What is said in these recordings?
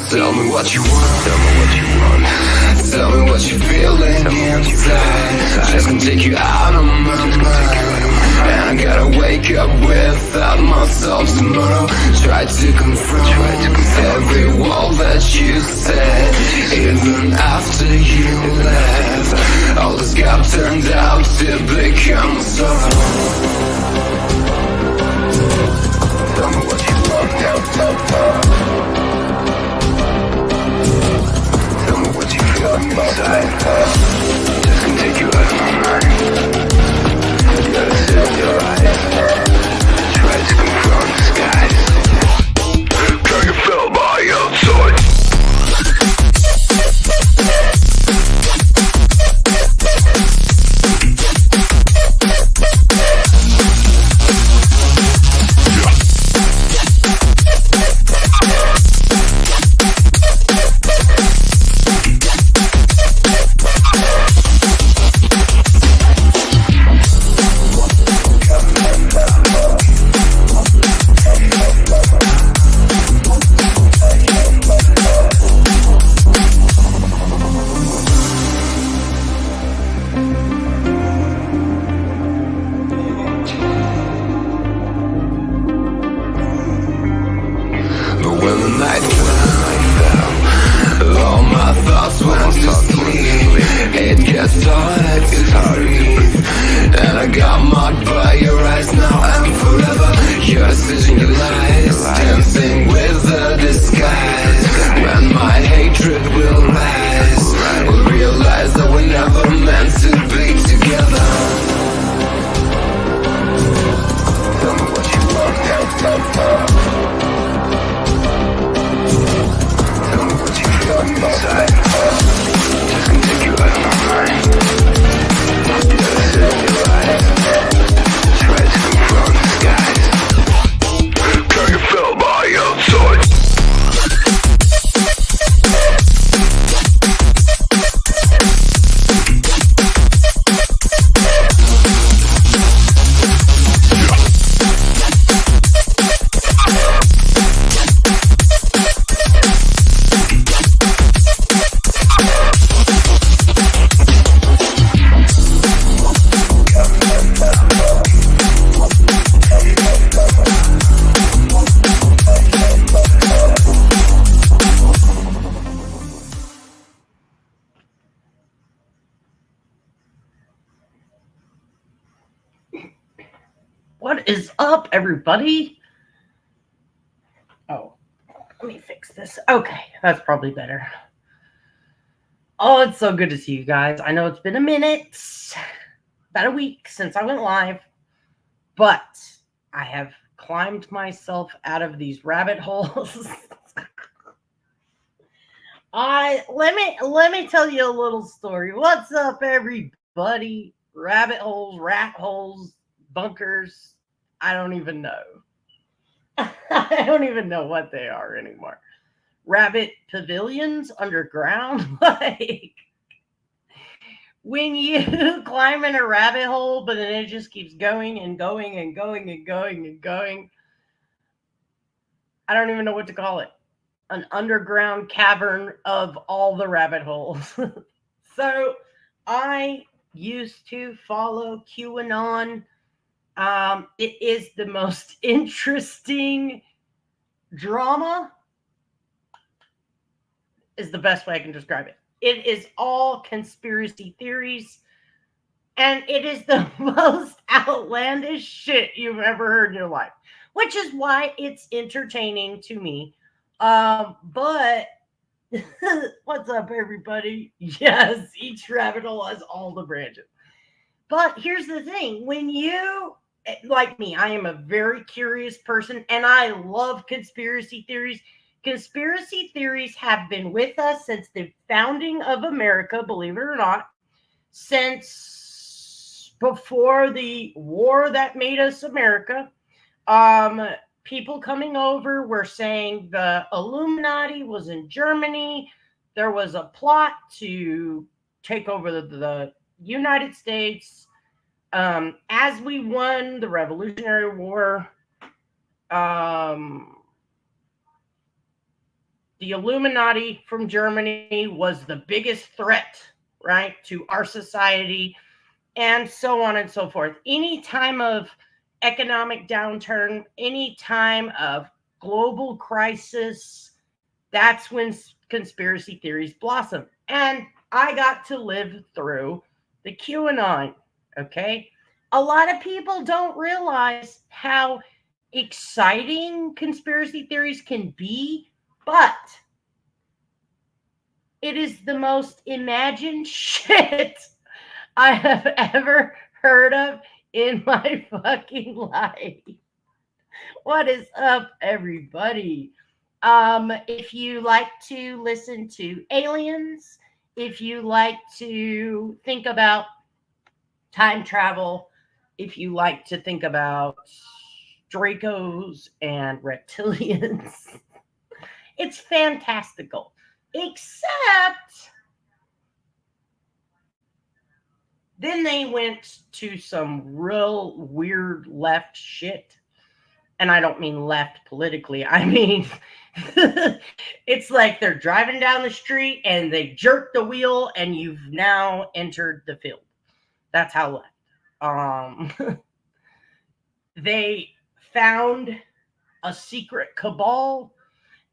Tell me what you want. Tell me what you want. Tell me what you're feeling inside. Just gonna take you out of my mind. And I gotta wake up without myself tomorrow. Try to confront every wall that you said. Even after you left, all this gap turned out to become sorrow. Tell me what you want. Tell me what you feel inside. Just gonna take you out of my mind. You gotta sit your eyes. Try to confront the skies. Can you feel my outside? What is up, everybody? Oh, let me fix this. Okay, that's probably better. Oh, it's so good to see you guys. I know it's been a minute, about a week since I went live, but I have climbed myself out of these rabbit holes. Let me tell you a little story. What's up, everybody? Rabbit holes, rat holes, bunkers. I don't even know. I don't even know what they are anymore. Rabbit pavilions underground. Like when you climb in a rabbit hole, but then it just keeps going and going and going and going and going. I don't even know what to call it. An underground cavern of all the rabbit holes. So I used to follow QAnon. It is the most interesting drama, is the best way I can describe it. It is all conspiracy theories, and it is the most outlandish shit you've ever heard in your life, which is why it's entertaining to me. But what's up, everybody? Yes, each rabbit hole has all the branches. But here's the thing. When you, like me, I am a very curious person, and I love conspiracy theories. Conspiracy theories have been with us since the founding of America, believe it or not, since before the war that made us America. People coming over were saying the Illuminati was in Germany. There was a plot to take over the United States. As we won the Revolutionary War, the Illuminati from Germany was the biggest threat, right, to our society, and so on and so forth. Any time of economic downturn, any time of global crisis, that's when conspiracy theories blossom. And I got to live through the QAnon, okay? A lot of people don't realize how exciting conspiracy theories can be, but it is the most imagined shit I have ever heard of in my fucking life. What is up, everybody? If you like to listen to aliens, if you like to think about time travel, if you like to think about Dracos and reptilians, it's fantastical. Except then they went to some real weird left shit. And I don't mean left politically. I mean, it's like they're driving down the street and they jerk the wheel and you've now entered the field. That's how left. They found a secret cabal,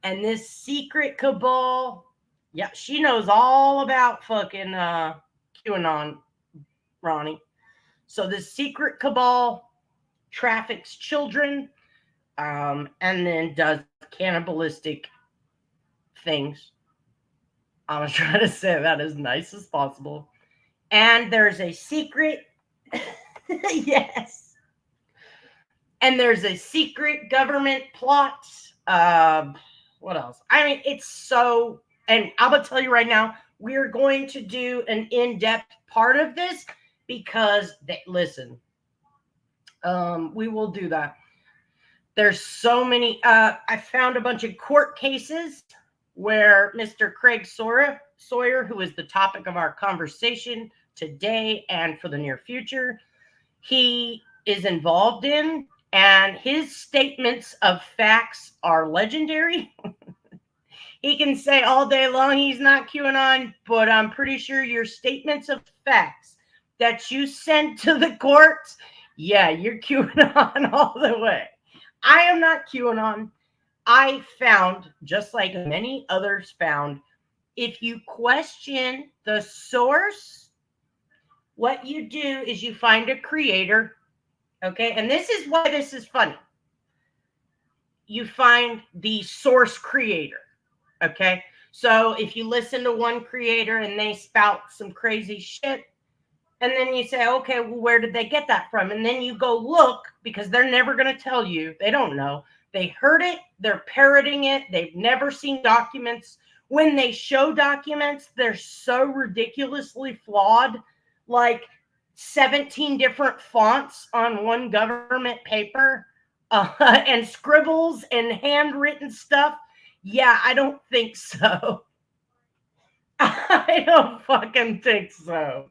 and this secret cabal, yeah, she knows all about fucking QAnon, Ronnie. So this secret cabal traffics children, and then does cannibalistic things. I was trying to say that as nice as possible. And there's a secret, yes. And there's a secret government plot. What else? I mean, it's so, and I'm going to tell you right now, we're going to do an in-depth part of this because, listen, we will do that. There's so many, I found a bunch of court cases where Mr. Craig Sawyer, who is the topic of our conversation today and for the near future, he is involved in, and his statements of facts are legendary. He can say all day long he's not QAnon, but I'm pretty sure your statements of facts that you sent to the courts, yeah, you're QAnon all the way. I am not QAnon. I found, just like many others found, if you question the source, what you do is you find a creator, okay? And this is why this is funny. You find the source creator, okay? So if you listen to one creator and they spout some crazy shit, and then you say, okay, well, where did they get that from? And then you go look, because they're never going to tell you. They don't know. They heard it. They're parroting it. They've never seen documents. When they show documents, they're so ridiculously flawed, like 17 different fonts on one government paper, and scribbles and handwritten stuff. Yeah, I don't think so. I don't fucking think so.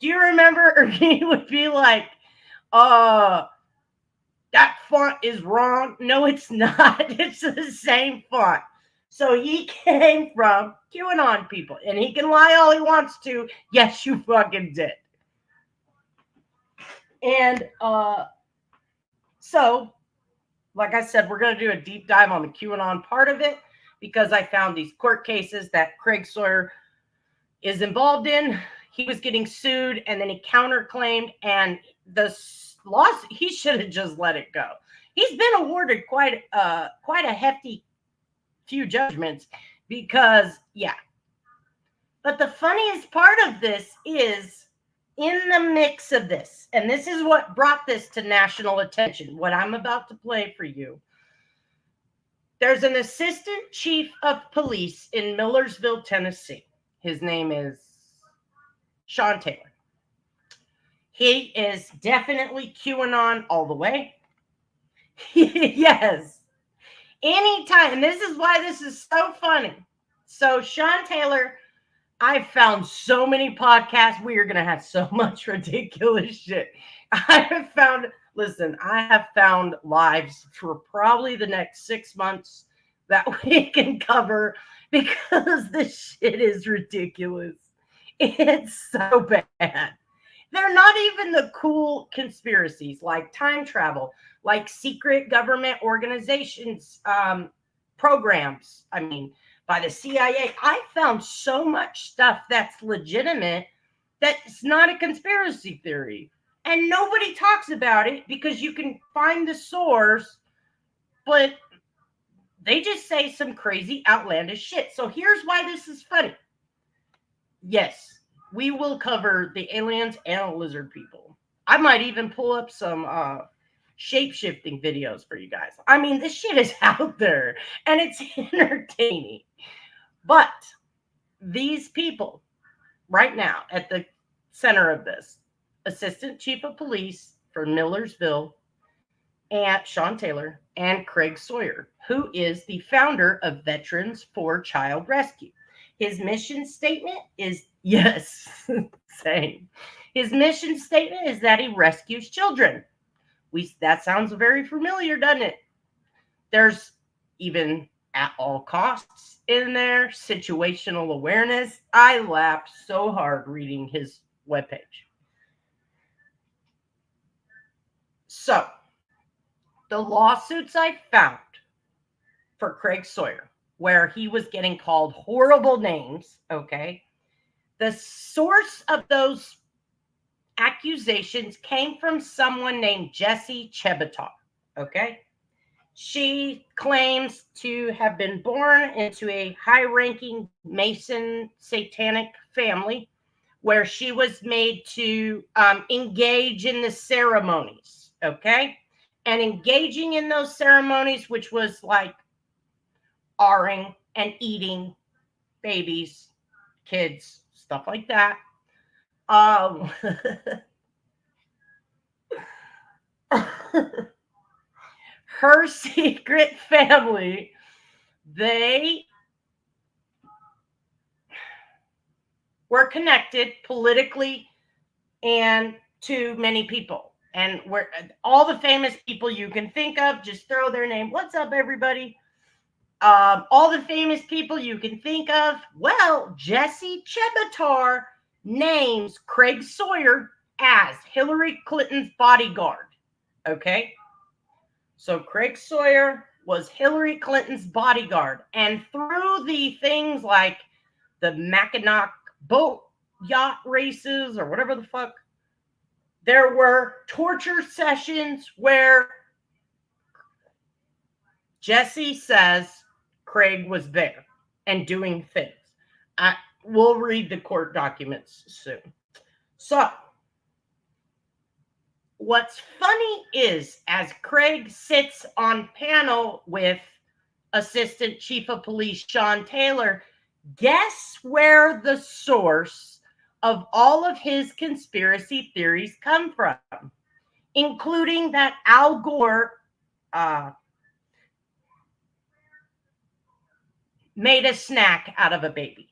Do you remember? Or he would be like, that font is wrong. No, it's not. It's the same font. So he came from QAnon people, and he can lie all he wants to. Yes, you fucking did. And so, like I said, we're going to do a deep dive on the QAnon part of it, because I found these court cases that Craig Sawyer is involved in. He was getting sued, and then he counterclaimed, and the lawsuit, he should have just let it go. He's been awarded quite a hefty few judgments because, yeah. But the funniest part of this is, in the mix of this, and this is what brought this to national attention, what I'm about to play for you. There's an assistant chief of police in Millersville, Tennessee. His name is Sean Taylor. He is definitely QAnon all the way. Yes. Anytime. And this is why this is so funny. So Sean Taylor, I found so many podcasts. We are going to have so much ridiculous shit. I have found lives for probably the next 6 months that we can cover because this shit is ridiculous. It's so bad. They're not even the cool conspiracies like time travel, like secret government organizations, programs. I mean, by the CIA. I found so much stuff that's legitimate that's not a conspiracy theory. And nobody talks about it because you can find the source, but they just say some crazy, outlandish shit. So here's why this is funny. Yes, we will cover the aliens and the lizard people. I might even pull up some shape-shifting videos for you guys. I mean, this shit is out there and it's entertaining. But these people right now at the center of this, Assistant Chief of Police for Millersville, and Sean Taylor, and Craig Sawyer, who is the founder of Veterans for Child Rescue. His mission statement is, yes, same. His mission statement is that he rescues children. That sounds very familiar, doesn't it? There's even at all costs in there, situational awareness. I laughed so hard reading his webpage. So, the lawsuits I found for Craig Sawyer, where he was getting called horrible names, okay? The source of those accusations came from someone named Jessie Chebatar, okay? She claims to have been born into a high-ranking Mason satanic family where she was made to engage in the ceremonies, okay? And engaging in those ceremonies, which was like R-ing and eating babies, kids, stuff like that. Her secret family, they were connected politically and to many people. And we're all the famous people you can think of, just throw their name. What's up, everybody? All the famous people you can think of. Well, Jessie Chebatar names Craig Sawyer as Hillary Clinton's bodyguard. Okay? So Craig Sawyer was Hillary Clinton's bodyguard. And through the things like the Mackinac boat yacht races or whatever the fuck, there were torture sessions where Jessie says Craig was there and doing things. We'll read the court documents soon. So, what's funny is as Craig sits on panel with Assistant Chief of Police Sean Taylor, guess where the source of all of his conspiracy theories come from, including that Al Gore made a snack out of a baby.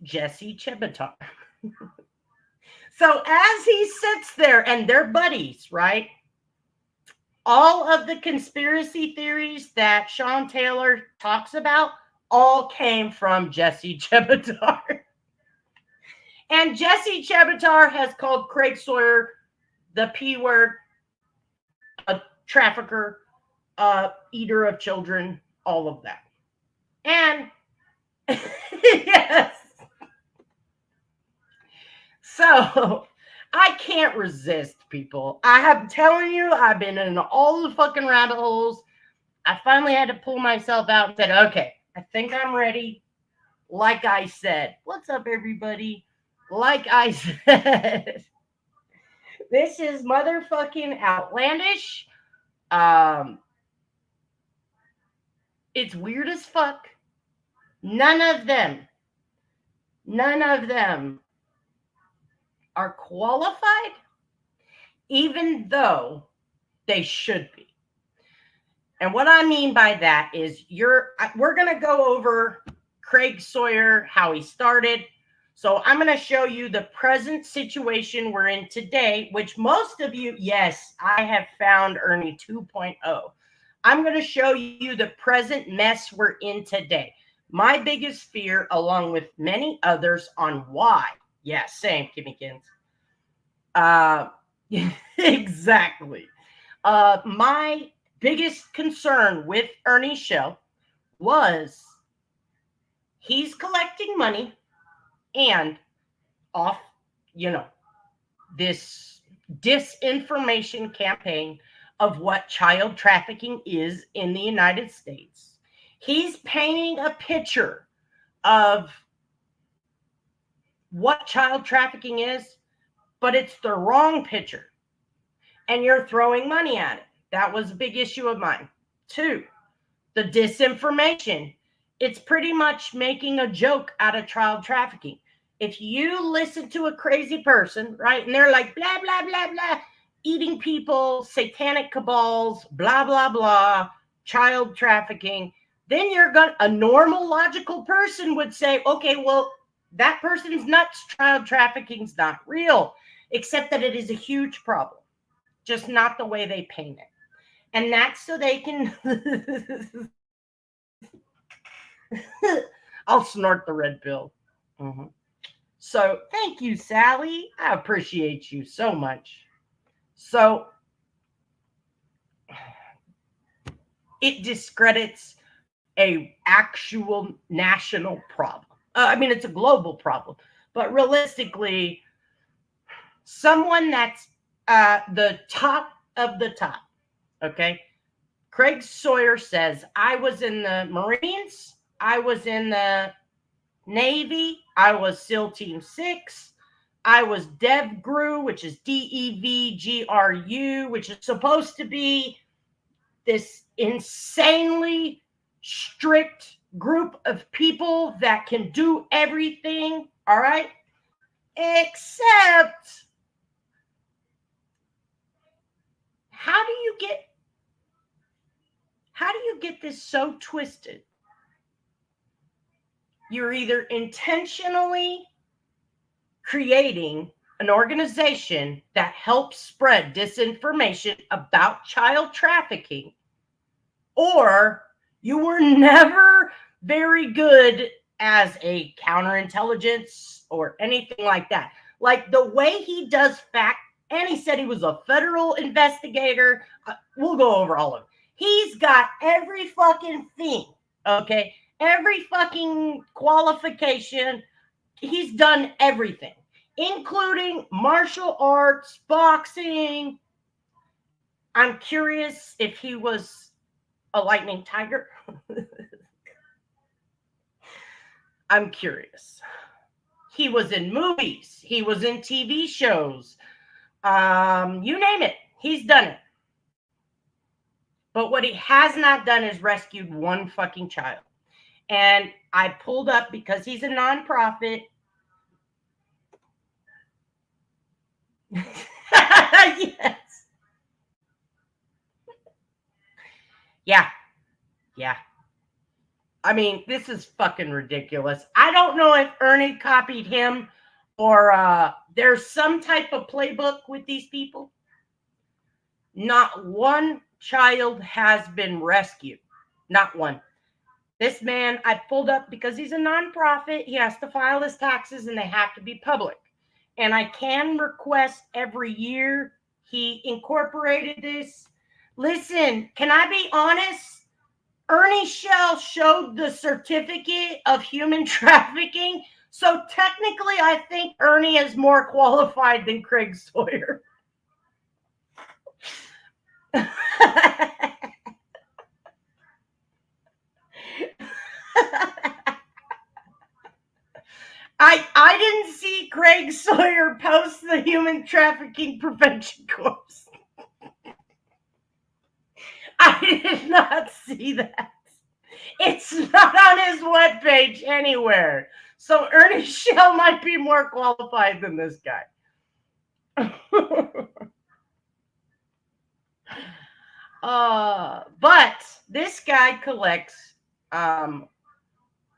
Jessie Chebatar. So as he sits there and they're buddies, right? All of the conspiracy theories that Sean Taylor talks about all came from Jessie Chebatar. And Jessie Chebatar has called Craig Sawyer the P word, a trafficker, eater of children, all of that. And yes. So I can't resist, people. I am telling you, I've been in all the fucking rabbit holes. I finally had to pull myself out and said, okay, I think I'm ready. Like I said, what's up, everybody? Like I said, this is motherfucking outlandish. It's weird as fuck. None of them are qualified, even though they should be. And what I mean by that is we're going to go over Craig Sawyer, how he started. So I'm going to show you the present situation we're in today, which most of you, yes, I have found Ernie 2.0. I'm going to show you the present mess we're in today. My biggest fear, along with many others, on why. Yeah, same, Kimmykins. Exactly. My biggest concern with Ernie's show was he's collecting money and off, this disinformation campaign of what child trafficking is in the United States. He's painting a picture of what child trafficking is, but it's the wrong picture. And you're throwing money at it. That was a big issue of mine. 2, the disinformation. It's pretty much making a joke out of child trafficking. If you listen to a crazy person, right, and they're like, blah, blah, blah, blah, eating people, satanic cabals, blah, blah, blah, child trafficking, then a normal, logical person would say, okay, well, that person's nuts. Child trafficking's not real, except that it is a huge problem, just not the way they paint it. And that's so they can... I'll snort the red pill. Mm-hmm. So thank you, Sally. I appreciate you so much. So it discredits a actual national problem. It's a global problem, but realistically, someone that's the top of the top, okay? Craig Sawyer says, I was in the Marines, I was in the Navy, I was SEAL Team 6, I was DevGru, which is DEVGRU, which is supposed to be this insanely strict group of people that can do everything, all right? Except, how do you get this so twisted? You're either intentionally creating an organization that helps spread disinformation about child trafficking, or you were never very good as a counterintelligence or anything like that. Like the way he does fact, and he said he was a federal investigator. We'll go over all of it. He's got every fucking thing, okay? Every fucking qualification. He's done everything, including martial arts, boxing. I'm curious if he was a lightning tiger. I'm curious. He was in movies. He was in TV shows. You name it. He's done it. But what he has not done is rescued one fucking child. And I pulled up, because he's a nonprofit. Yes. Yeah. I mean, this is fucking ridiculous. I don't know if Ernie copied him or there's some type of playbook with these people. Not one child has been rescued. Not one. This man, I pulled up because he's a nonprofit. He has to file his taxes and they have to be public. And I can request every year. He incorporated this. Listen, can I be honest? Ernie Shell showed the certificate of human trafficking. So technically, I think Ernie is more qualified than Craig Sawyer. I didn't see Craig Sawyer post the human trafficking prevention course. I did not see that. It's not on his webpage anywhere. So Ernie Shell might be more qualified than this guy. But this guy collects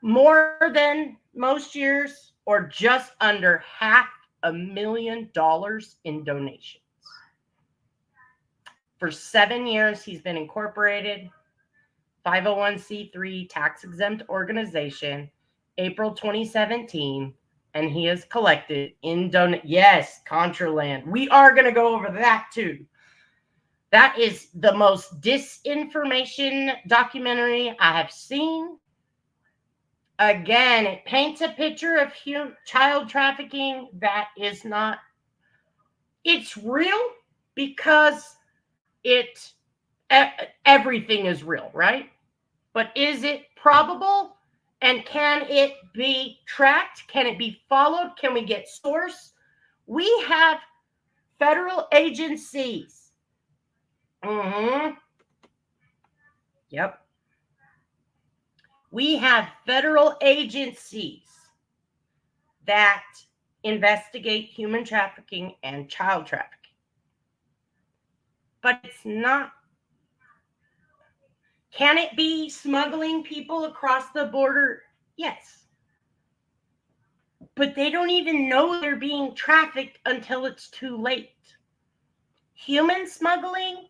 more than most years, or just under $500,000 in donations. For 7 years, he's been incorporated, 501c3 tax-exempt organization, April 2017, and he has collected yes, Contraland. We are going to go over that too. That is the most disinformation documentary I have seen. Again, it paints a picture of child trafficking that is not, it's real because everything is real, right? But is it probable? And can it be tracked? Can it be followed? Can we get source? We have federal agencies. Yep. We have federal agencies that investigate human trafficking and child trafficking. But it's not. Can it be smuggling people across the border? Yes. But they don't even know they're being trafficked until it's too late. Human smuggling,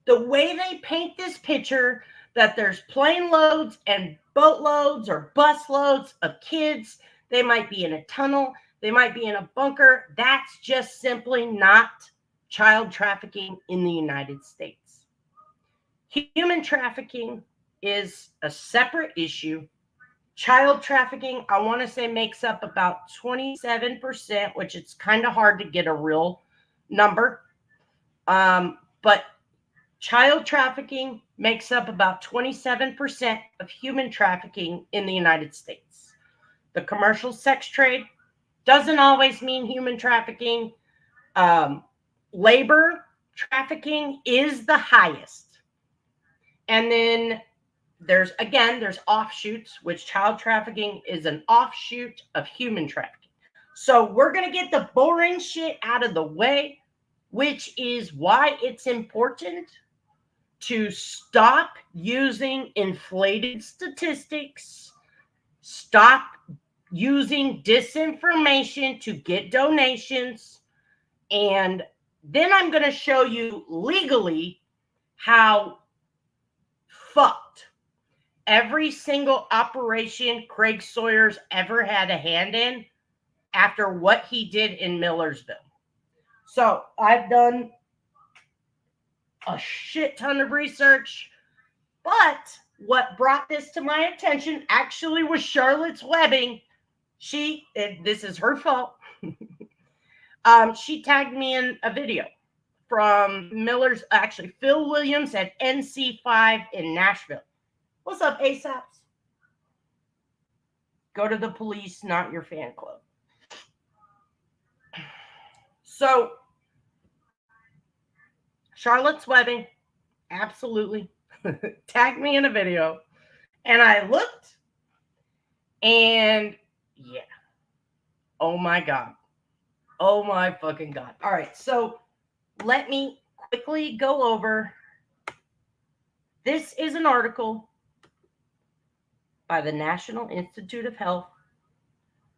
the way they paint this picture that there's plane loads and boat loads or bus loads of kids, they might be in a tunnel, they might be in a bunker. That's just simply not child trafficking in the United States. Human trafficking is a separate issue. Child trafficking, I want to say, makes up about 27%, which it's kind of hard to get a real number. But child trafficking makes up about 27% of human trafficking in the United States. The commercial sex trade doesn't always mean human trafficking. Labor trafficking is the highest. And then there's offshoots, which child trafficking is an offshoot of human trafficking. So we're going to get the boring shit out of the way, which is why it's important to stop using inflated statistics, stop using disinformation to get donations, and then I'm going to show you legally how fucked every single operation Craig Sawyer's ever had a hand in after what he did in Millersville. So I've done a shit ton of research, but what brought this to my attention actually was Charlotte's webbing. This is her fault. She tagged me in a video from Phil Williams at NC5 in Nashville. What's up, ASAPs? Go to the police, not your fan club. So, Charlotte's webbing, absolutely. Tagged me in a video. And I looked, and yeah. Oh my God. Oh my fucking God. All right, so let me quickly go over. This is an article by the National Institute of Health,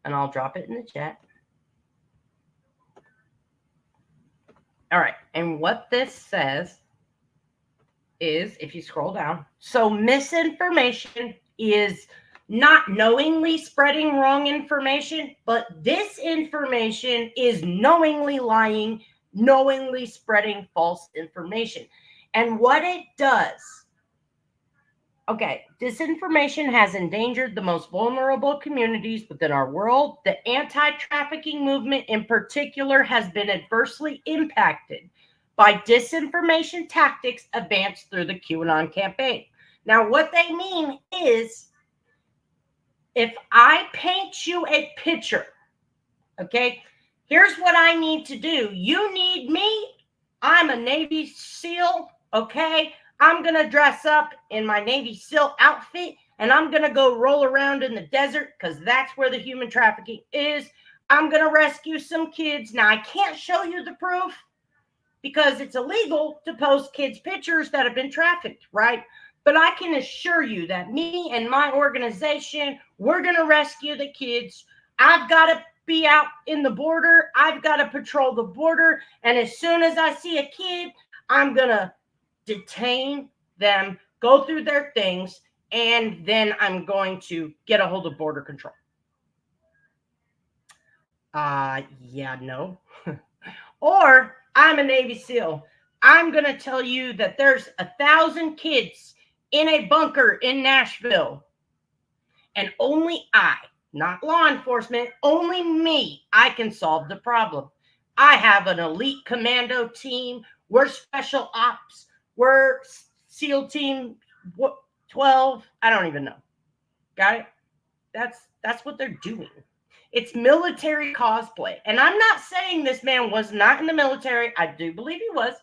and I'll drop it in the chat. All right, and what this says is, if you scroll down, so misinformation is not knowingly spreading wrong information, but disinformation is knowingly lying, knowingly spreading false information. And what it does, disinformation has endangered the most vulnerable communities within our world. The anti-trafficking movement in particular has been adversely impacted by disinformation tactics advanced through the QAnon campaign. Now, what they mean is, if I paint you a picture, here's what I need to do. You need me. I'm a Navy SEAL, I'm going to dress up in my Navy SEAL outfit, and I'm going to go roll around in the desert because that's where the human trafficking is. I'm going to rescue some kids. Now, I can't show you the proof because it's illegal to post kids' pictures that have been trafficked, right? But I can assure you that me and my organization, we're going to rescue the kids. I've got to be out in the border. I've got to patrol the border. And as soon as I see a kid, I'm going to detain them, go through their things, and then I'm going to get a hold of border control. Yeah, no. Or I'm a Navy SEAL. I'm going to tell you that there's 1,000 kids in a bunker in Nashville. And only I, not law enforcement, only me, I can solve the problem. I have an elite commando team. We're special ops. We're SEAL team 12. I don't even know. Got it? That's what they're doing. It's military cosplay. And I'm not saying this man was not in the military. I do believe he was.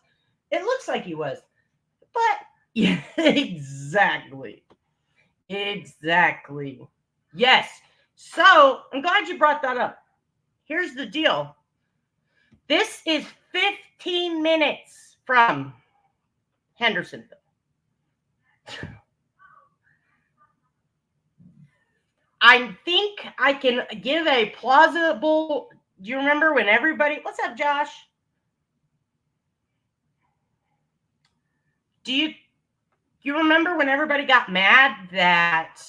It looks like he was. But yeah, exactly. Exactly. Yes. So I'm glad you brought that up. Here's the deal. This is 15 minutes from Hendersonville. I think I can give a plausible. Do you remember when everybody? What's up, Josh? Do you remember when everybody got mad that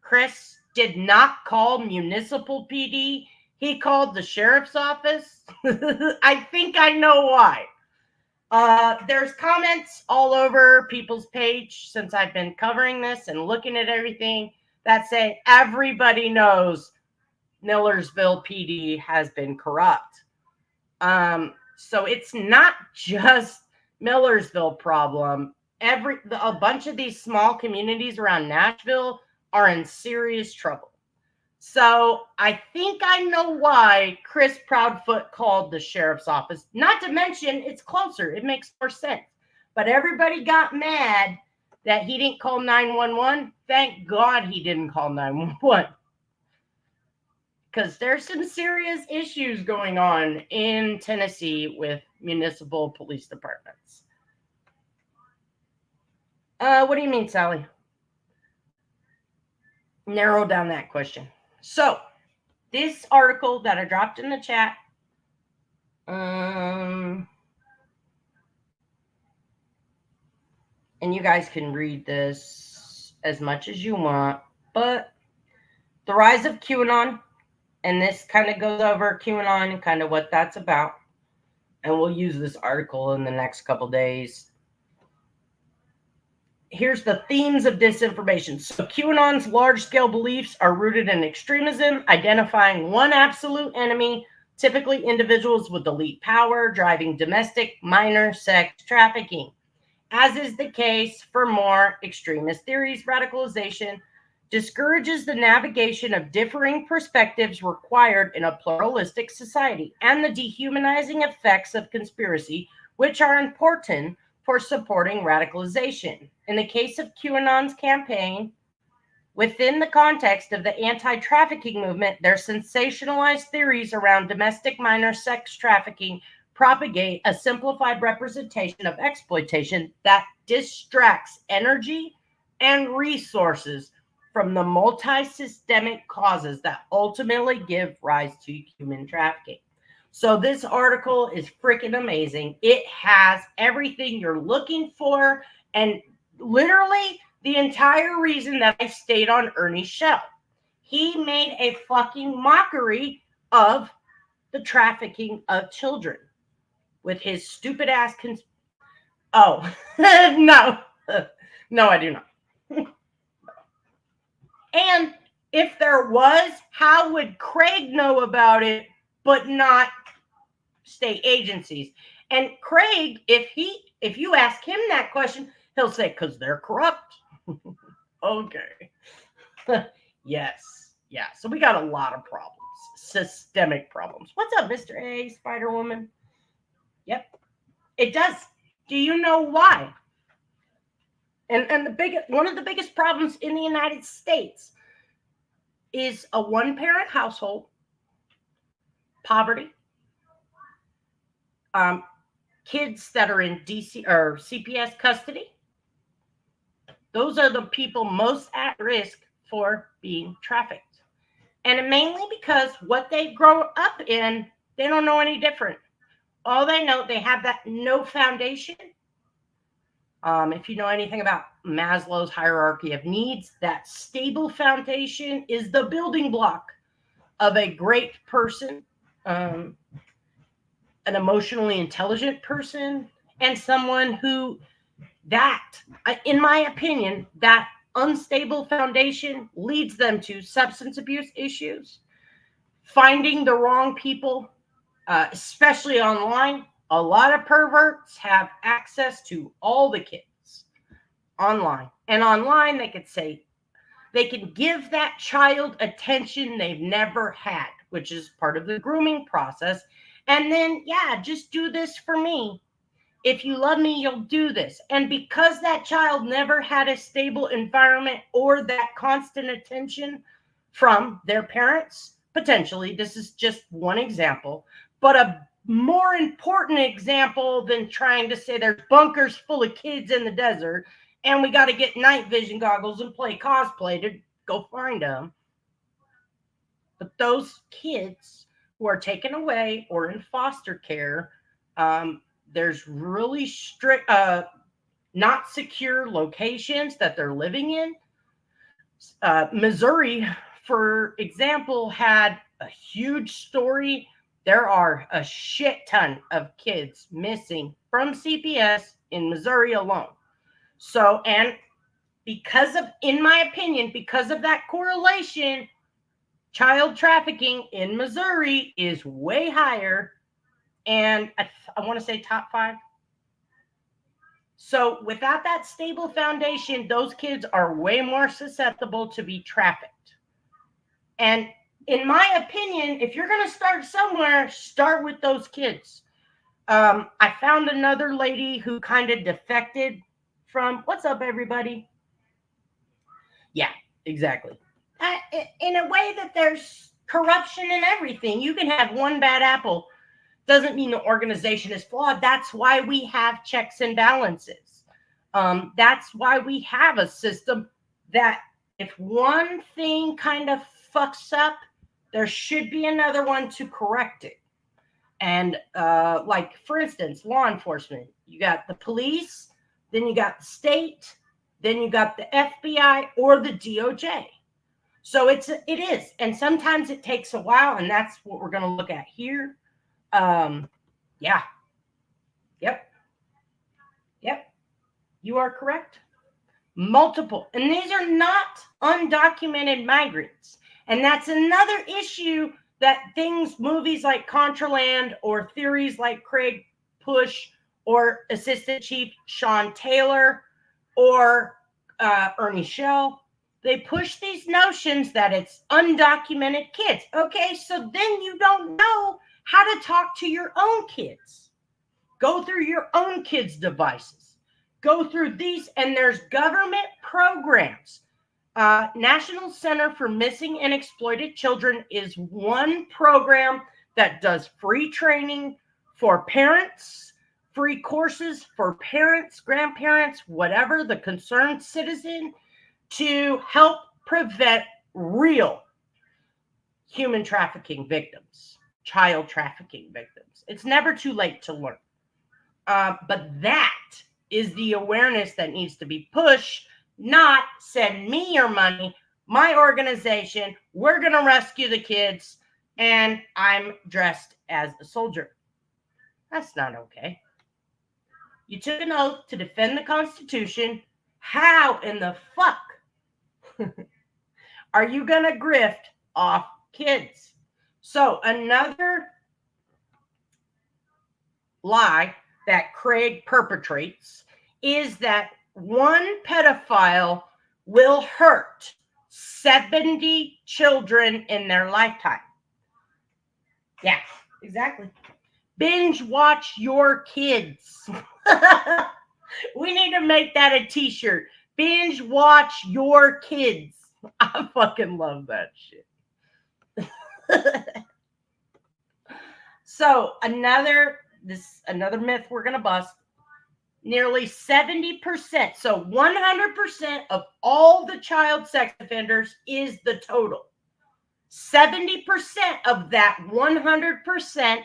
Chris did not call municipal PD? He called the sheriff's office. I think I know why. There's comments all over people's page since I've been covering this and looking at everything that say everybody knows Millersville PD has been corrupt. So it's not just Millersville problem. A bunch of these small communities around Nashville are in serious trouble. So I think I know why Chris Proudfoot called the sheriff's office. Not to mention, it's closer. It makes more sense. But everybody got mad that he didn't call 911. Thank God he didn't call 911. Because there's some serious issues going on in Tennessee with municipal police departments. What do you mean, Sally? Narrow down that question. So, this article that I dropped in the chat, and you guys can read this as much as you want, but the rise of QAnon, and this kind of goes over QAnon and kind of what that's about, and we'll use this article in the next couple days. Here's the themes of disinformation. So QAnon's large-scale beliefs are rooted in extremism, identifying one absolute enemy, typically individuals with elite power, driving domestic minor sex trafficking. As is the case for more extremist theories, radicalization discourages the navigation of differing perspectives required in a pluralistic society and the dehumanizing effects of conspiracy, which are important for supporting radicalization. In the case of QAnon's campaign, within the context of the anti-trafficking movement, their sensationalized theories around domestic minor sex trafficking propagate a simplified representation of exploitation that distracts energy and resources from the multi-systemic causes that ultimately give rise to human trafficking. So this article is freaking amazing. It has everything you're looking for, and literally the entire reason that I stayed on Ernie's show. He made a fucking mockery of the trafficking of children with his stupid ass Oh, no. No, I do not. And if there was, how would Craig know about it, but not state agencies? And Craig, if you ask him that question, he'll say, because they're corrupt. Okay. Yes. Yeah. So we got a lot of problems, systemic problems. What's up, Mr. A, Spider Woman? Yep. It does. Do you know why? And one of the biggest problems in the United States is a one-parent household, poverty, kids that are in DC or CPS custody. Those are the people most at risk for being trafficked. And mainly because what they grow up in, they don't know any different. All they know, they have that no foundation. If you know anything about Maslow's hierarchy of needs, that stable foundation is the building block of a great person, an emotionally intelligent person, and someone who, that, in my opinion, that unstable foundation leads them to substance abuse issues, finding the wrong people, especially online. A lot of perverts have access to all the kids online. And online, they could say, they can give that child attention they've never had, which is part of the grooming process. And then, yeah, just do this for me. If you love me, you'll do this. And because that child never had a stable environment or that constant attention from their parents, potentially, this is just one example, but a more important example than trying to say there's bunkers full of kids in the desert and we got to get night vision goggles and play cosplay to go find them. But those kids who are taken away or in foster care, there's really strict, not secure locations that they're living in. Missouri, for example, had a huge story. There are a shit ton of kids missing from CPS in Missouri alone. So, and because of, in my opinion, because of that correlation, child trafficking in Missouri is way higher. And I want to say top 5. So without that stable foundation, those kids are way more susceptible to be trafficked. And in my opinion, if you're going to start somewhere, start with those kids. I found another lady who kind of defected from, what's up, everybody? Yeah, exactly. In a way that there's corruption in everything. You can have one bad apple. Doesn't mean the organization is flawed. That's why we have checks and balances. That's why we have a system that if one thing kind of fucks up, there should be another one to correct it. And like, for instance, law enforcement, you got the police, then you got the state, then you got the FBI or the DOJ. So it is. And sometimes it takes a while, and that's what we're going to look at here. Yeah. Yep. You are correct. Multiple. And these are not undocumented migrants. And that's another issue that movies like Contraland or theories like Craig Push or Assistant Chief Sean Taylor or Ernie Shell, they push these notions that it's undocumented kids. Okay, so then you don't know how to talk to your own kids. Go through your own kids' devices. Go through these, and there's government programs. National Center for Missing and Exploited Children is one program that does free training for parents, free courses for parents, grandparents, whatever, the concerned citizen, to help prevent real human trafficking victims, child trafficking victims. It's never too late to learn. But that is the awareness that needs to be pushed, not send me your money, my organization, we're going to rescue the kids, and I'm dressed as a soldier. That's not okay. You took an oath to defend the Constitution. How in the fuck are you going to grift off kids? So another lie that Craig perpetrates is that one pedophile will hurt 70 children in their lifetime. Yeah, exactly. Binge watch your kids. We need to make that a t-shirt. Binge watch your kids. I fucking love that shit. So another myth we're going to bust. Nearly 70%, so 100% of all the child sex offenders is the total. 70% of that 100%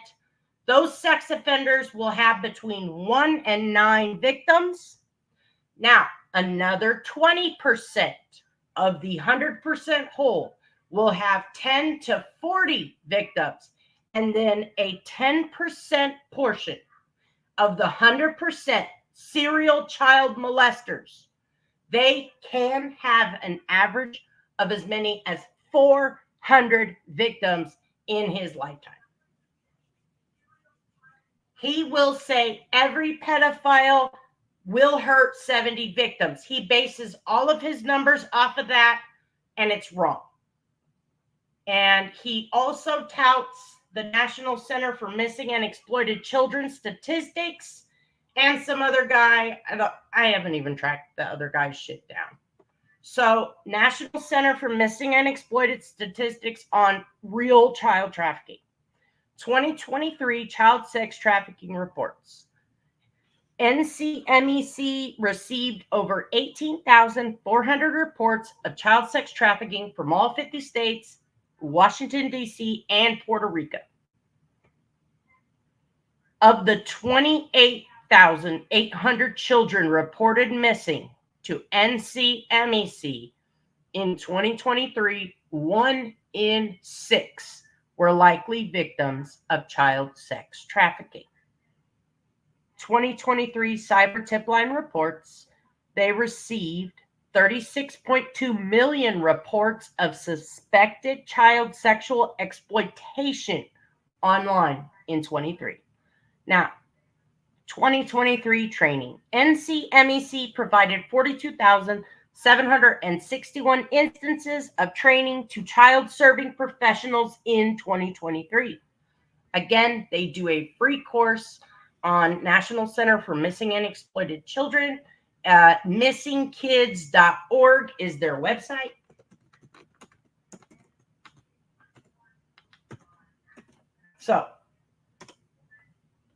Those sex offenders will have between 1 and 9 victims. Now, another 20% of the 100% whole will have 10 to 40 victims. And then a 10% portion of the 100% serial child molesters, they can have an average of as many as 400 victims in his lifetime. He will say every pedophile will hurt 70 victims. He bases all of his numbers off of that, and it's wrong. And he also touts the National Center for Missing and Exploited Children statistics and some other guy. I haven't even tracked the other guy's shit down. So, National Center for Missing and Exploited Statistics on real child trafficking. 2023 child sex trafficking reports. NCMEC received over 18,400 reports of child sex trafficking from all 50 states, Washington, D.C., and Puerto Rico. Of the 28,800 children reported missing to NCMEC in 2023, 1 in 6 were likely victims of child sex trafficking. 2023 Cyber Tip Line reports they received 36.2 million reports of suspected child sexual exploitation online in 23. Now, 2023 training. NCMEC provided 42,761 instances of training to child serving professionals in 2023. Again, they do a free course on National Center for Missing and Exploited Children. Missingkids.org is their website. So,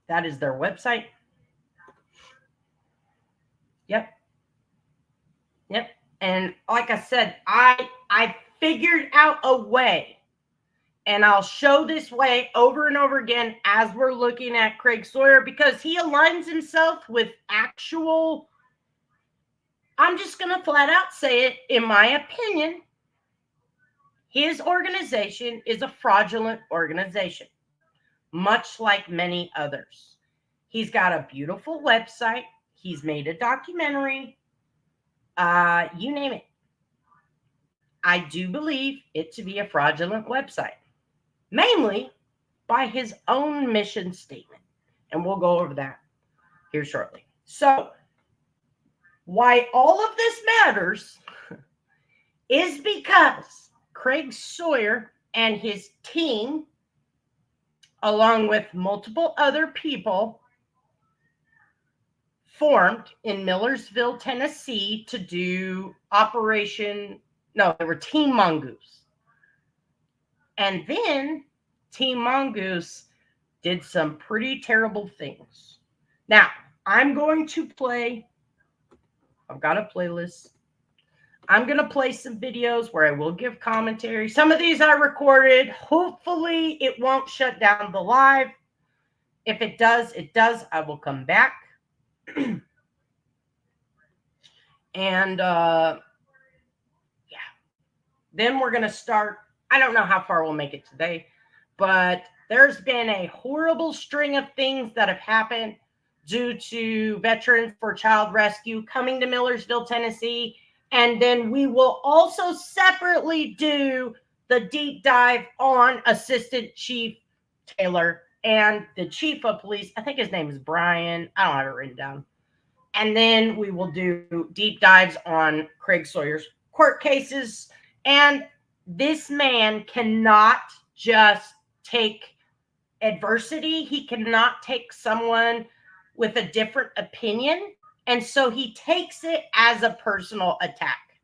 that is their website. Yep. And like I said, I figured out a way, and I'll show this way over and over again as we're looking at Craig Sawyer, because he aligns himself with actual, I'm just going to flat out say it, in my opinion, his organization is a fraudulent organization, much like many others. He's got a beautiful website. He's made a documentary. You name it. I do believe it to be a fraudulent website, mainly by his own mission statement. And we'll go over that here shortly. So, why all of this matters is because Craig Sawyer and his team, along with multiple other people, formed in Millersville, Tennessee to do they were Team Mongoose. And then Team Mongoose did some pretty terrible things. Now, I'm going to play, I've got a playlist. I'm going to play some videos where I will give commentary. Some of these I recorded. Hopefully it won't shut down the live. If it does, it does. I will come back. And then we're going to start. I don't know how far we'll make it today, but there's been a horrible string of things that have happened due to Veterans for Child Rescue coming to Millersville, Tennessee. And then we will also separately do the deep dive on Assistant Chief Taylor and the Chief of Police. I think his name is Brian. I don't have it written down. And then we will do deep dives on Craig Sawyer's court cases. And this man cannot just take adversity. He cannot take someone with a different opinion. And so he takes it as a personal attack.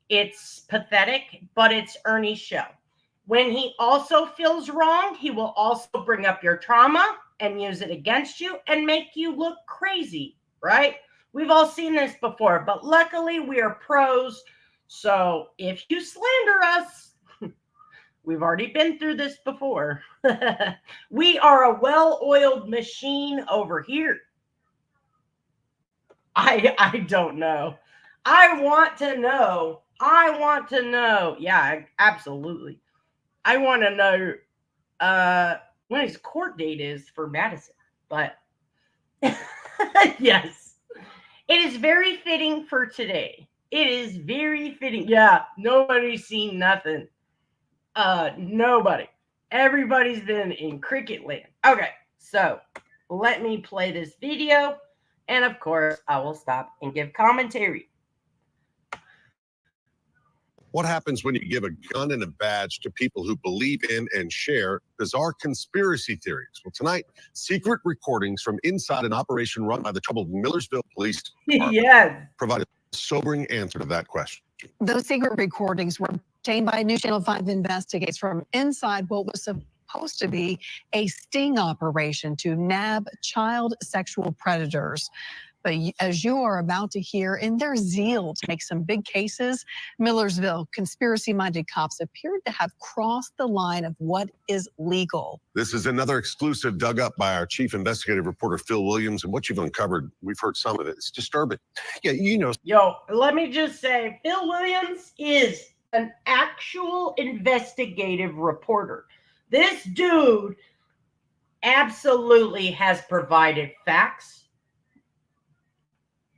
It's pathetic, but it's Ernie's show. When he also feels wronged, he will also bring up your trauma and use it against you and make you look crazy, right? We've all seen this before, but luckily we are pros. So if you slander us, We've already been through this before. We are a well-oiled machine over here. I don't know. I want to know. Yeah, absolutely. I want to know when his court date is for Madison. But yes, it is very fitting for today. It is very fitting. Yeah, nobody's seen nothing. Nobody. Everybody's been in cricket land. Okay, so let me play this video. And of course, I will stop and give commentary. What happens when you give a gun and a badge to people who believe in and share bizarre conspiracy theories? Well, tonight, secret recordings from inside an operation run by the troubled Millersville Police Department Yes. provide a sobering answer to that question. Those secret recordings were obtained by News Channel 5 investigators from inside what was supposed to be a sting operation to nab child sexual predators. But as you are about to hear, in their zeal to make some big cases, Millersville conspiracy-minded cops appeared to have crossed the line of what is legal. This is another exclusive dug up by our chief investigative reporter, Phil Williams. And what you've uncovered, we've heard some of it. It's disturbing. Yeah, you know. Yo, let me just say, Phil Williams is an actual investigative reporter. This dude absolutely has provided facts.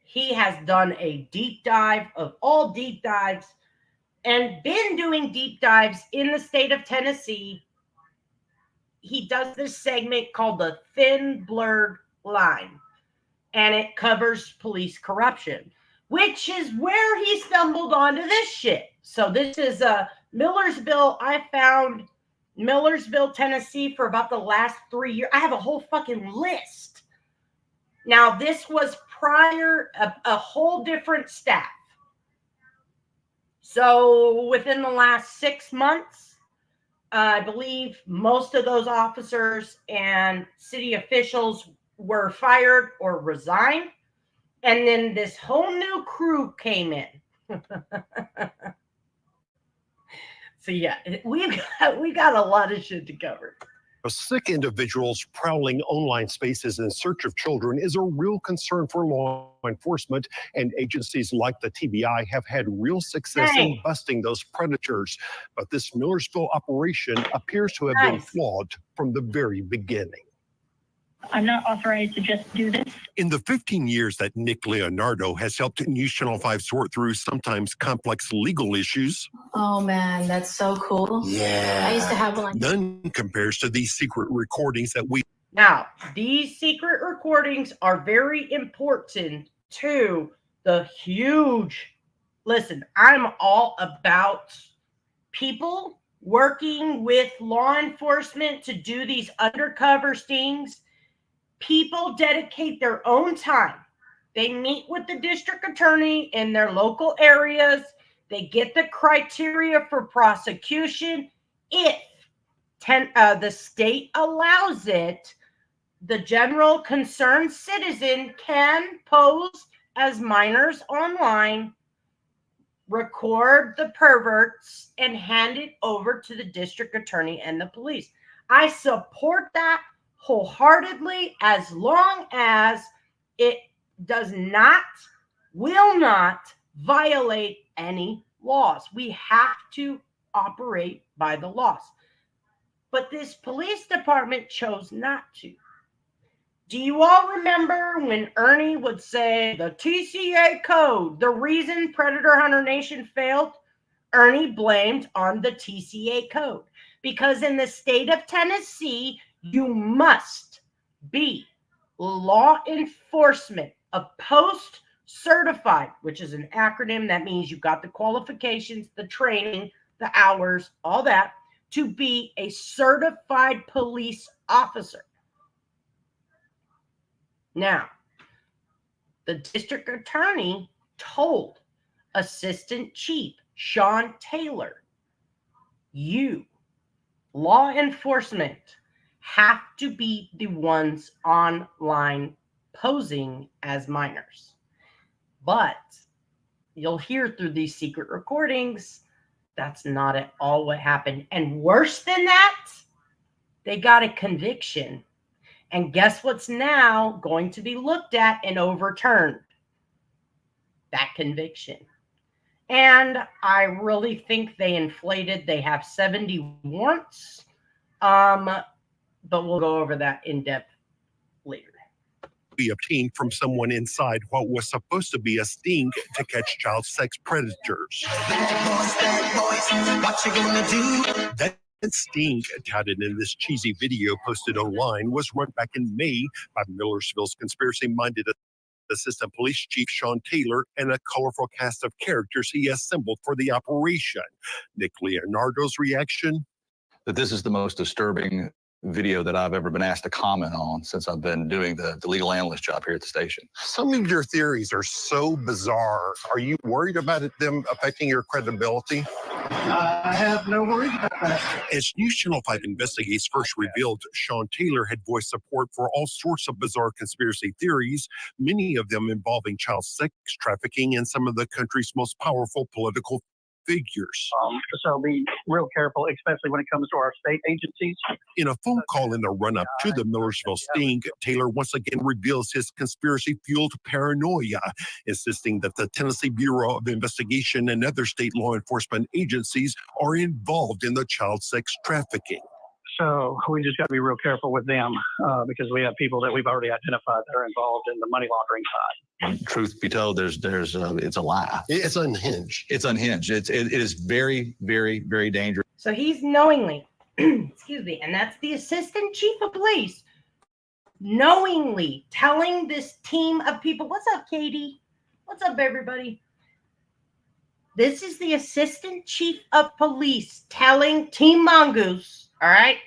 He has done a deep dive of all deep dives and been doing deep dives in the state of Tennessee. He does this segment called the Thin Blurred Line, and it covers police corruption, which is where he stumbled onto this shit. So this is Millersville. I found Millersville, Tennessee for about the last 3 years. I have a whole fucking list. Now, this was prior a whole different staff. So within the last 6 months, I believe most of those officers and city officials were fired or resigned. And then this whole new crew came in. So yeah, we got a lot of shit to cover. Sick individuals prowling online spaces in search of children is a real concern for law enforcement, and agencies like the TBI have had real success in busting those predators. But this Millersville operation appears to have been flawed from the very beginning. I'm not authorized to just do this. In the 15 years that Nick Leonardo has helped News Channel 5 sort through sometimes complex legal issues, oh man, that's so cool. Yeah. I used to have one. none compares to these secret recordings that we. Now, these secret recordings are very important to the huge. Listen, I'm all about people working with law enforcement to do these undercover stings. People dedicate their own time. They meet with the district attorney in their local areas. They get the criteria for prosecution. If the state allows it, the general concerned citizen can pose as minors online, record the perverts, and hand it over to the district attorney and the police. I support that wholeheartedly, as long as it will not violate any laws. We have to operate by the laws. But this police department chose not to. Do you all remember when Ernie would say the TCA code, the reason Predator Hunter Nation failed? Ernie blamed on the TCA code, because in the state of Tennessee, you must be law enforcement, a post certified, which is an acronym that means you got the qualifications, the training, the hours, all that, to be a certified police officer. Now, the district attorney told Assistant Chief Sean Taylor, you, law enforcement, have to be the ones online posing as minors. But you'll hear through these secret recordings, That's not at all what happened. And worse than that, they got a conviction. And guess what's now going to be looked at and overturned? That conviction. And I really think they inflated. They have 70 warrants. But we'll go over that in depth later. Be obtained from someone inside what was supposed to be a sting to catch child sex predators. That sting, touted in this cheesy video posted online, was run back in May by Millersville's conspiracy-minded Assistant Police Chief Sean Taylor and a colorful cast of characters he assembled for the operation. Nick Leonardo's reaction? That this is the most disturbing video that I've ever been asked to comment on since I've been doing the legal analyst job here at the station. Some of your theories are so bizarre. Are you worried about them affecting your credibility? I have no worries about that. As News Channel 5 Investigates first revealed, Sean Taylor had voiced support for all sorts of bizarre conspiracy theories, many of them involving child sex trafficking and some of the country's most powerful political figures. So be real careful, especially when it comes to our state agencies. In a phone call in the run-up to the Millersville sting, Taylor once again reveals his conspiracy-fueled paranoia, insisting that the Tennessee Bureau of Investigation and other state law enforcement agencies are involved in the child sex trafficking. So we just got to be real careful with them because we have people that we've already identified that are involved in the money laundering side. Truth be told, it's a lie. It's unhinged. It's unhinged. It is very, very, very dangerous. So he's knowingly, excuse me, and that's the assistant chief of police, knowingly telling this team of people, what's up, Katie? What's up, everybody? This is the assistant chief of police telling Team Mongoose, all right?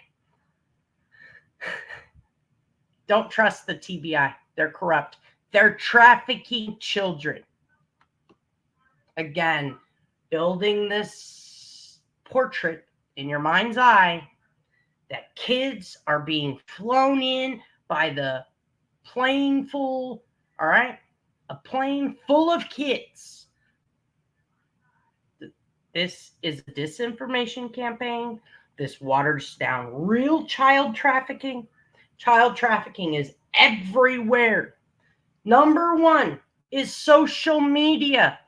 Don't trust the TBI. They're corrupt. They're trafficking children. Again, building this portrait in your mind's eye that kids are being flown in by the plane full, all right? A plane full of kids. This is a disinformation campaign. This waters down real child trafficking. Child trafficking is everywhere. Number one is social media.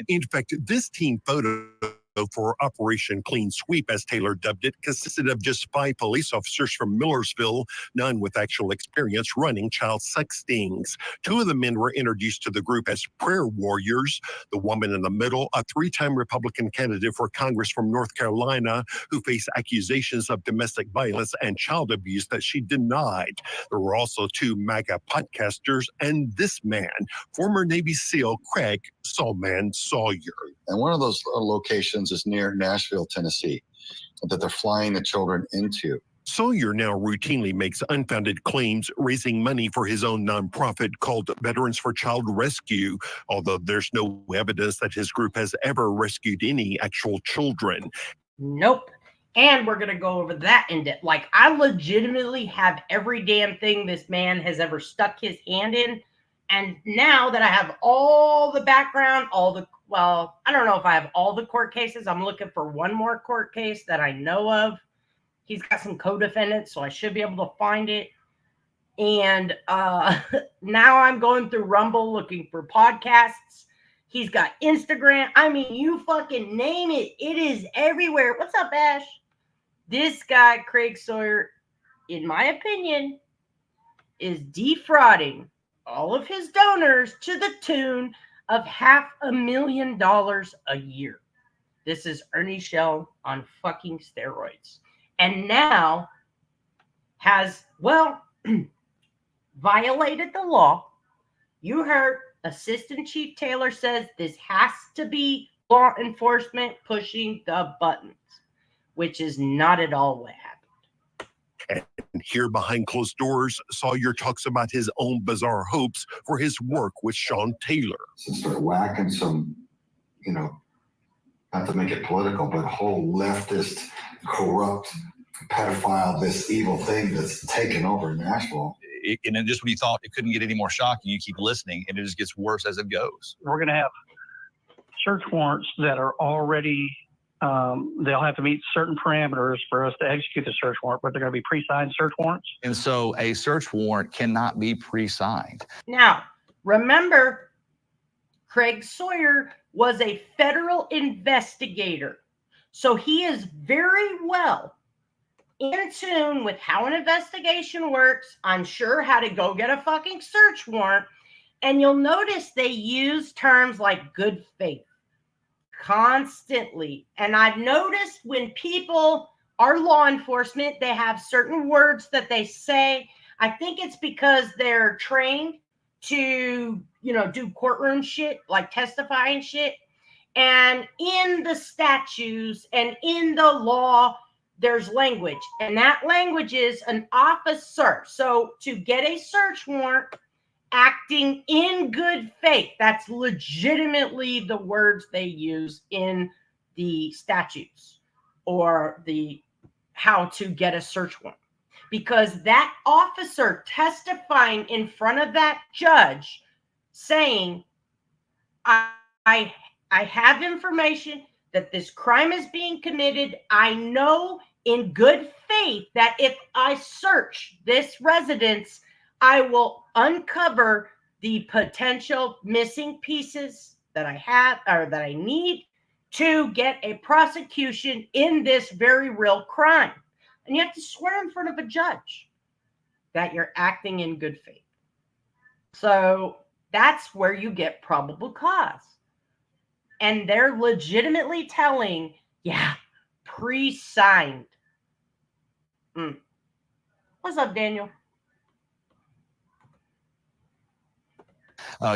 In fact, this team photo for Operation Clean Sweep, as Taylor dubbed it, consisted of just 5 police officers from Millersville, none with actual experience running child sex stings. 2 of the men were introduced to the group as prayer warriors. The woman in the middle, a 3-time Republican candidate for Congress from North Carolina, who faced accusations of domestic violence and child abuse that she denied. There were also 2 MAGA podcasters and this man, former Navy SEAL Craig Sawman Sawyer. And one of those locations is near Nashville, Tennessee, that they're flying the children into. Sawyer now routinely makes unfounded claims, raising money for his own nonprofit called VeteransForChildRescue, although there's no evidence that his group has ever rescued any actual children. Nope. And we're going to go over that in depth. Like, I legitimately have every damn thing this man has ever stuck his hand in. And now that I have all the background, well, I don't know if I have all the court cases. I'm looking for one more court case that I know of. He's got some co-defendants, so I should be able to find it. And now I'm going through Rumble looking for podcasts. He's got Instagram. I mean, you fucking name it. It is everywhere. What's up, Ash? This guy, Craig Sawyer, in my opinion, is defrauding all of his donors to the tune of $500,000 a year. This is Ernie Shell on fucking steroids. And now has, well, violated the law. You heard Assistant Chief Taylor says this has to be law enforcement pushing the buttons, which is not at all what happened. And here behind closed doors, Sawyer talks about his own bizarre hopes for his work with Sean Taylor. To start whacking some, not to make it political, but whole leftist, corrupt, pedophile, this evil thing that's taken over Nashville. And then just when you thought it couldn't get any more shocking, you keep listening, and it just gets worse as it goes. We're going to have search warrants that are already, they'll have to meet certain parameters for us to execute the search warrant, but they're going to be pre-signed search warrants. And so a search warrant cannot be pre-signed. Now, remember, Craig Sawyer was a federal investigator. So he is very well in tune with how an investigation works. I'm sure how to go get a fucking search warrant. And you'll notice they use terms like good faith constantly. And I've noticed when people are law enforcement, they have certain words that they say. I think it's because they're trained to, you know, do courtroom shit, like testifying shit. And in the statutes and in the law, there's language. And that language is an officer. So to get a search warrant, acting in good faith, that's legitimately the words they use in the statutes or the how to get a search warrant. Because that officer testifying in front of that judge saying, I have information that this crime is being committed. I know in good faith that if I search this residence, I will uncover the potential missing pieces that I have or that I need to get a prosecution in this very real crime. And you have to swear in front of a judge that you're acting in good faith. So that's where you get probable cause. And they're legitimately telling, yeah, pre-signed. What's up, Daniel?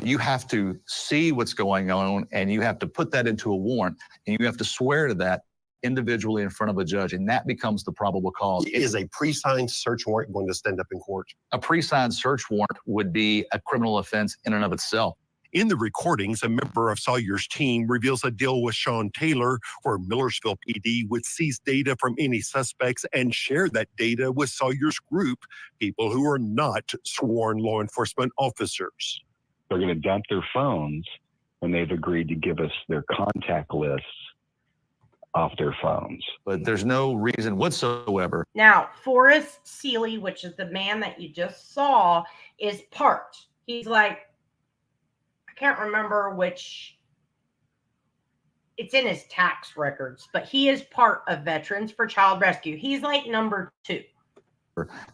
You have to see what's going on, and you have to put that into a warrant, and you have to swear to that individually in front of a judge, and that becomes the probable cause. Is a pre-signed search warrant going to stand up in court? A pre-signed search warrant would be a criminal offense in and of itself. In the recordings, a member of Sawyer's team reveals a deal with Sean Taylor where Millersville PD would seize data from any suspects and share that data with Sawyer's group, people who are not sworn law enforcement officers. They're going to dump their phones when they've agreed to give us their contact lists off their phones. But there's no reason whatsoever. Now, Forrest Seeley, which is the man that you just saw, is part. He's like, I can't remember which, it's in his tax records, but he is part of Veterans for Child Rescue. He's like number 2.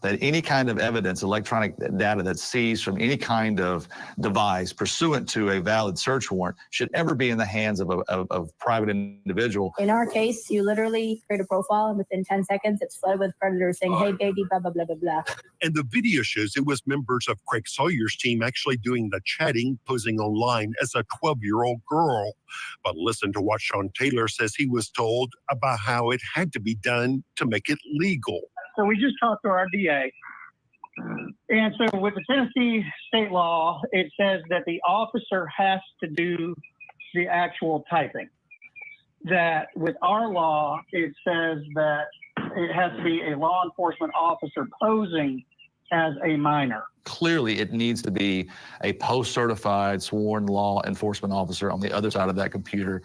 That any kind of evidence, electronic data that's seized from any kind of device pursuant to a valid search warrant should ever be in the hands of a private individual. In our case, you literally create a profile and within 10 seconds, it's flooded with predators saying, hey, baby, blah, blah, blah, blah, blah. And the video shows it was members of Craig Sawyer's team actually doing the chatting, posing online as a 12-year-old girl. But listen to what Sean Taylor says he was told about how it had to be done to make it legal. So we just talked to our DA. And so with the Tennessee state law, it says that the officer has to do the actual typing. That with our law, it says that it has to be a law enforcement officer posing as a minor. Clearly, it needs to be a post-certified sworn law enforcement officer on the other side of that computer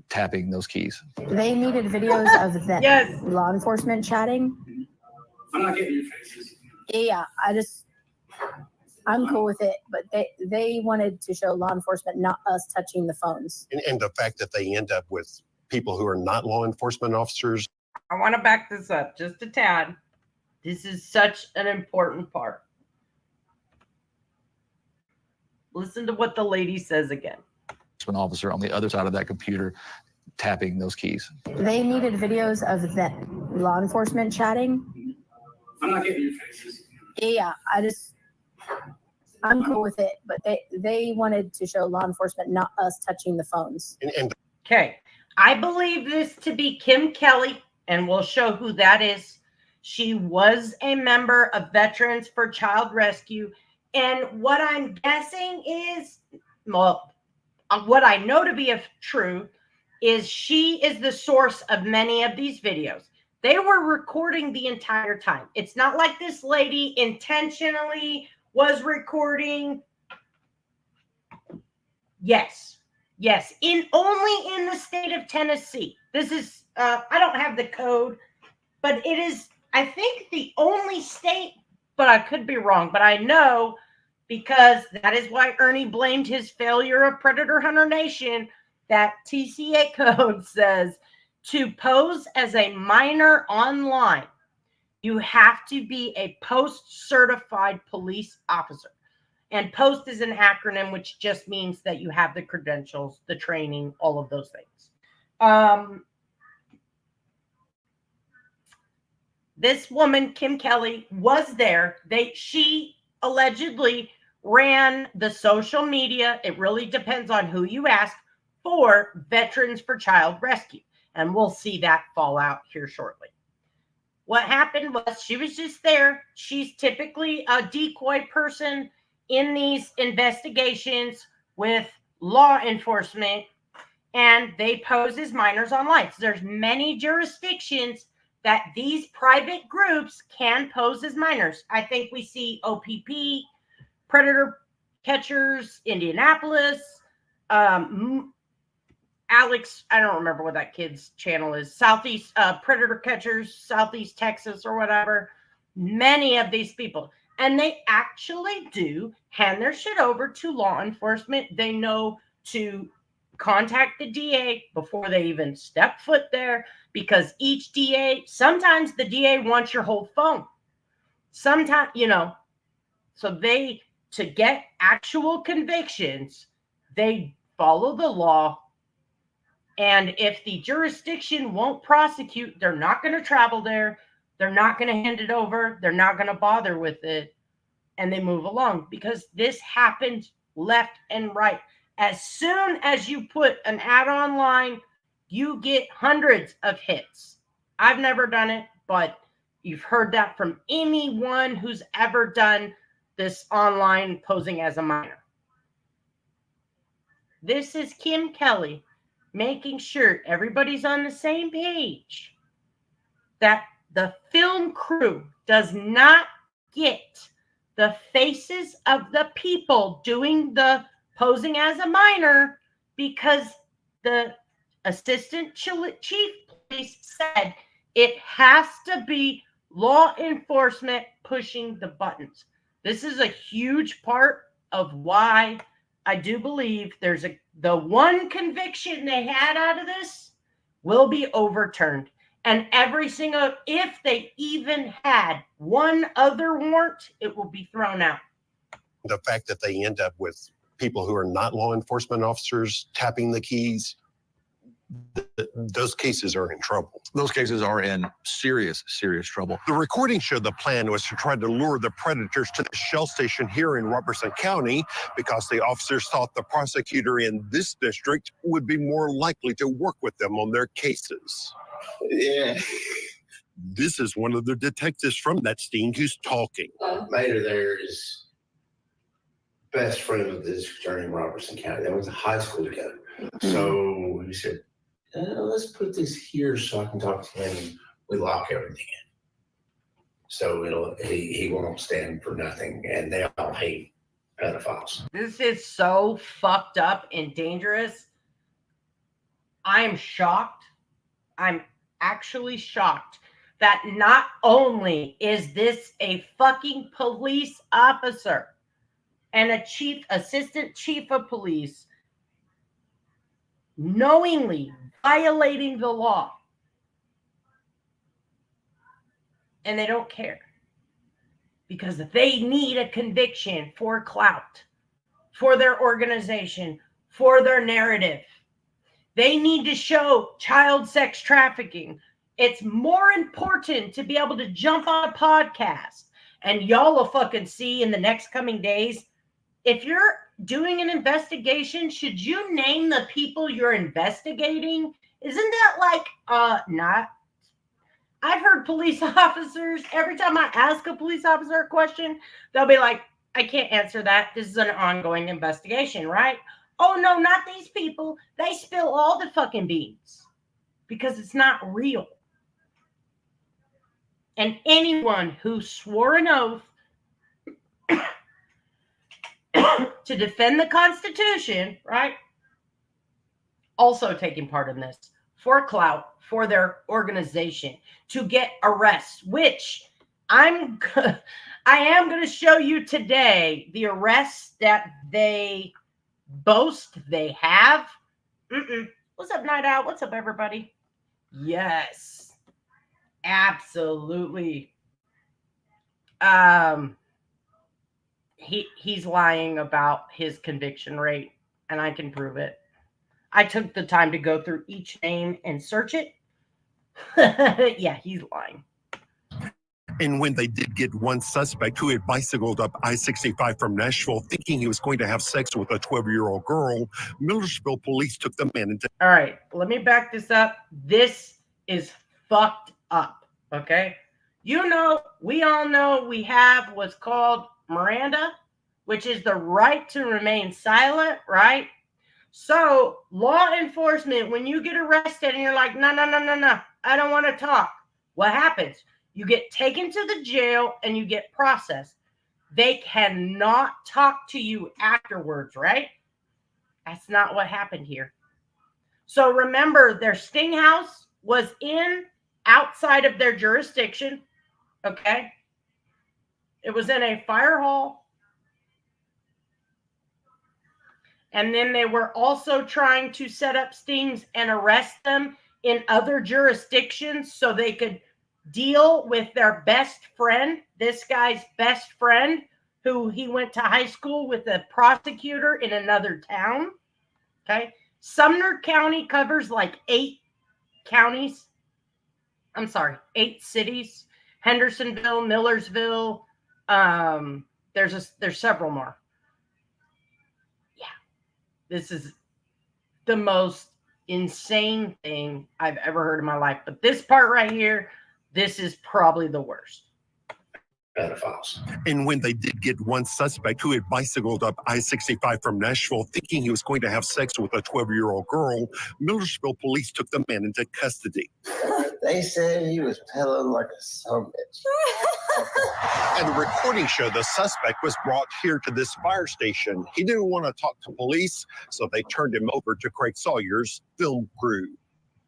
tapping those keys. They needed videos of them, Yes. law enforcement chatting. I'm not getting your faces. Yeah, I'm cool with it, but they wanted to show law enforcement, not us touching the phones. And the fact that they end up with people who are not law enforcement officers. I want to back this up just a tad. This is such an important part. Listen to what the lady says again. An officer on the other side of that computer tapping those keys. They needed videos of them, law enforcement chatting. I'm not getting your faces. Yeah, I'm cool with it, but they wanted to show law enforcement, not us touching the phones. Okay, I believe this to be Kim Kelly, and we'll show who that is. She was a member of Veterans for Child Rescue, and what I'm guessing is, well, what I know to be true is she is the source of many of these videos. They were recording the entire time. It's not like this lady intentionally was recording. Yes, Yes, only in the state of Tennessee. This is I don't have the code, but it is, I think, the only state, but I could be wrong. But I know, because that is why Ernie blamed his failure of Predator Hunter Nation, that TCA code says to pose as a minor online, you have to be a post-certified police officer. And POST is an acronym, which just means that you have the credentials, the training, all of those things. This woman, Kim Kelly, was there. She allegedly ran the social media. It really depends on who you ask, for Veterans for Child Rescue. And we'll see that fall out here shortly. What happened was she was just there. She's typically a decoy person in these investigations with law enforcement, and they pose as minors online. So there's many jurisdictions that these private groups can pose as minors. I think we see OPP, Predator Catchers, Indianapolis, Alex, I don't remember what that kid's channel is, Southeast Predator Catchers, Southeast Texas or whatever. Many of these people. And they actually do hand their shit over to law enforcement. They know to contact the DA before they even step foot there, because each DA, sometimes the DA wants your whole phone. Sometimes, so to get actual convictions, they follow the law. And if the jurisdiction won't prosecute, they're not going to travel there. They're not going to hand it over. They're not going to bother with it. And they move along, because this happened left and right. As soon as you put an ad online, you get hundreds of hits. I've never done it, but you've heard that from anyone who's ever done this online posing as a minor. This is Kim Kelly making sure everybody's on the same page, that the film crew does not get the faces of the people doing the posing as a minor, because the assistant chief police said it has to be law enforcement pushing the buttons. This is a huge part of why I do believe the one conviction they had out of this will be overturned. And every single, if they even had one other warrant, it will be thrown out. The fact that they end up with people who are not law enforcement officers tapping the keys, those cases are in trouble. Those cases are in serious, serious trouble. The recording showed the plan was to try to lure the predators to the Shell station here in Robertson County, because the officers thought the prosecutor in this district would be more likely to work with them on their cases. Yeah. This is one of the detectives from that sting who's talking. Mayor there is best friend with the district attorney in Robertson County. They went to high school together. So he said, let's put this here so I can talk to him, and we lock everything in. So he won't stand for nothing, and they all hate pedophiles. This is so fucked up and dangerous. I am shocked. I'm actually shocked that not only is this a fucking police officer and a assistant chief of police knowingly violating the law, and they don't care, because they need a conviction for clout, for their organization, for their narrative. They need to show child sex trafficking. It's more important to be able to jump on a podcast, and y'all will fucking see in the next coming days. If you're doing an investigation, should you name the people you're investigating? Isn't that like, not? I've heard police officers, every time I ask a police officer a question, they'll be like, I can't answer that. This is an ongoing investigation, right? Oh, no, not these people. They spill all the fucking beans because it's not real. And anyone who swore an oath to defend the Constitution, right, also taking part in this for clout for their organization to get arrests, which I am going to show you today the arrests that they boast they have. What's up, Night Out? What's up, everybody? Yes, absolutely. He's lying about his conviction rate, and I can prove it. I took the time to go through each name and search it. Yeah, he's lying. And when they did get one suspect who had bicycled up I-65 from Nashville thinking he was going to have sex with a 12-year-old girl, Millersville police took the man into... All right, let me back this up. This is fucked up, okay? You know, we all know we have what's called Miranda, which is the right to remain silent, right? So law enforcement, when you get arrested and you're like, no, I don't want to talk. What happens? You get taken to the jail and you get processed. They cannot talk to you afterwards, right? That's not what happened here. So remember, their sting house was outside of their jurisdiction, okay? It was in a fire hall. And then they were also trying to set up stings and arrest them in other jurisdictions so they could deal with their best friend, this guy's best friend, who he went to high school with a prosecutor in another town. Okay. Sumner County covers like 8 counties. I'm sorry, 8 cities. Hendersonville, Millersville. There's several more. This is the most insane thing I've ever heard in my life. But this part right here, this is probably the worst. Pedophiles. And when they did get one suspect who had bicycled up I-65 from Nashville thinking he was going to have sex with a 12-year-old girl, Millersville police took the man into custody. They said he was peddling like a son of a bitch. And the recording showed the suspect was brought here to this fire station. He didn't want to talk to police, so they turned him over to Craig Sawyer's film crew.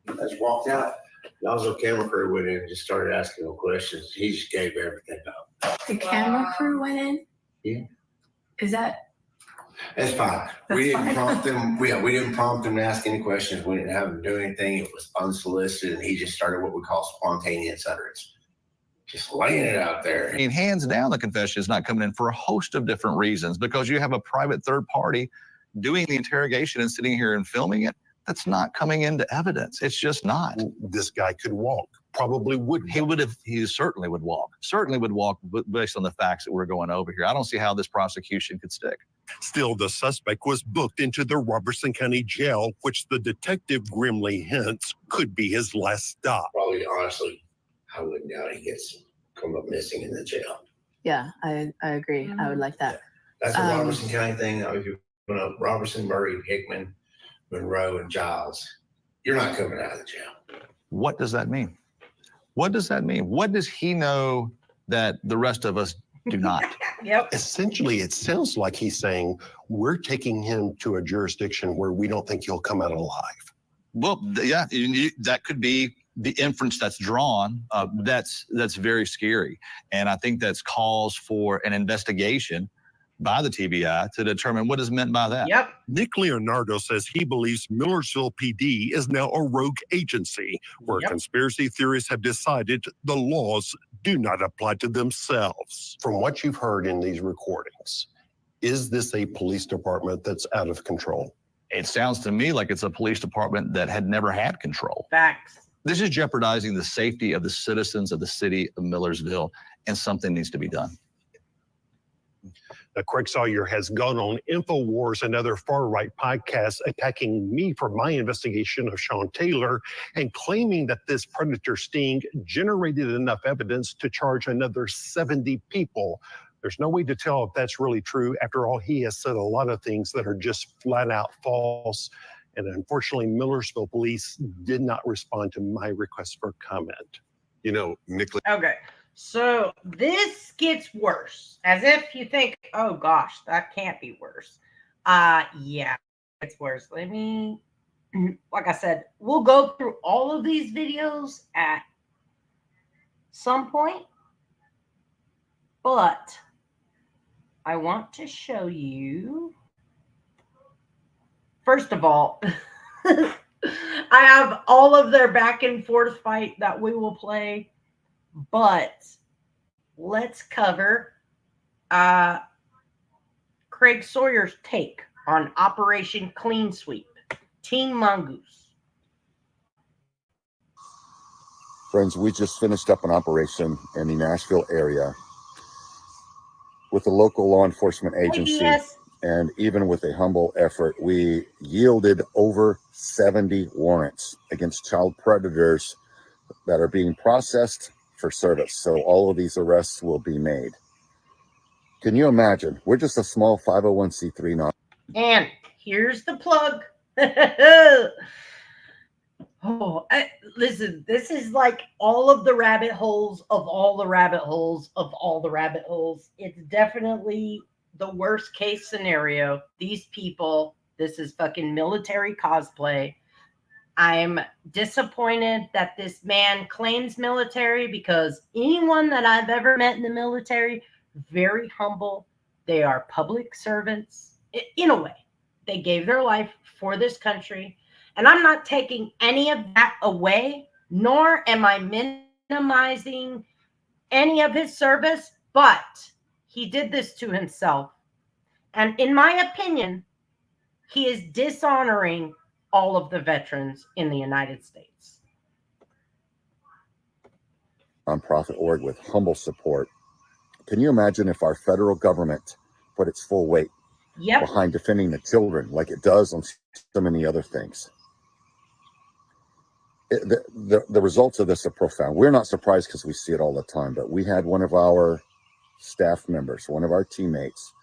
I just walked out. The also camera crew went in and just started asking him questions. He just gave everything up. The camera crew went in? Yeah. Is that? That's fine. We didn't prompt him. We didn't prompt him to ask any questions. We didn't have him do anything. It was unsolicited, and he just started what we call spontaneous utterance. Just laying it out there. I mean, hands down, the confession is not coming in for a host of different reasons, because you have a private third party doing the interrogation and sitting here and filming it. That's not coming into evidence. It's just not. This guy could walk. Probably would. He certainly would walk. Certainly would walk based on the facts that we're going over here. I don't see how this prosecution could stick. Still, the suspect was booked into the Robertson County Jail, which the detective grimly hints could be his last stop. Probably, honestly, I wouldn't doubt he gets come up missing in the jail. Yeah, I agree. I would like that. That's a Robertson County thing. If you put up Robertson, Murray, Hickman, Monroe, and Giles, you're not coming out of the jail. What does that mean? What does that mean? What does he know that the rest of us do not? Yep. Essentially, it sounds like he's saying we're taking him to a jurisdiction where we don't think he'll come out alive. Well, yeah, that could be the inference that's drawn. That's very scary. And I think that's cause for an investigation by the TBI to determine what is meant by that. Yep. Nick Leonardo says he believes Millersville PD is now a rogue agency where conspiracy theorists have decided the laws do not apply to themselves. From what you've heard in these recordings, is this a police department that's out of control? It sounds to me like it's a police department that had never had control. Facts. This is jeopardizing the safety of the citizens of the city of Millersville, and something needs to be done. Craig Sawyer has gone on InfoWars and other far-right podcasts attacking me for my investigation of Sean Taylor and claiming that this predator sting generated enough evidence to charge another 70 people. There's no way to tell if that's really true. After all, he has said a lot of things that are just flat out false. And unfortunately, Millersville police did not respond to my request for comment. You know, Nick. Okay. So this gets worse, as if you think, oh gosh, that can't be worse. Yeah, it's worse. Let me like I said, we'll go through all of these videos at some point, but I want to show you, first of all, I have all of their back and forth fight that we will play, but let's cover Craig Sawyer's take on Operation Clean Sweep, Team Mongoose. Friends, we just finished up an operation in the Nashville area with a local law enforcement agency. And even with a humble effort, we yielded over 70 warrants against child predators that are being processed for service. So all of these arrests will be made. Can you imagine? We're just a small 501c3 now. And here's the plug. Listen, this is like all of the rabbit holes of all the rabbit holes of all the rabbit holes. It's definitely the worst case scenario. These people, this is fucking military cosplay. I'm disappointed that this man claims military, because anyone that I've ever met in the military, very humble. They are public servants. In a way, they gave their life for this country. And I'm not taking any of that away, nor am I minimizing any of his service, but he did this to himself. And in my opinion, he is dishonoring all of the veterans in the United States. Nonprofit org with humble support. Can you imagine if our federal government put its full weight behind defending the children like it does on so many other things? The results of this are profound. We're not surprised because we see it all the time, but we had one of our staff members, one of our teammates,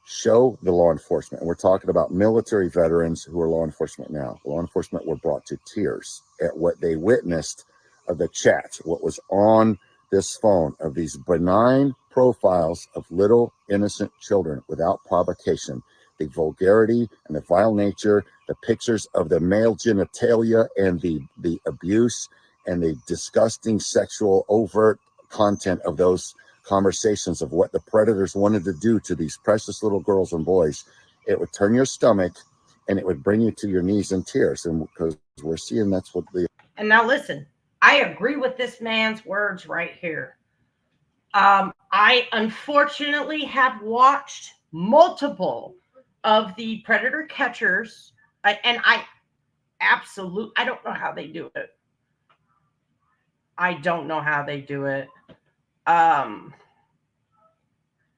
show the law enforcement, and we're talking about military veterans who are law enforcement now. Law enforcement were brought to tears at what they witnessed of the chat, what was on this phone of these benign profiles of little innocent children without provocation, the vulgarity and the vile nature, the pictures of the male genitalia and the abuse and the disgusting sexual overt content of those conversations of what the predators wanted to do to these precious little girls and boys. It would turn your stomach and it would bring you to your knees in tears. And because we're seeing that's what the... And now listen, I agree with this man's words right here. I unfortunately have watched multiple of the predator catchers, and I don't know how they do it. I don't know how they do it.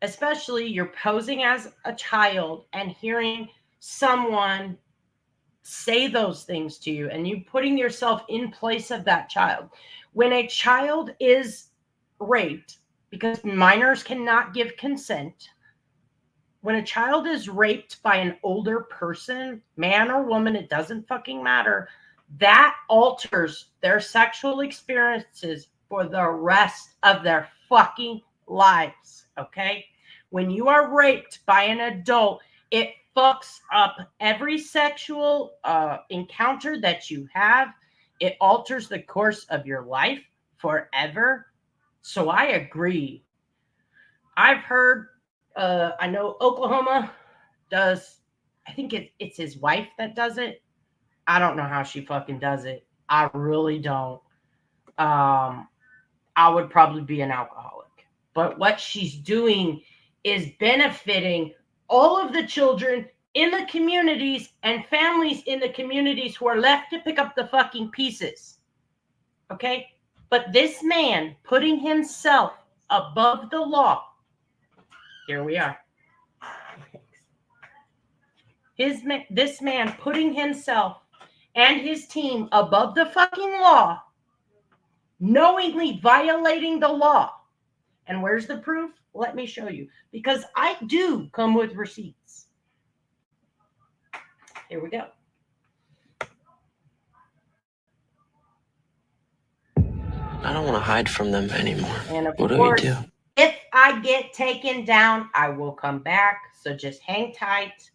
Especially you're posing as a child and hearing someone say those things to you and you putting yourself in place of that child. When a child is raped, because minors cannot give consent, when a child is raped by an older person, man or woman, it doesn't fucking matter, that alters their sexual experiences for the rest of their fucking lives, okay? When you are raped by an adult, it fucks up every sexual encounter that you have. It alters the course of your life forever. So I agree. I've heard, I know Oklahoma does, I think it's his wife that does it. I don't know how she fucking does it. I really don't. I would probably be an alcoholic. But what she's doing is benefiting all of the children in the communities and families in the communities who are left to pick up the fucking pieces. Okay? But this man putting himself above the law, here we are. This man putting himself and his team above the fucking law, knowingly violating the law. And where's the proof? Let me show you. Because I do come with receipts. Here we go. I don't want to hide from them anymore. And of What course, do we do? if I get taken down, I will come back. So just hang tight.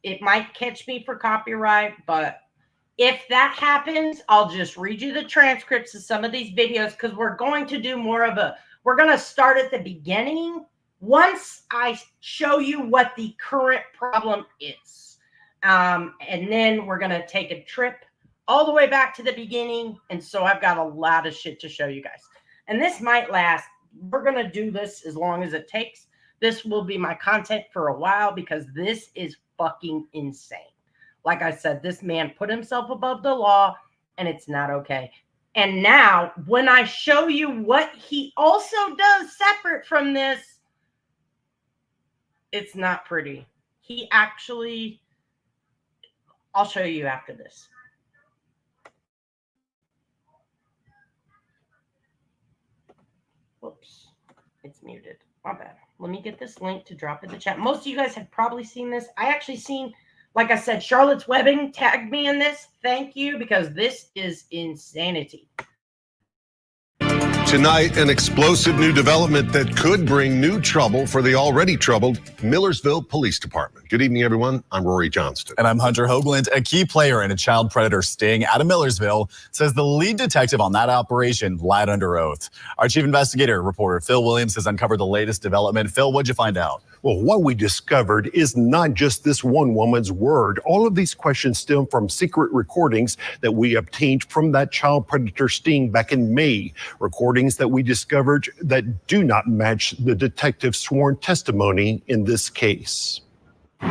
It might catch me for copyright, but if that happens, I'll just read you the transcripts of some of these videos because we're going to do more of we're going to start at the beginning once I show you what the current problem is. And then we're going to take a trip all the way back to the beginning. And so I've got a lot of shit to show you guys. And this might last. We're going to do this as long as it takes. This will be my content for a while because this is fucking insane. Like I said, this man put himself above the law and it's not okay. And now when I show you what he also does separate from this, it's not pretty. He actually, I'll show you after this. Whoops, it's muted. My bad. Let me get this link to drop in the chat. Most of you guys have probably seen this. I actually seen, like I said, Charlotte's Webbing tagged me in this. Thank you, because this is insanity. Tonight, an explosive new development that could bring new trouble for the already troubled Millersville Police Department. Good evening, everyone. I'm Rory Johnston. And I'm Hunter Hoagland. A key player in a child predator sting out of Millersville says the lead detective on that operation lied under oath. Our chief investigator, reporter Phil Williams, has uncovered the latest development. Phil, what'd you find out? Well, what we discovered is not just this one woman's word. All of these questions stem from secret recordings that we obtained from that child predator sting back in May. Recordings that we discovered that do not match the detective's sworn testimony in this case. All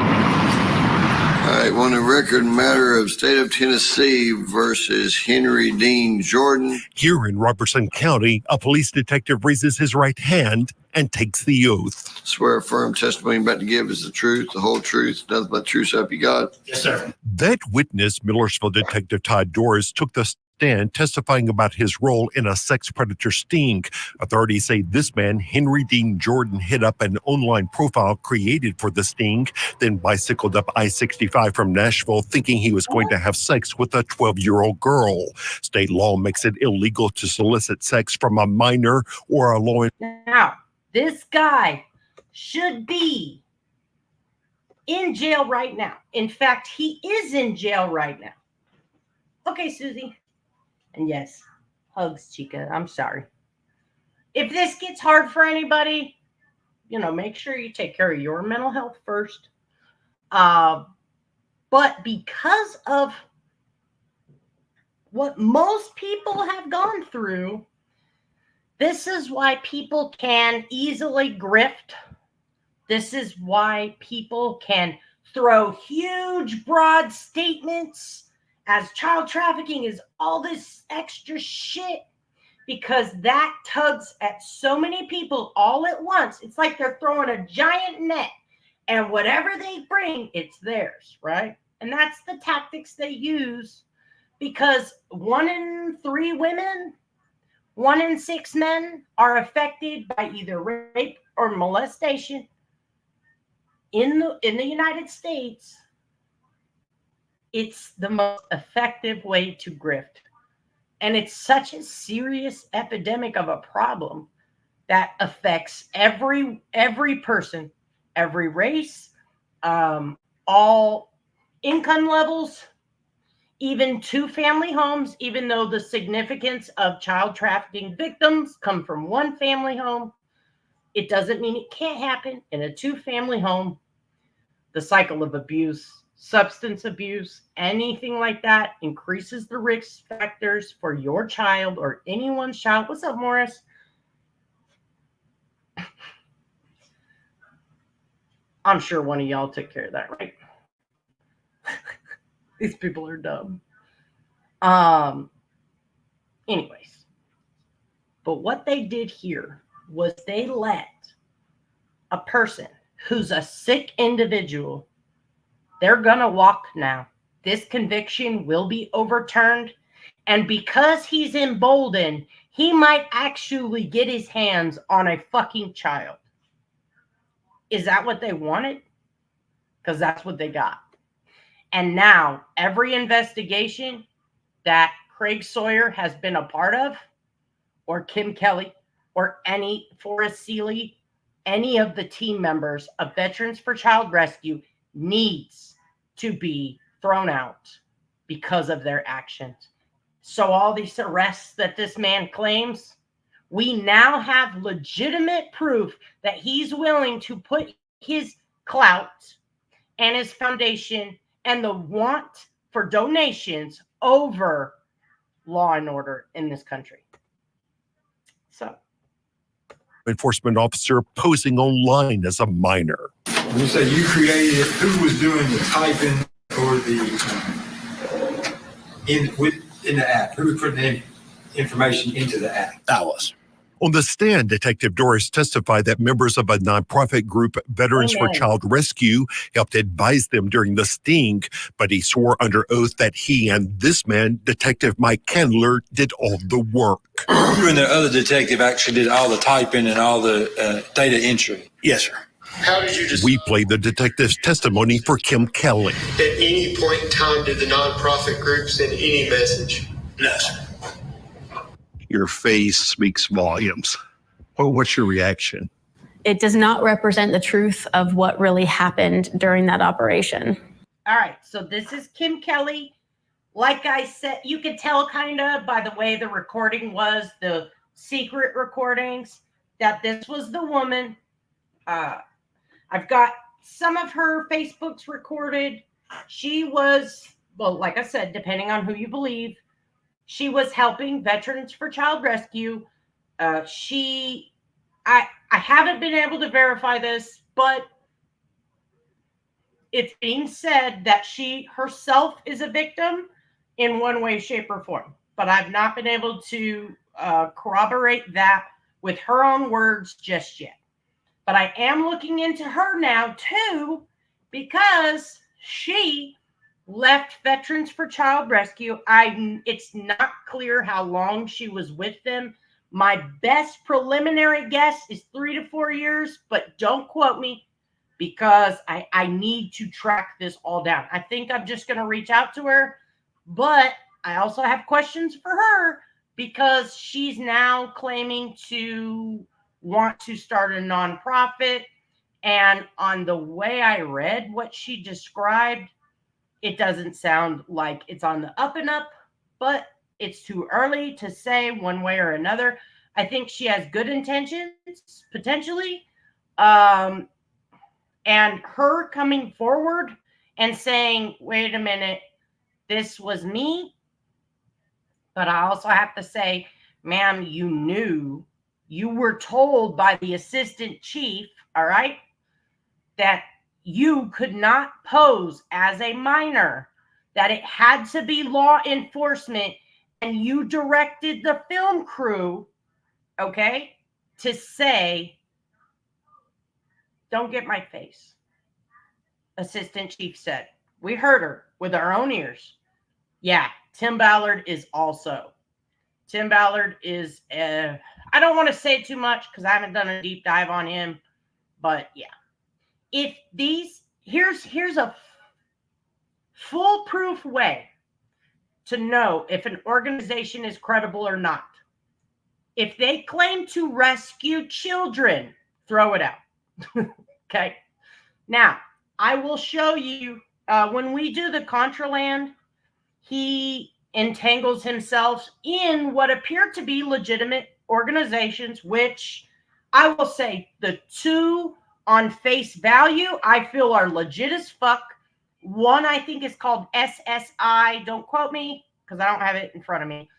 right, on the record matter of State of Tennessee versus Henry Dean Jordan. Here in Robertson County, a police detective raises his right hand and takes the oath. Swear affirm testimony I'm about to give is the truth, the whole truth, nothing but the truth, so help you God. Yes, sir. That witness, Millersville Detective Todd Doris, took the stand testifying about his role in a sex predator sting. Authorities say this man, Henry Dean Jordan, hit up an online profile created for the sting, then bicycled up I-65 from Nashville thinking he was going to have sex with a 12-year-old girl. State law makes it illegal to solicit sex from a minor or a law. Now, this guy should be in jail right now. In fact, he is in jail right now. Okay, Susie. And yes, hugs, Chica. I'm sorry. If this gets hard for anybody, you know, make sure you take care of your mental health first. But because of what most people have gone through, this is why people can easily grift. This is why people can throw huge, broad statements as child trafficking is all this extra shit, because that tugs at so many people all at once. It's like they're throwing a giant net, and whatever they bring, it's theirs, right? And that's the tactics they use, because 1 in 3 women, 1 in 6 men are affected by either rape or molestation in the United States. It's the most effective way to grift. And it's such a serious epidemic of a problem that affects every person, every race, all income levels, even 2-family homes, even though the significance of child trafficking victims come from 1 family home. It doesn't mean it can't happen in a 2-family home. The cycle of abuse, substance abuse, anything like that increases the risk factors for your child or anyone's child. What's up, Morris? I'm sure one of y'all took care of that, right? These people are dumb. Anyways, but what they did here was they let a person who's a sick individual, they're gonna walk now. This conviction will be overturned, and because he's emboldened, he might actually get his hands on a fucking child. Is that what they wanted? Because that's what they got. And now every investigation that Craig Sawyer has been a part of, or Kim Kelly, or any Forrest Seeley, any of the team members of Veterans for Child Rescue needs to be thrown out because of their actions. So all these arrests that this man claims, we now have legitimate proof that he's willing to put his clout and his foundation and the want for donations over law and order in this country. So, enforcement officer posing online as a minor. When you say you created it, who was doing the typing or the in the app? Who was putting the information into the app? That was. On the stand, Detective Doris testified that members of a nonprofit group, Veterans for Child Rescue, helped advise them during the sting, but he swore under oath that he and this man, Detective Mike Candler, did all the work. You and the other detective actually did all the typing and all the data entry? Yes, sir. How did you We played the detective's testimony for Kim Kelly. At any point in time, did the nonprofit group send any message? No, sir. Your face speaks volumes. Well, what's your reaction? It does not represent the truth of what really happened during that operation. All right, so this is Kim Kelly. Like I said, you could tell kind of by the way the recording was, the secret recordings, that this was the woman. I've got some of her Facebooks recorded. She was, well, like I said, depending on who you believe, she was helping Veterans for Child Rescue. I haven't been able to verify this, but it's being said that she herself is a victim in one way, shape, or form. But I've not been able to corroborate that with her own words just yet. But I am looking into her now, too, because she left Veterans for Child Rescue. It's not clear how long she was with them. My best preliminary guess is 3 to 4 years, but don't quote me because I need to track this all down. I think I'm just going to reach out to her, but I also have questions for her because she's now claiming to want to start a nonprofit. And on the way I read what she described, it doesn't sound like it's on the up and up, but it's too early to say one way or another. I think she has good intentions, potentially. And her coming forward and saying, wait a minute, this was me. But I also have to say, ma'am, you were told by the assistant chief, all right, that you could not pose as a minor, that it had to be law enforcement, and you directed the film crew, okay, to say, don't get my face. Assistant chief said. We heard her with our own ears. Yeah, Tim Ballard is also. Tim Ballard is, I don't want to say too much because I haven't done a deep dive on him, but yeah. If these, here's a foolproof way to know if an organization is credible or not. If they claim to rescue children, throw it out. Okay. Now, I will show you when we do the Contraland, he entangles himself in what appear to be legitimate organizations, which I will say the two on face value, I feel are legit as fuck. One, I think, is called SSI. Don't quote me because I don't have it in front of me.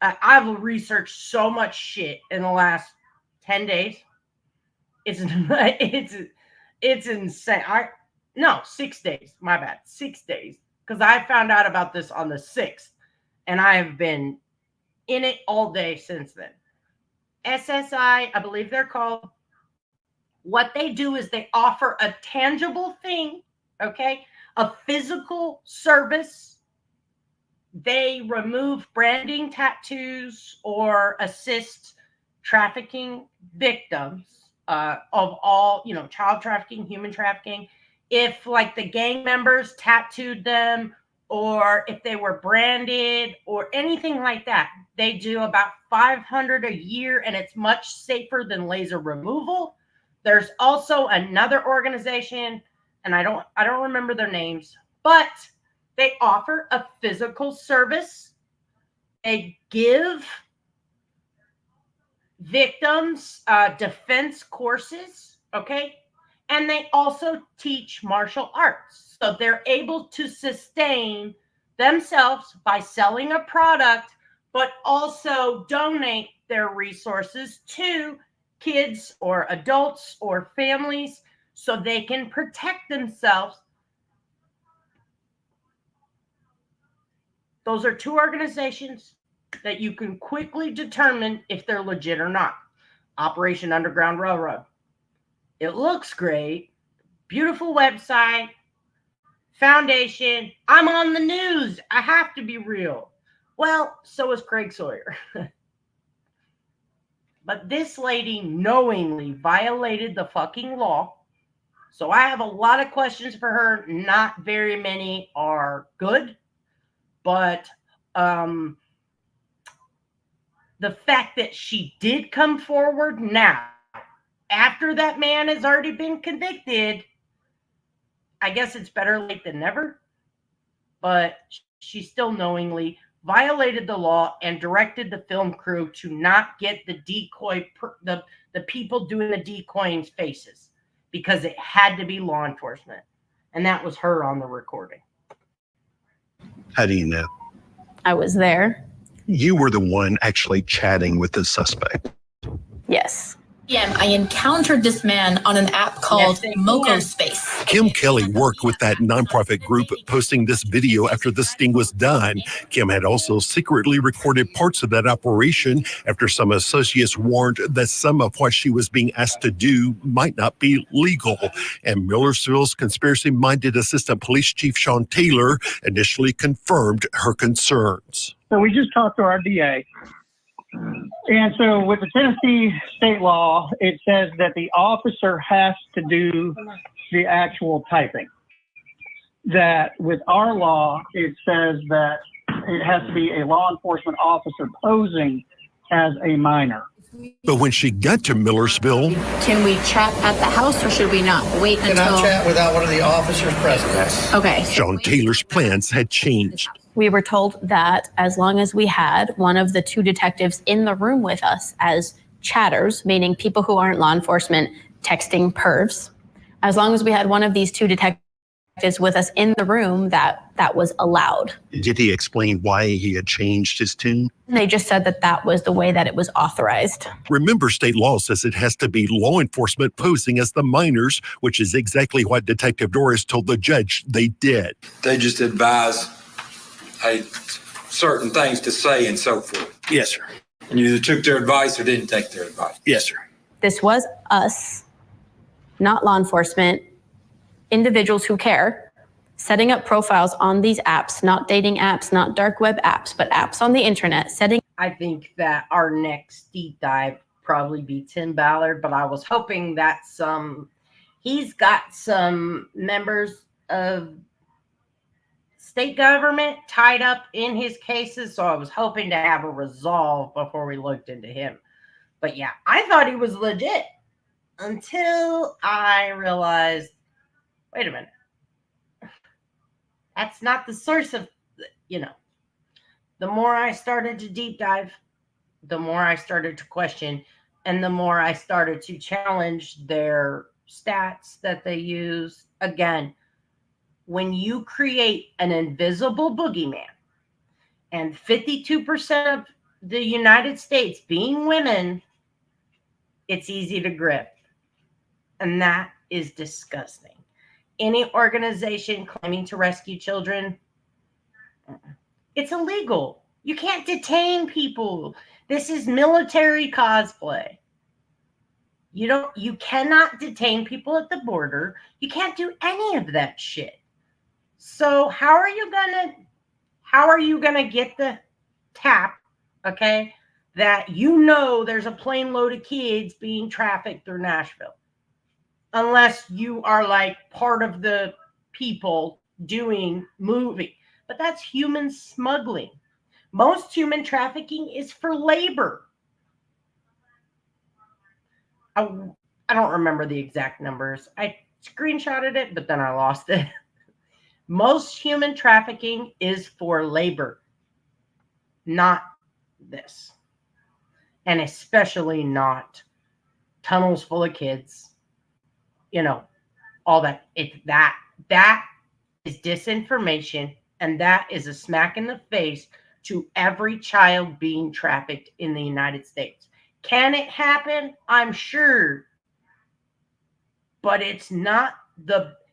I've researched so much shit in the last 10 days. It's insane. 6 days. My bad. 6 days. Because I found out about this on the 6th. And I have been in it all day since then. SSI, I believe they're called. What they do is they offer a tangible thing, okay? A physical service. They remove branding tattoos or assist trafficking victims of all, child trafficking, human trafficking. If like the gang members tattooed them or if they were branded or anything like that, they do about $500 a year and it's much safer than laser removal. There's also another organization, and I don't remember their names, but they offer a physical service. They give victims defense courses, okay? And they also teach martial arts. So they're able to sustain themselves by selling a product, but also donate their resources to kids or adults or families so they can protect themselves. Those are two organizations that you can quickly determine if they're legit or not. Operation Underground Railroad. It looks great. Beautiful website. Foundation. I'm on the news. I have to be real. Well, so is Craig Sawyer. But this lady knowingly violated the fucking law. So I have a lot of questions for her. Not very many are good. But the fact that she did come forward now, after that man has already been convicted, I guess it's better late than never. But she still knowingly violated the law and directed the film crew to not get the decoy, the people doing the decoying's faces, because it had to be law enforcement. And that was her on the recording. How do you know? I was there. You were the one actually chatting with the suspect. Yes. Yeah, I encountered this man on an app called Moco Space. Kim Kelly worked with that nonprofit group posting this video after the sting was done. Kim had also secretly recorded parts of that operation after some associates warned that some of what she was being asked to do might not be legal. And Millersville's conspiracy-minded Assistant Police Chief Sean Taylor initially confirmed her concerns. So we just talked to our DA. And so with the Tennessee state law, it says that the officer has to do the actual typing. That with our law, it says that it has to be a law enforcement officer posing as a minor. But when she got to Millersville, Can we chat at the house or should we not wait until? Cannot chat without one of the officers present. Okay. Sean Taylor's plans had changed. We were told that as long as we had one of the two detectives in the room with us as chatters, meaning people who aren't law enforcement texting pervs, as long as we had one of these two detectives with us in the room, that was allowed. Did he explain why he had changed his tune? They just said that that was the way that it was authorized. Remember, state law says it has to be law enforcement posing as the minors, which is exactly what Detective Doris told the judge they did. They just advise, hey, certain things to say and so forth. Yes, sir. And you either took their advice or didn't take their advice. Yes, sir. This was us, not law enforcement, individuals who care, setting up profiles on these apps, not dating apps, not dark web apps, but apps on the internet, setting. I think that our next deep dive probably be Tim Ballard, but I was hoping that he's got some members of state government tied up in his cases, so I was hoping to have a resolve before we looked into him. But yeah, I thought he was legit until I realized, wait a minute, that's not the source of, the more I started to deep dive, the more I started to question, and the more I started to challenge their stats that they use. Again, when you create an invisible boogeyman and 52% of the United States being women, it's easy to grip. And that is disgusting. Any organization claiming to rescue children, it's illegal. You can't detain people. This is military cosplay. You cannot detain people at the border. You can't do any of that shit. So how are you gonna get the tap, okay, that there's a plane load of kids being trafficked through Nashville? Unless you are like part of the people doing moving. But that's human smuggling. Most human trafficking is for labor. I don't remember the exact numbers. I screenshotted it, but then I lost it. Most human trafficking is for labor, not this. And especially not tunnels full of kids, you know, all that. That is disinformation, and that is a smack in the face to every child being trafficked in the United States. Can it happen? I'm sure. But it's not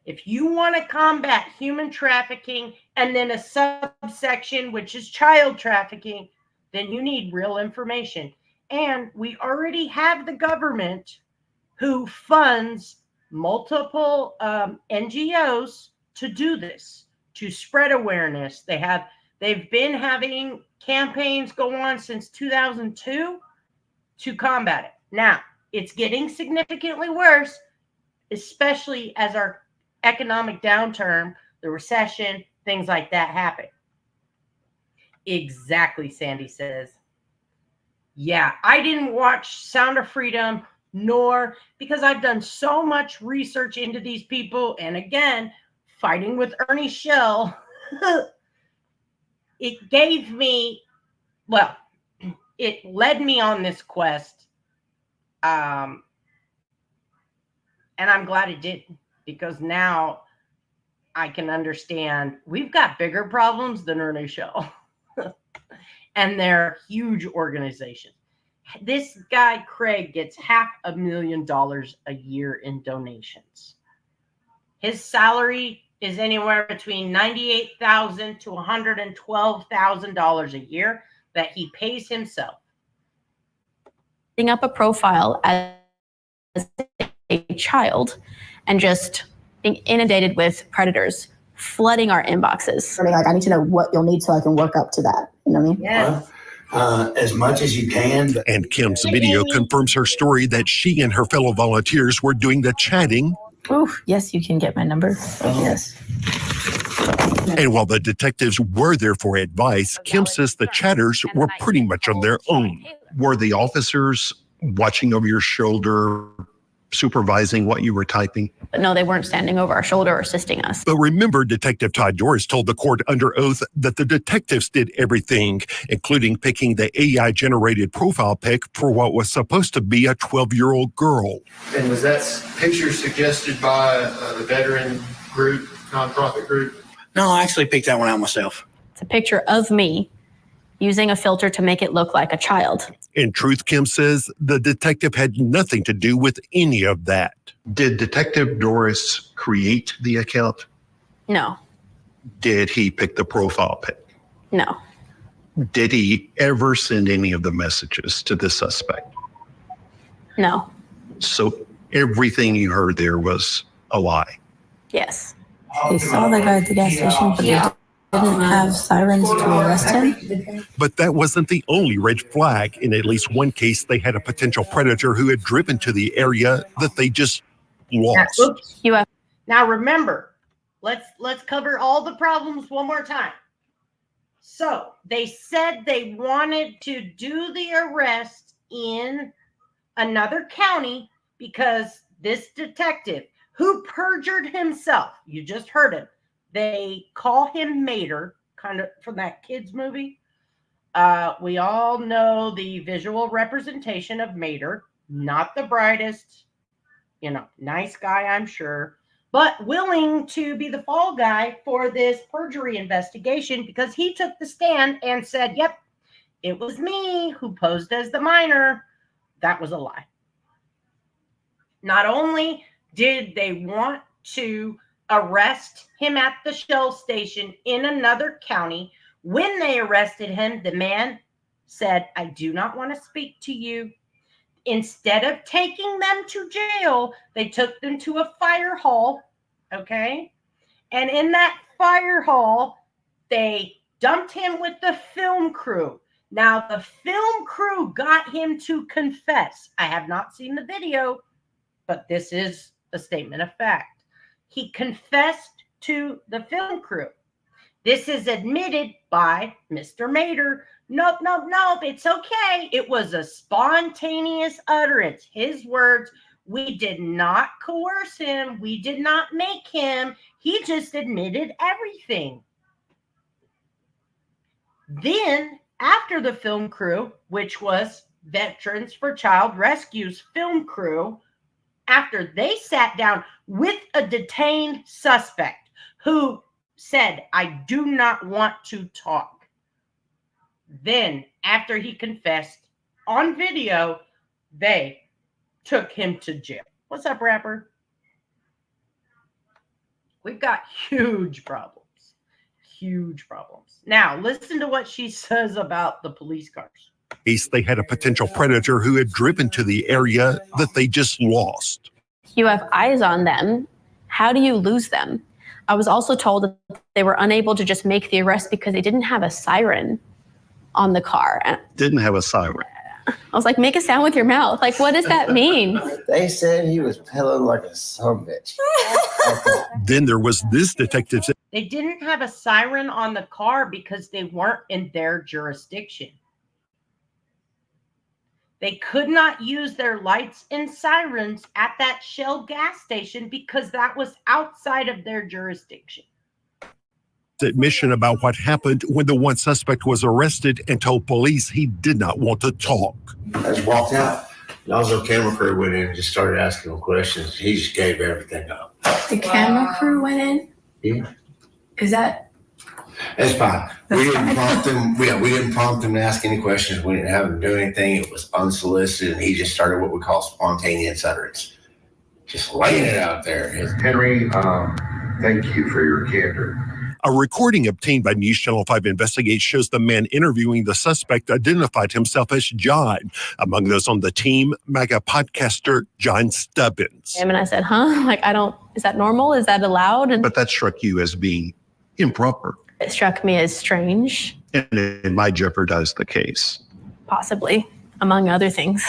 if you want to combat human trafficking and then a subsection, which is child trafficking, then you need real information. And we already have the government who funds multiple NGOs to do this, to spread awareness. They've been having campaigns go on since 2002 to combat it. Now, it's getting significantly worse, especially as our economic downturn, the recession, things like that happen. Exactly, Sandy says. Yeah, I didn't watch Sound of Freedom, nor because I've done so much research into these people. And again, fighting with Ernie Shell, it gave me, well, it led me on this quest. And I'm glad it did, because now I can understand we've got bigger problems than Ernie Shell. And they're huge organizations. This guy, Craig, gets $500,000 a year in donations. His salary is anywhere between $98,000 to $112,000 a year that he pays himself. Setting up a profile as a child and just being inundated with predators flooding our inboxes. I mean, like, I need to know what you'll need so I can work up to that. You know what I mean? Yes. As much as you can. And Kim's video confirms her story that she and her fellow volunteers were doing the chatting. Oof, yes, you can get my number. Yes. And while the detectives were there for advice, Kim says the chatters were pretty much on their own. Were the officers watching over your shoulder, supervising what you were typing? But no, they weren't standing over our shoulder or assisting us. But remember, Detective Todd Doris told the court under oath that the detectives did everything, including picking the AI-generated profile pic for what was supposed to be a 12-year-old girl. And was that picture suggested by the veteran group, nonprofit group? No, I actually picked that one out myself. It's a picture of me using a filter to make it look like a child. In truth, Kim says the detective had nothing to do with any of that. Did Detective Doris create the account? No, Did he pick the profile pic? no, Did he ever send any of the messages to the suspect? no, So everything you heard there was a lie. yes. They saw that guy at the gas station, but they didn't have sirens to arrest him. But that wasn't the only red flag. In at least one case, they had a potential predator who had driven to the area that they just lost. Oops. Now remember, let's cover all the problems one more time. So they said they wanted to do the arrest in another county because this detective who perjured himself, you just heard him, they call him Mater, kind of from that kids movie. We all know the visual representation of Mater, not the brightest, nice guy, I'm sure, but willing to be the fall guy for this perjury investigation because he took the stand and said, yep, it was me who posed as the minor. That was a lie. Not only did they want to arrest him at the Shell station in another county, when they arrested him, the man said, I do not want to speak to you. Instead of taking them to jail, they took them to a fire hall, okay? And in that fire hall, they dumped him with the film crew. Now, the film crew got him to confess. I have not seen the video, but this is a statement of fact. He confessed to the film crew. This is admitted by Mr. Mater. Nope, it's okay. It was a spontaneous utterance. His words, we did not coerce him. We did not make him. He just admitted everything. Then, after the film crew, which was Veterans for Child Rescue's film crew, after they sat down with a detained suspect who said, I do not want to talk. Then, after he confessed on video, they took him to jail. What's up, rapper? We've got huge problems. Huge problems. Now, listen to what she says about the police cars. They had a potential predator who had driven to the area that they just lost. You have eyes on them. How do you lose them? I was also told that they were unable to just make the arrest because they didn't have a siren on the car. Didn't have a siren. I was like, make a sound with your mouth. Like, what does that mean? They said he was pedaling like a sumbitch. Then there was this detective. They didn't have a siren on the car because they weren't in their jurisdiction. They could not use their lights and sirens at that Shell gas station because that was outside of their jurisdiction. Admission about what happened when the one suspect was arrested and told police he did not want to talk. I just walked out. And also, camera crew went in and just started asking him questions. He just gave everything up. The camera crew went in? Yeah. Is that? It's fine. We didn't prompt him. We didn't prompt him to ask any questions. We didn't have him do anything. It was unsolicited, and he just started what we call spontaneous utterance. Just laying it out there. Henry, thank you for your candor. A recording obtained by News Channel 5 Investigate shows the man interviewing the suspect identified himself as John. Among those on the team, MAGA podcaster John Stubbins. And I said, like, is that normal? Is that allowed? But that struck you as being improper. It struck me as strange. And it might jeopardize the case. Possibly, among other things.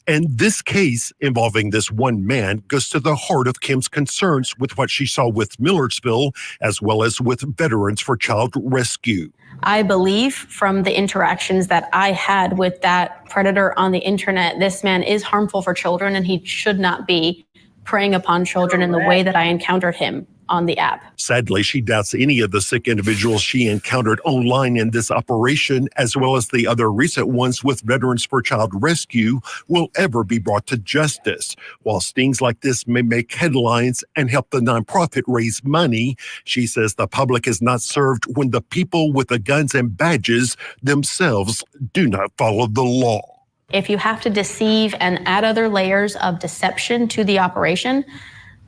And this case involving this one man goes to the heart of Kim's concerns with what she saw with Millersville, as well as with Veterans for Child Rescue. I believe from the interactions that I had with that predator on the internet, this man is harmful for children and he should not be preying upon children in the way that I encountered him on the app. Sadly, she doubts any of the sick individuals she encountered online in this operation, as well as the other recent ones with Veterans for Child Rescue, will ever be brought to justice. While stings like this may make headlines and help the nonprofit raise money, she says the public is not served when the people with the guns and badges themselves do not follow the law. If you have to deceive and add other layers of deception to the operation,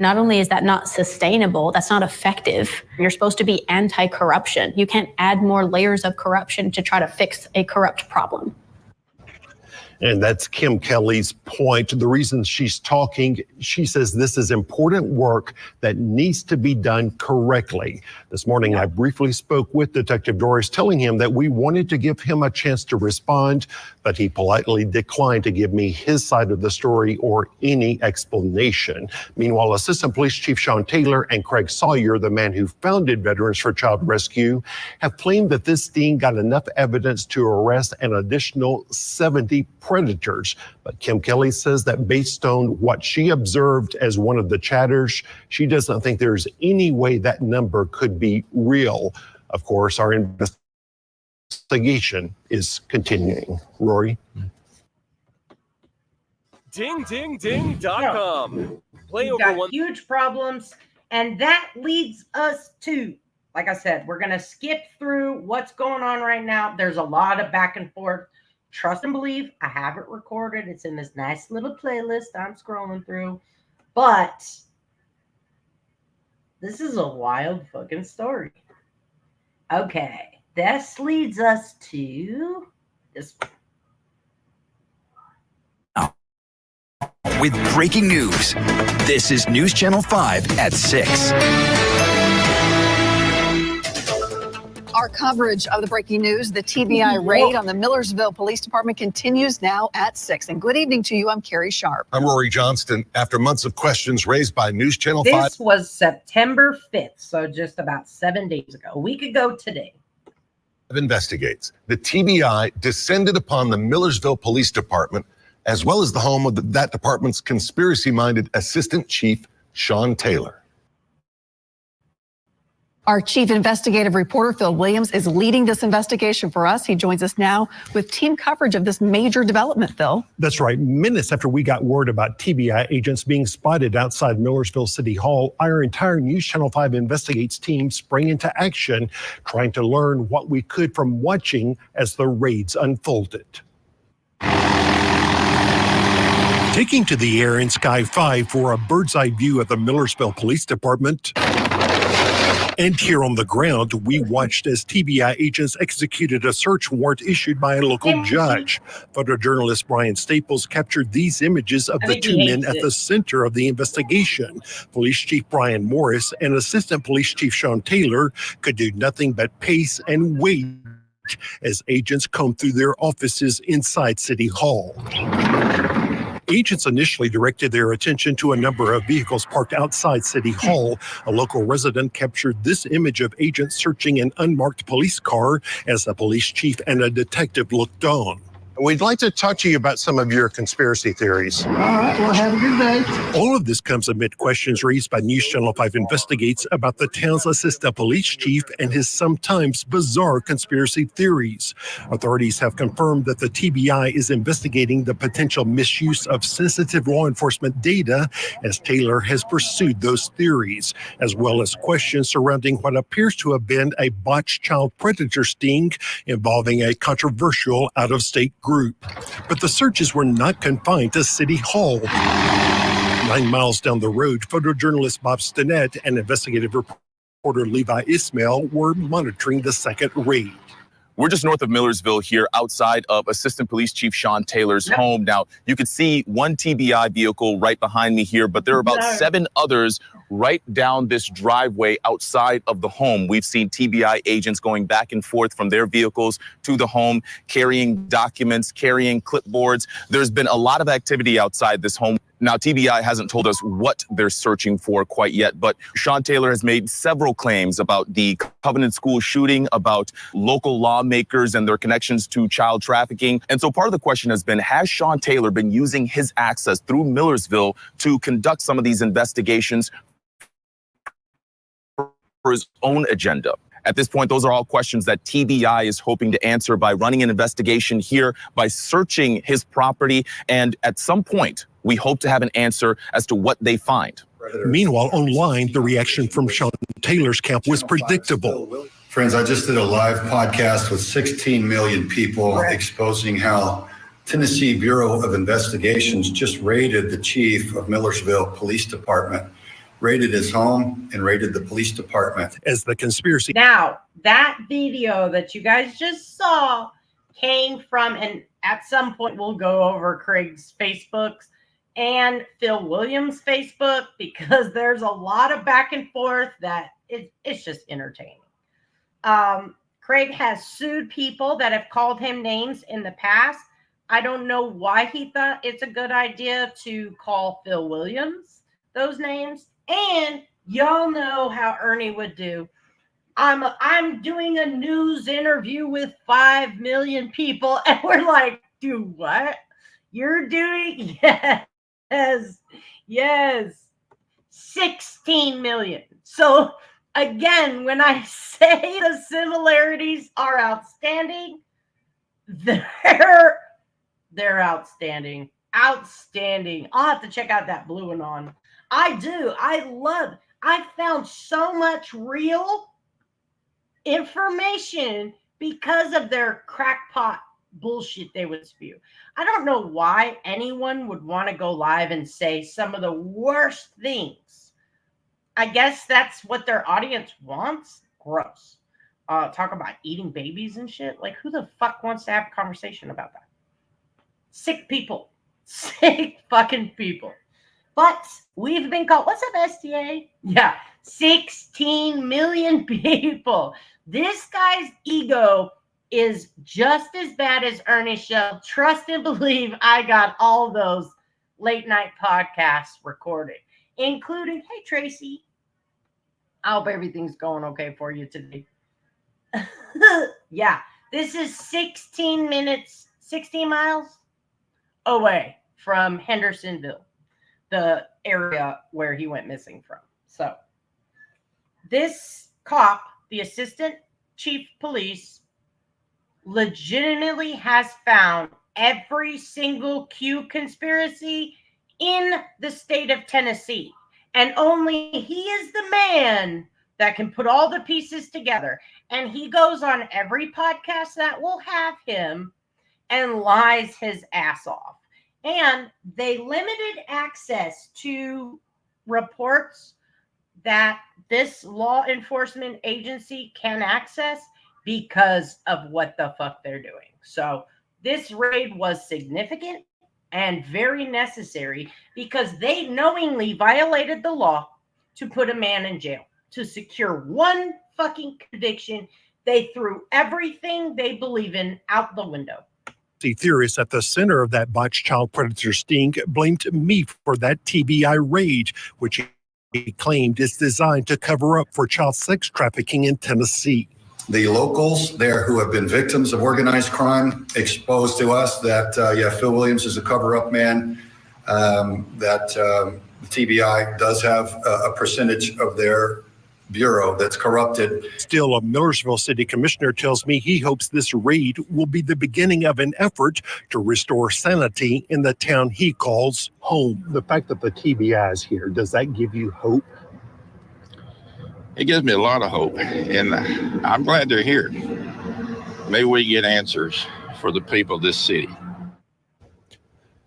not only is that not sustainable, that's not effective. You're supposed to be anti-corruption. You can't add more layers of corruption to try to fix a corrupt problem. And that's Kim Kelly's point. The reason she's talking, she says this is important work that needs to be done correctly. This morning, I briefly spoke with Detective Doris, telling him that we wanted to give him a chance to respond, but he politely declined to give me his side of the story or any explanation. Meanwhile, Assistant Police Chief Sean Taylor and Craig Sawyer, the man who founded Veterans for Child Rescue, have claimed that this sting got enough evidence to arrest an additional 70 predators. But Kim Kelly says that based on what she observed as one of the chatters, she doesn't think there's any way that number could be real. Of course, our investigation is continuing. Rory? DingDingDing.com. Play We've over got huge problems, and that leads us to, like I said, we're going to skip through what's going on right now. There's a lot of back and forth. Trust and believe, I have it recorded. It's in this nice little playlist I'm scrolling through. But this is a wild fucking story. Okay, this leads us to this. With breaking news, this is News Channel 5 at 6. Our coverage of the breaking news, the TBI raid on the Millersville Police Department continues now at 6. And good evening to you. I'm Carrie Sharp. I'm Rory Johnston. After months of questions raised by News Channel 5. This was September 5th, so just about 7 days ago, a week ago today. Investigates. The TBI descended upon the Millersville Police Department, as well as the home of that department's conspiracy-minded Assistant Chief, Sean Taylor. Our chief investigative reporter, Phil Williams, is leading this investigation for us. He joins us now with team coverage of this major development, Phil. That's right. Minutes after we got word about TBI agents being spotted outside Millersville City Hall, our entire News Channel 5 Investigates team sprang into action, trying to learn what we could from watching as the raids unfolded. Taking to the air in Sky 5 for a bird's eye view of the Millersville Police Department. And here on the ground, we watched as TBI agents executed a search warrant issued by a local judge. Photojournalist Brian Staples captured these images of the two men at the center of the investigation. Police Chief Brian Morris and Assistant Police Chief Sean Taylor could do nothing but pace and wait as agents combed through their offices inside City Hall. Agents initially directed their attention to a number of vehicles parked outside City Hall. A local resident captured this image of agents searching an unmarked police car as the police chief and a detective looked on. We'd like to talk to you about some of your conspiracy theories. All right, well, have a good day. All of this comes amid questions raised by News Channel 5 Investigates about the town's assistant police chief and his sometimes bizarre conspiracy theories. Authorities have confirmed that the TBI is investigating the potential misuse of sensitive law enforcement data as Taylor has pursued those theories, as well as questions surrounding what appears to have been a botched child predator sting involving a controversial out-of-state group. But the searches were not confined to City Hall. 9 miles down the road, photojournalist Bob Stinnett and investigative reporter Levi Ismail were monitoring the second raid. We're just north of Millersville here, outside of Assistant Police Chief Sean Taylor's home. Now, you can see one TBI vehicle right behind me here, but there are about 7 others right down this driveway outside of the home. We've seen TBI agents going back and forth from their vehicles to the home, carrying documents, carrying clipboards. There's been a lot of activity outside this home. Now, TBI hasn't told us what they're searching for quite yet, but Sean Taylor has made several claims about the Covenant School shooting, about local lawmakers and their connections to child trafficking. And so part of the question has been, has Sean Taylor been using his access through Millersville to conduct some of these investigations for his own agenda? At this point, those are all questions that TBI is hoping to answer by running an investigation here, by searching his property, and at some point, we hope to have an answer as to what they find. Meanwhile, online, the reaction from Sean Taylor's camp was predictable. Friends, I just did a live podcast with 16 million people exposing how Tennessee Bureau of Investigations just raided the chief of Millersville Police Department, raided his home and raided the police department. As the conspiracy. Now, that video that you guys just saw came from, and at some point we'll go over Craig's Facebooks and Phil Williams' Facebook, because there's a lot of back and forth that it's just entertaining. Craig has sued people that have called him names in the past. I don't know why he thought it's a good idea to call Phil Williams those names. And y'all know how Ernie would do. I'm doing a news interview with 5 million people, and we're like, do what? You're doing? Yes. 16 million. So again, when I say the similarities are outstanding, they're outstanding. Outstanding. I'll have to check out that blue one on. I do. I found so much real information because of their crackpot bullshit they would spew. I don't know why anyone would want to go live and say some of the worst things. I guess that's what their audience wants. Gross. Talk about eating babies and shit. Like, who the fuck wants to have a conversation about that? Sick people. Sick fucking people. But we've been called, what's up, STA? Yeah, 16 million people. This guy's ego is just as bad as Ernie's show. Trust and believe, I got all those late night podcasts recorded, including, hey, Tracy, I hope everything's going okay for you today. Yeah, this is 16 miles away from Hendersonville, the area where he went missing from. So this cop, the assistant chief of police, legitimately has found every single Q conspiracy in the state of Tennessee. And only he is the man that can put all the pieces together. And he goes on every podcast that will have him and lies his ass off. And they limited access to reports that this law enforcement agency can access because of what the fuck they're doing. So this raid was significant and very necessary because they knowingly violated the law to put a man in jail. To secure one fucking conviction, they threw everything they believe in out the window. The theorists at the center of that botched child predator sting blamed me for that TBI raid, which he claimed is designed to cover up for child sex trafficking in Tennessee. The locals there who have been victims of organized crime exposed to us that, Phil Williams is a cover-up man, that TBI does have a percentage of their bureau that's corrupted. Still, a Millersville city commissioner tells me he hopes this raid will be the beginning of an effort to restore sanity in the town he calls home. The fact that the TBI is here, does that give you hope? It gives me a lot of hope, and I'm glad they're here. Maybe we get answers for the people of this city.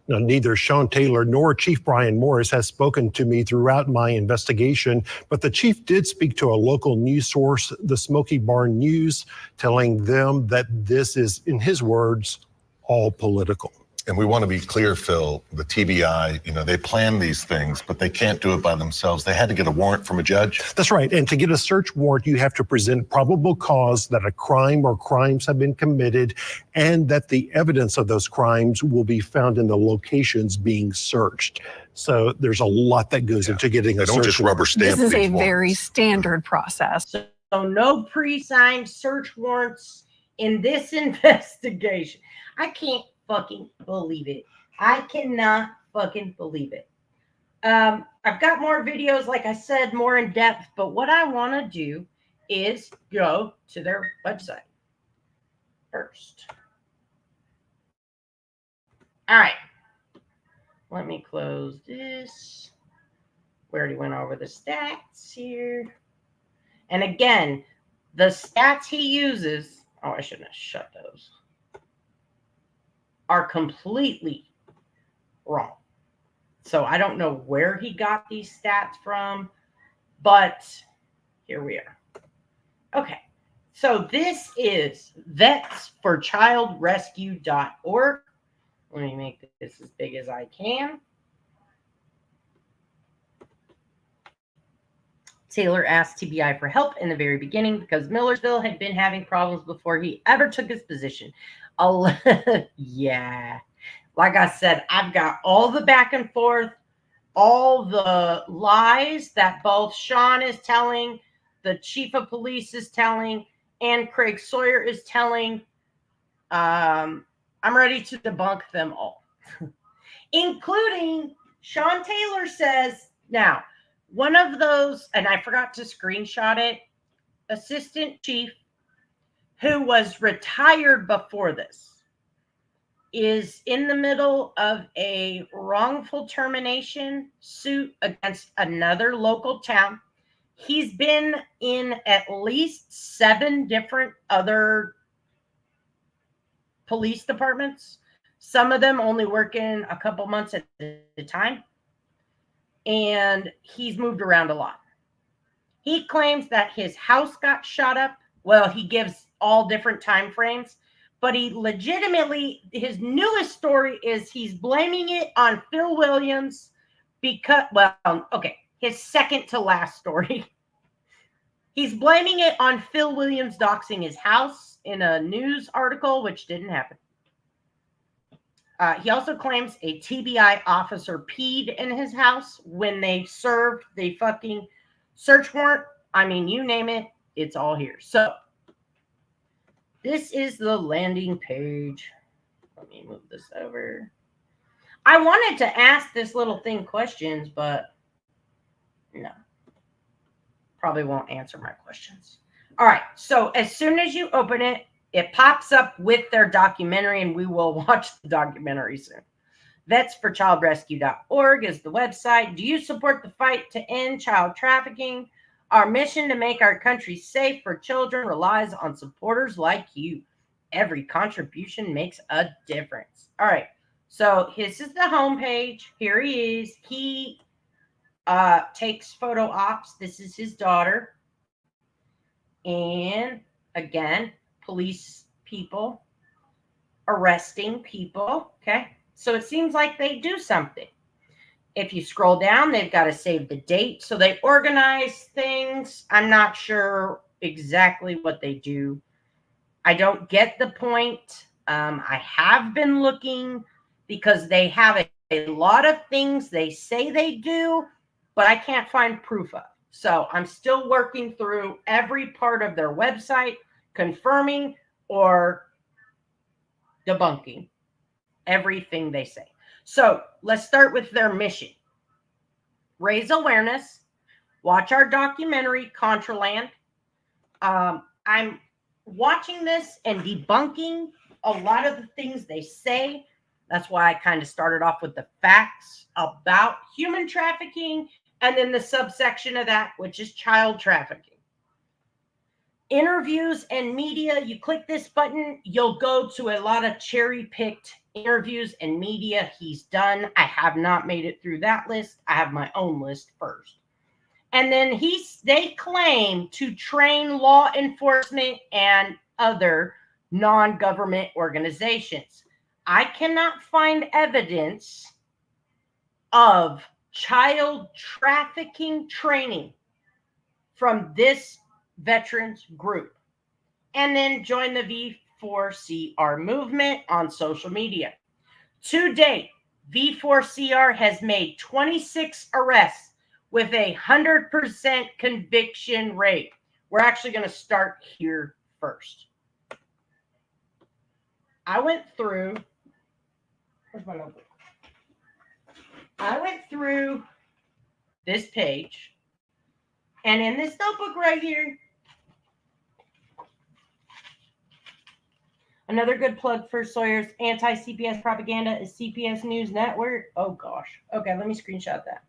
Now, neither Sean Taylor nor Chief Brian Morris has spoken to me throughout my investigation, but the chief did speak to a local news source, the Smoky Barn News, telling them that this is, in his words, all political. And we want to be clear, Phil, the TBI, they plan these things, but they can't do it by themselves. They had to get a warrant from a judge. That's right. And to get a search warrant, you have to present probable cause that a crime or crimes have been committed and that the evidence of those crimes will be found in the locations being searched. So there's a lot that goes into getting a search warrant. They don't just rubber stamp This is a these very warrants. standard process. So no pre-signed search warrants in this investigation. I can't fucking believe it. I cannot fucking believe it. I've got more videos, like I said, more in depth, but what I want to do is go to their website first. All right. Let me close this. We already went over the stats here. And again, the stats he uses, I shouldn't have shut those, are completely wrong. So I don't know where he got these stats from, but here we are. Okay, so this is VeteransForChildRescue.org. Let me make this as big as I can. Taylor asked TBI for help in the very beginning because Millersville had been having problems before he ever took his position. Yeah, like I said, I've got all the back and forth, all the lies that both Sean is telling, the chief of police is telling, and Craig Sawyer is telling. I'm ready to debunk them all, including Sean Taylor says, now, one of those, and I forgot to screenshot it, assistant chief who was retired before this is in the middle of a wrongful termination suit against another local town. He's been in at least 7 different other police departments, some of them only working a couple months at a time, and he's moved around a lot. He claims that his house got shot up. Well, he gives all different time frames, but he legitimately, his newest story is he's blaming it on Phil Williams because, well, okay, his second to last story. He's blaming it on Phil Williams doxing his house in a news article, which didn't happen. He also claims a TBI officer peed in his house when they served the fucking search warrant. I mean, you name it, it's all here. So this is the landing page. Let me move this over. I wanted to ask this little thing questions, but no. probably won't answer my questions. All right. So as soon as you open it, it pops up with their documentary, and we will watch the documentary soon. VeteransForChildRescue.org is the website. Do you support the fight to end child trafficking? Our mission to make our country safe for children relies on supporters like you. Every contribution makes a difference. All right. So this is the homepage. Here he is. He takes photo ops. This is his daughter. And again, police people arresting people. Okay. So it seems like they do something. If you scroll down, they've got to save the date. So they organize things. I'm not sure exactly what they do. I don't get the point. I have been looking because they have a lot of things they say they do, but I can't find proof of. So I'm still working through every part of their website, confirming or debunking everything they say. So let's start with their mission. Raise awareness. Watch our documentary, Contraland. I'm watching this and debunking a lot of the things they say. That's why I kind of started off with the facts about human trafficking and then the subsection of that, which is child trafficking. Interviews and media, you click this button, you'll go to a lot of cherry-picked interviews and media he's done. I have not made it through that list. I have my own list first. And then they claim to train law enforcement and other non-government organizations. I cannot find evidence of child trafficking training from this veterans group. And then join the V4CR movement on social media. To date, V4CR has made 26 arrests with 100% conviction rate. We're actually going to start here first. I went through, where's my notebook? I went through this page, and in this notebook right here, another good plug for Sawyer's anti-CPS propaganda is CPS News Network. Oh gosh. Okay, let me screenshot that.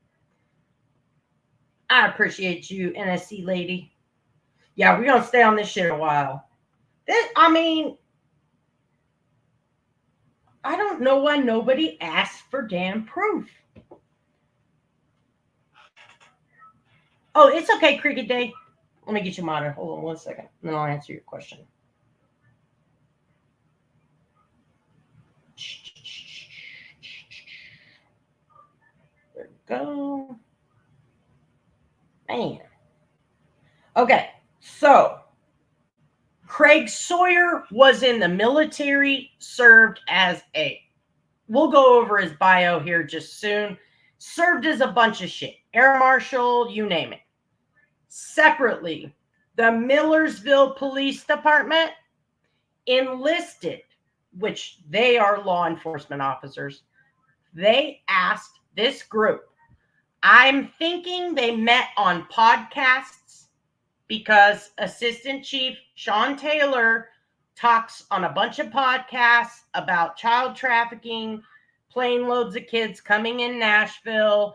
I appreciate you, NSC lady. Yeah, we're gonna stay on this shit a while. I don't know why nobody asked for damn proof. Oh, it's okay, Cricket Day. Let me get you modded. Hold on one second, and then I'll answer your question. There we go. Man. Okay, so Craig Sawyer was in the military, served as we'll go over his bio here just soon. Served as a bunch of shit. Air Marshal, you name it. Separately, the Millersville Police Department enlisted, which they are law enforcement officers. They asked this group, I'm thinking they met on podcasts because Assistant Chief Sean Taylor talks on a bunch of podcasts about child trafficking, plane loads of kids coming in Nashville,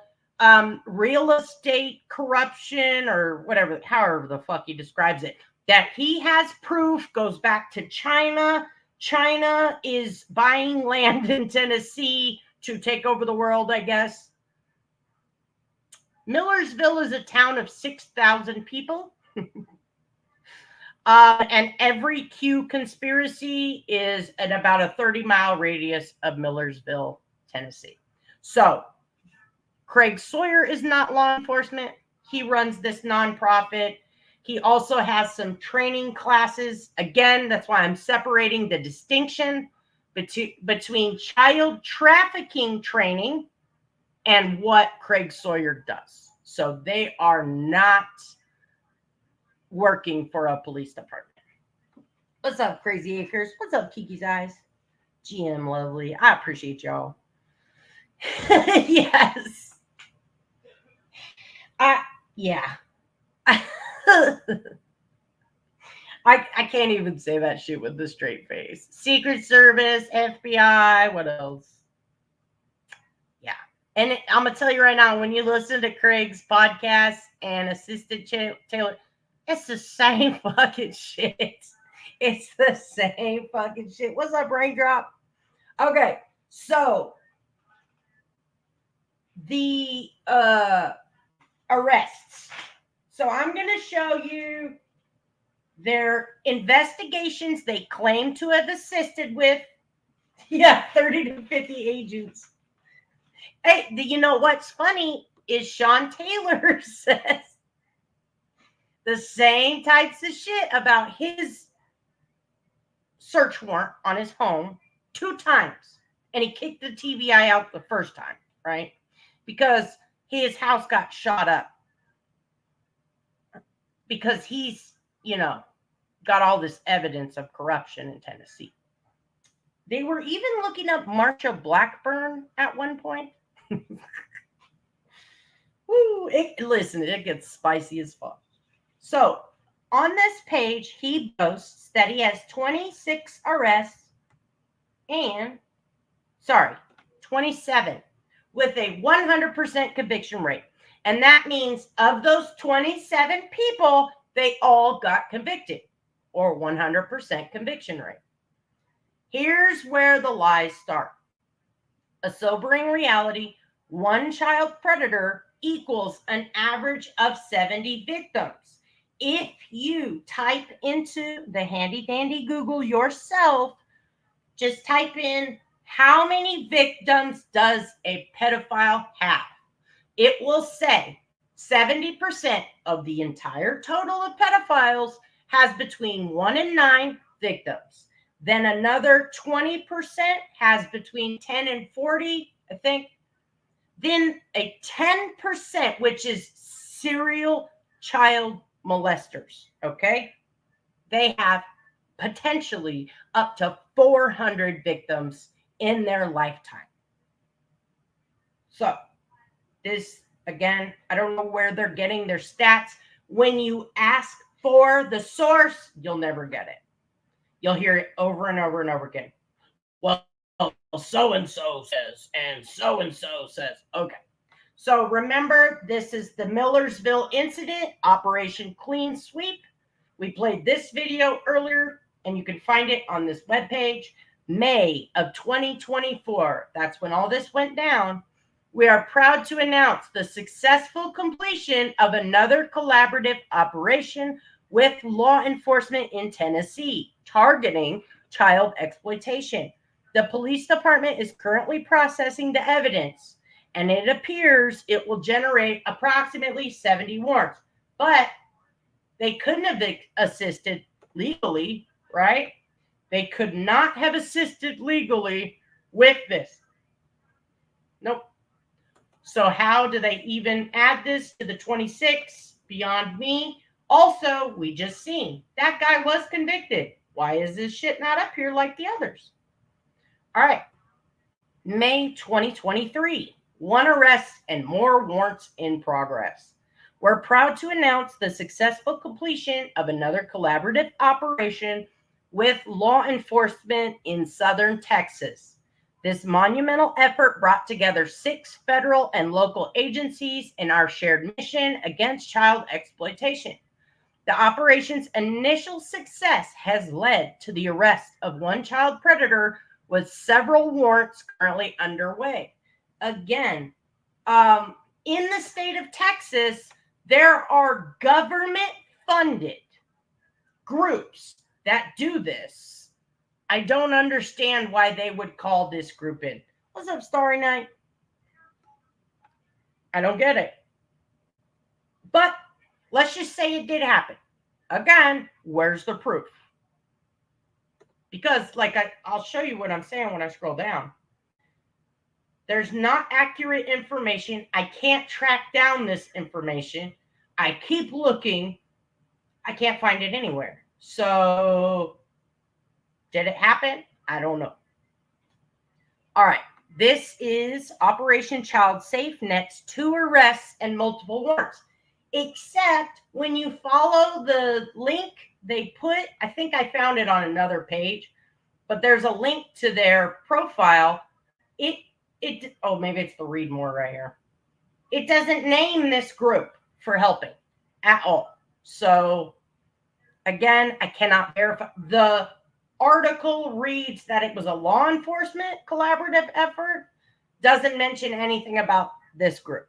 real estate corruption, or whatever, however the fuck he describes it, that he has proof goes back to China. China is buying land in Tennessee to take over the world, I guess. Millersville is a town of 6,000 people. And every Q conspiracy is at about a 30-mile radius of Millersville, Tennessee. So Craig Sawyer is not law enforcement. He runs this nonprofit. He also has some training classes. Again, that's why I'm separating the distinction between child trafficking training and what Craig Sawyer does. So they are not working for a police department. What's up, Crazy Acres? What's up, Kiki's Eyes? GM Lovely. I appreciate y'all. Yes. Yeah. I can't even say that shit with a straight face. Secret Service, FBI, what else? Yeah. And I'm going to tell you right now, when you listen to Craig's podcast and Assistant Taylor, it's the same fucking shit. It's the same fucking shit. What's up, Raindrop? Okay, so the arrests. So I'm going to show you their investigations they claim to have assisted with. Yeah, 30 to 50 agents. Hey, you know what's funny is Sean Taylor says the same types of shit about his search warrant on his home 2 times. And he kicked the TBI out the first time, right? Because his house got shot up. Because he's, got all this evidence of corruption in Tennessee. They were even looking up Marsha Blackburn at one point. Woo, listen, it gets spicy as fuck. So, on this page, he boasts that he has 26 arrests 27 with a 100% conviction rate. And that means of those 27 people, they all got convicted, or 100% conviction rate. Here's where the lies start. A sobering reality, one child predator equals an average of 70 victims. If you type into the handy dandy Google yourself, just type in how many victims does a pedophile have? It will say 70% of the entire total of pedophiles has between 1 and 9 victims. Then another 20% has between 10 and 40, I think. Then a 10%, which is serial child molesters, okay? They have potentially up to 400 victims in their lifetime. So, this, again, I don't know where they're getting their stats. When you ask for the source, you'll never get it. You'll hear it over and over and over again. Well, so-and-so says, and so-and-so says. Okay. So remember, this is the Millersville incident, Operation Clean Sweep. We played this video earlier, and you can find it on this webpage. May of 2024. That's when all this went down. We are proud to announce the successful completion of another collaborative operation with law enforcement in Tennessee, targeting child exploitation. The police department is currently processing the evidence, and it appears it will generate approximately 70 warrants. But they couldn't have assisted legally, right? They could not have assisted legally with this. Nope. So how do they even add this to the 26? Beyond me. Also, we just seen that guy was convicted. Why is this shit not up here like the others? All right. May 2023. 1 arrest and more warrants in progress. We're proud to announce the successful completion of another collaborative operation with law enforcement in southern Texas. This monumental effort brought together 6 federal and local agencies in our shared mission against child exploitation. The operation's initial success has led to the arrest of 1 child predator with several warrants currently underway. Again, in the state of Texas, there are government-funded groups that do this. I don't understand why they would call this group in. What's up, Starry Night? I don't get it. But let's just say it did happen. Again, where's the proof? Because, I'll show you what I'm saying when I scroll down. There's not accurate information. I can't track down this information. I keep looking. I can't find it anywhere. So, did it happen? I don't know. All right. This is Operation Child Safe Net's 2 arrests and multiple warrants. except when you follow the link they put, I think I found it on another page, but there's a link to their profile. Oh, maybe it's the read more right here. It doesn't name this group for helping at all. So again, I cannot verify. The article reads that it was a law enforcement collaborative effort, doesn't mention anything about this group.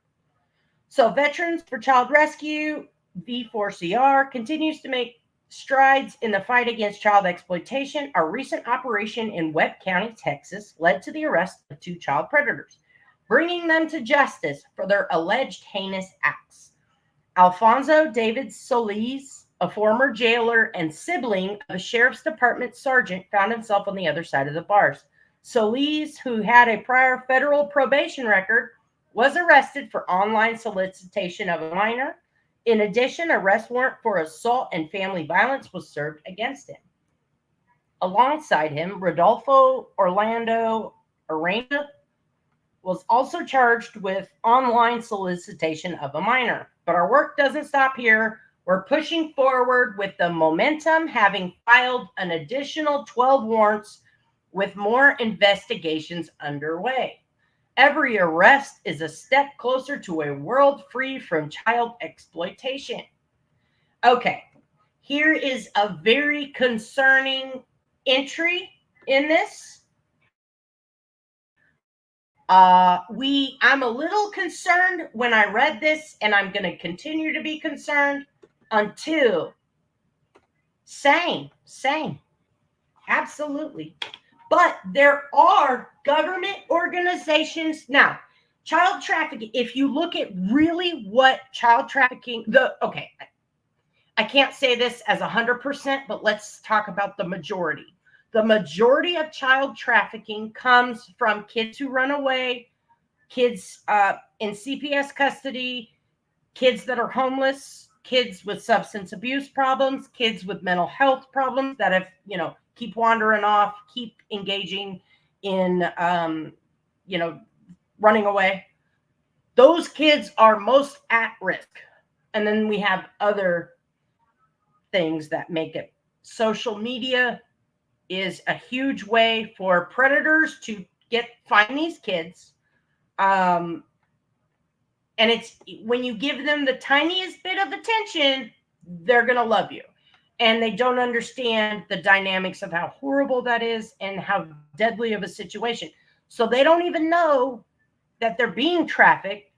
So Veterans for Child Rescue, V4CR, continues to make strides in the fight against child exploitation. A recent operation in Webb County, Texas, led to the arrest of 2 child predators, bringing them to justice for their alleged heinous acts. Alfonso David Solis, a former jailer and sibling of a sheriff's department sergeant, found himself on the other side of the bars. Solis, who had a prior federal probation record, was arrested for online solicitation of a minor. In addition, an arrest warrant for assault and family violence was served against him. Alongside him, Rodolfo Orlando Arena was also charged with online solicitation of a minor. But our work doesn't stop here. We're pushing forward with the momentum, having filed an additional 12 warrants with more investigations underway. Every arrest is a step closer to a world free from child exploitation. Okay, here is a very concerning entry in this. I'm a little concerned when I read this, and I'm going to continue to be concerned until same, absolutely. But there are government organizations now. Child trafficking, if you look at really what child trafficking, I can't say this as 100%, but let's talk about the majority. The majority of child trafficking comes from kids who run away, kids in CPS custody, kids that are homeless, kids with substance abuse problems, kids with mental health problems that have, keep wandering off, keep engaging in, running away. Those kids are most at risk. And then we have other things that make it. Social media is a huge way for predators to find these kids. And it's when you give them the tiniest bit of attention, they're going to love you. And they don't understand the dynamics of how horrible that is and how deadly of a situation. So they don't even know that they're being trafficked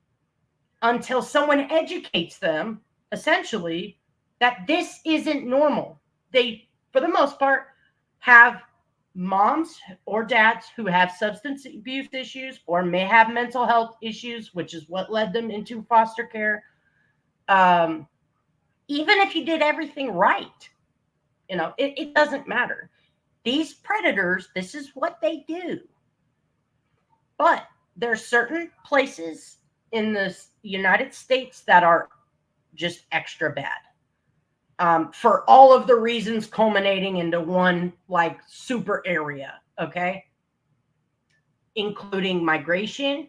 until someone educates them, essentially, that this isn't normal. They, for the most part, have moms or dads who have substance abuse issues or may have mental health issues, which is what led them into foster care. Even if you did everything right, it doesn't matter. These predators, this is what they do. But there are certain places in the United States that are just extra bad. For all of the reasons culminating into one super area, okay? Including migration,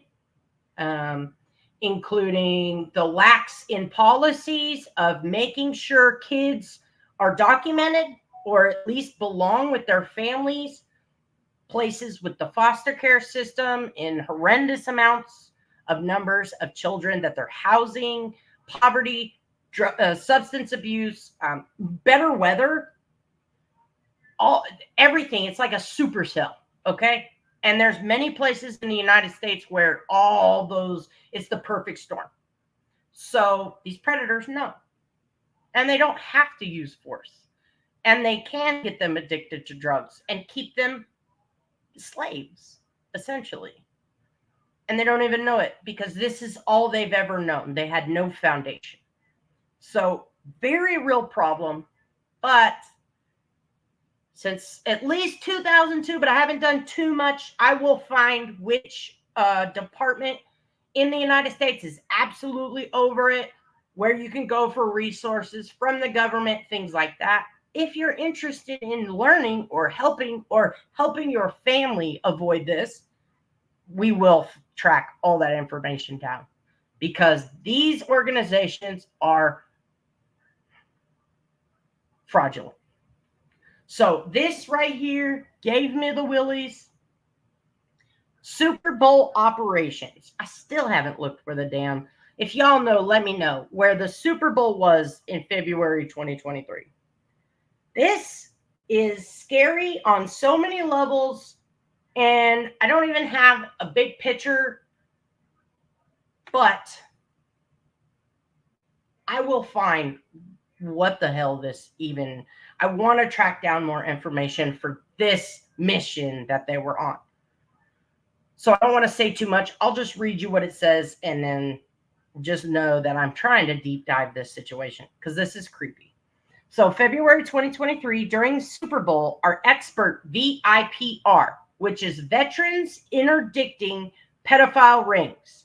including the lax in policies of making sure kids are documented or at least belong with their families, places with the foster care system in horrendous amounts of numbers of children that they're housing, poverty, substance abuse, better weather, everything. It's like a supercell, okay? And there's many places in the United States where all those, it's the perfect storm. So these predators know. And they don't have to use force. And they can get them addicted to drugs and keep them slaves, essentially. And they don't even know it because this is all they've ever known. They had no foundation. So very real problem. But since at least 2002, but I haven't done too much, I will find which department in the United States is absolutely over it, where you can go for resources from the government, things like that. If you're interested in learning or helping your family avoid this, we will track all that information down because these organizations are fraudulent. So this right here gave me the willies. Super Bowl operations. I still haven't looked for the damn. If y'all know, let me know where the Super Bowl was in February 2023. This is scary on so many levels, and I don't even have a big picture, but I will find what the hell this even. I want to track down more information for this mission that they were on. So I don't want to say too much. I'll just read you what it says, and then just know that I'm trying to deep dive this situation because this is creepy. So February 2023, during Super Bowl, our expert VIPR, which is Veterans Interdicting Pedophile Rings.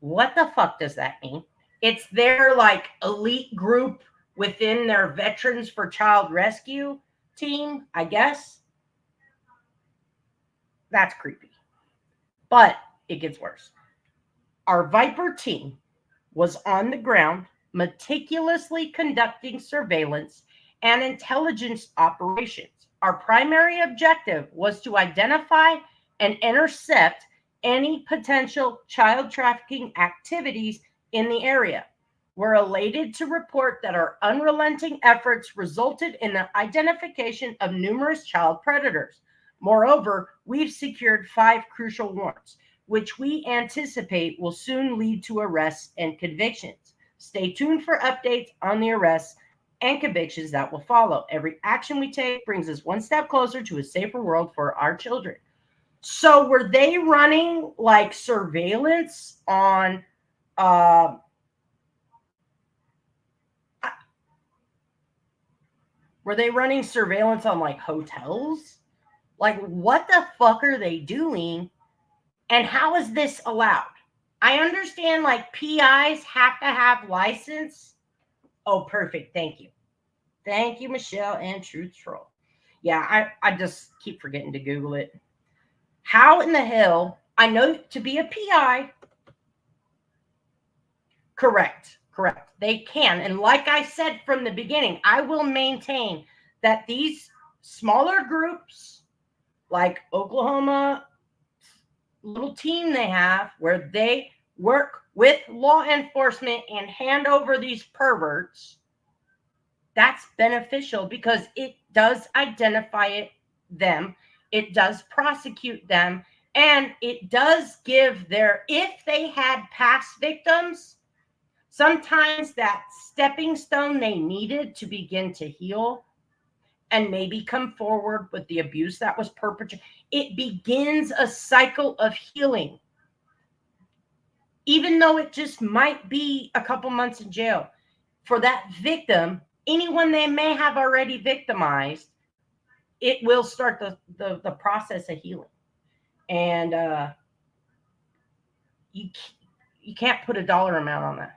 What the fuck does that mean? It's their like elite group within their Veterans for Child Rescue team, I guess. That's creepy. But it gets worse. Our Viper team was on the ground meticulously conducting surveillance and intelligence operations. Our primary objective was to identify and intercept any potential child trafficking activities in the area. We're elated to report that our unrelenting efforts resulted in the identification of numerous child predators. Moreover, we've secured 5 crucial warrants, which we anticipate will soon lead to arrests and convictions. Stay tuned for updates on the arrests and convictions that will follow. Every action we take brings us one step closer to a safer world for our children. So were they running like surveillance on like hotels? Like, what the fuck are they doing? And how is this allowed? I understand like PIs have to have license. Oh, perfect. Thank you. Thank you, Michelle and Truth Troll. Yeah, I just keep forgetting to Google it. How in the hell? I know to be a PI. Correct. They can. And like I said from the beginning, I will maintain that these smaller groups, like Oklahoma, little team they have, where they work with law enforcement and hand over these perverts, that's beneficial because it does identify them, it does prosecute them, and it does give their, if they had past victims, sometimes that stepping stone they needed to begin to heal and maybe come forward with the abuse that was perpetrated. It begins a cycle of healing. Even though it just might be a couple months in jail. For that victim, anyone they may have already victimized, it will start the process of healing. And you can't put a dollar amount on that.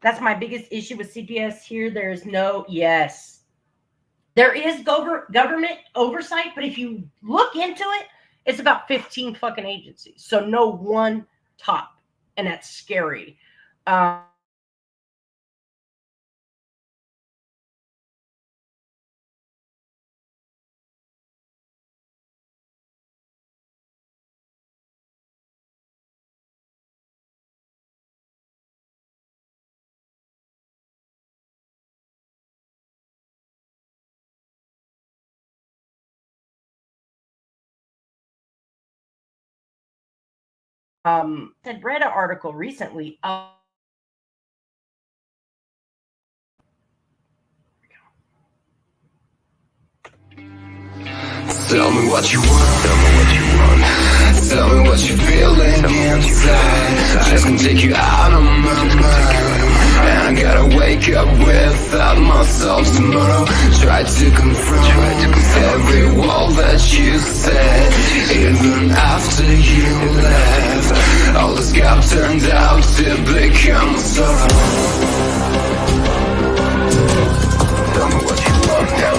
That's my biggest issue with CPS here. There's no, yes, there is government oversight, but if you look into it, it's about 15 fucking agencies. So no one top, and that's scary. Had read an article recently. Tell me what you want. Tell me what you're feeling inside. Just can take you out of my mind. And I gotta wake up without myself tomorrow. Try to confront every wall that you said. Even after you left, all this gap turned out to become sorrow. Tell me what you want now.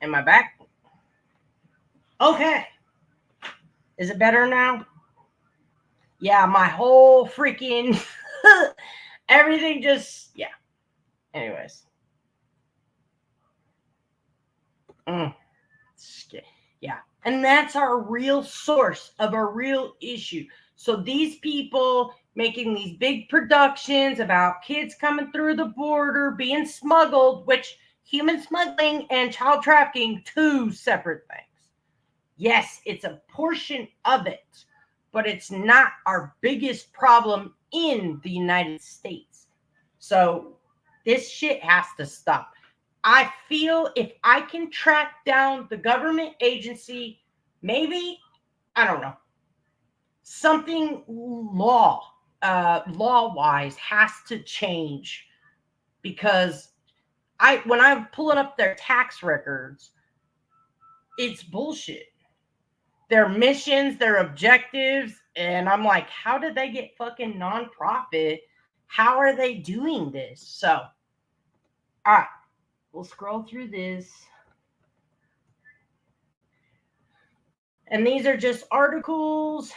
Am I back? Okay. Is it better now? Yeah, my whole freaking everything just, yeah. Anyways. Yeah. And that's our real source of a real issue. So these people making these big productions about kids coming through the border, being smuggled, which human smuggling and child trafficking, two separate things. Yes, it's a portion of it, but it's not our biggest problem in the United States. So this shit has to stop. I feel if I can track down the government agency, maybe, I don't know, something law-wise has to change, because when I'm pulling up their tax records, it's bullshit. Their missions, their objectives, and I'm like, how did they get fucking nonprofit? How are they doing this? So, all right, we'll scroll through this. And these are just articles.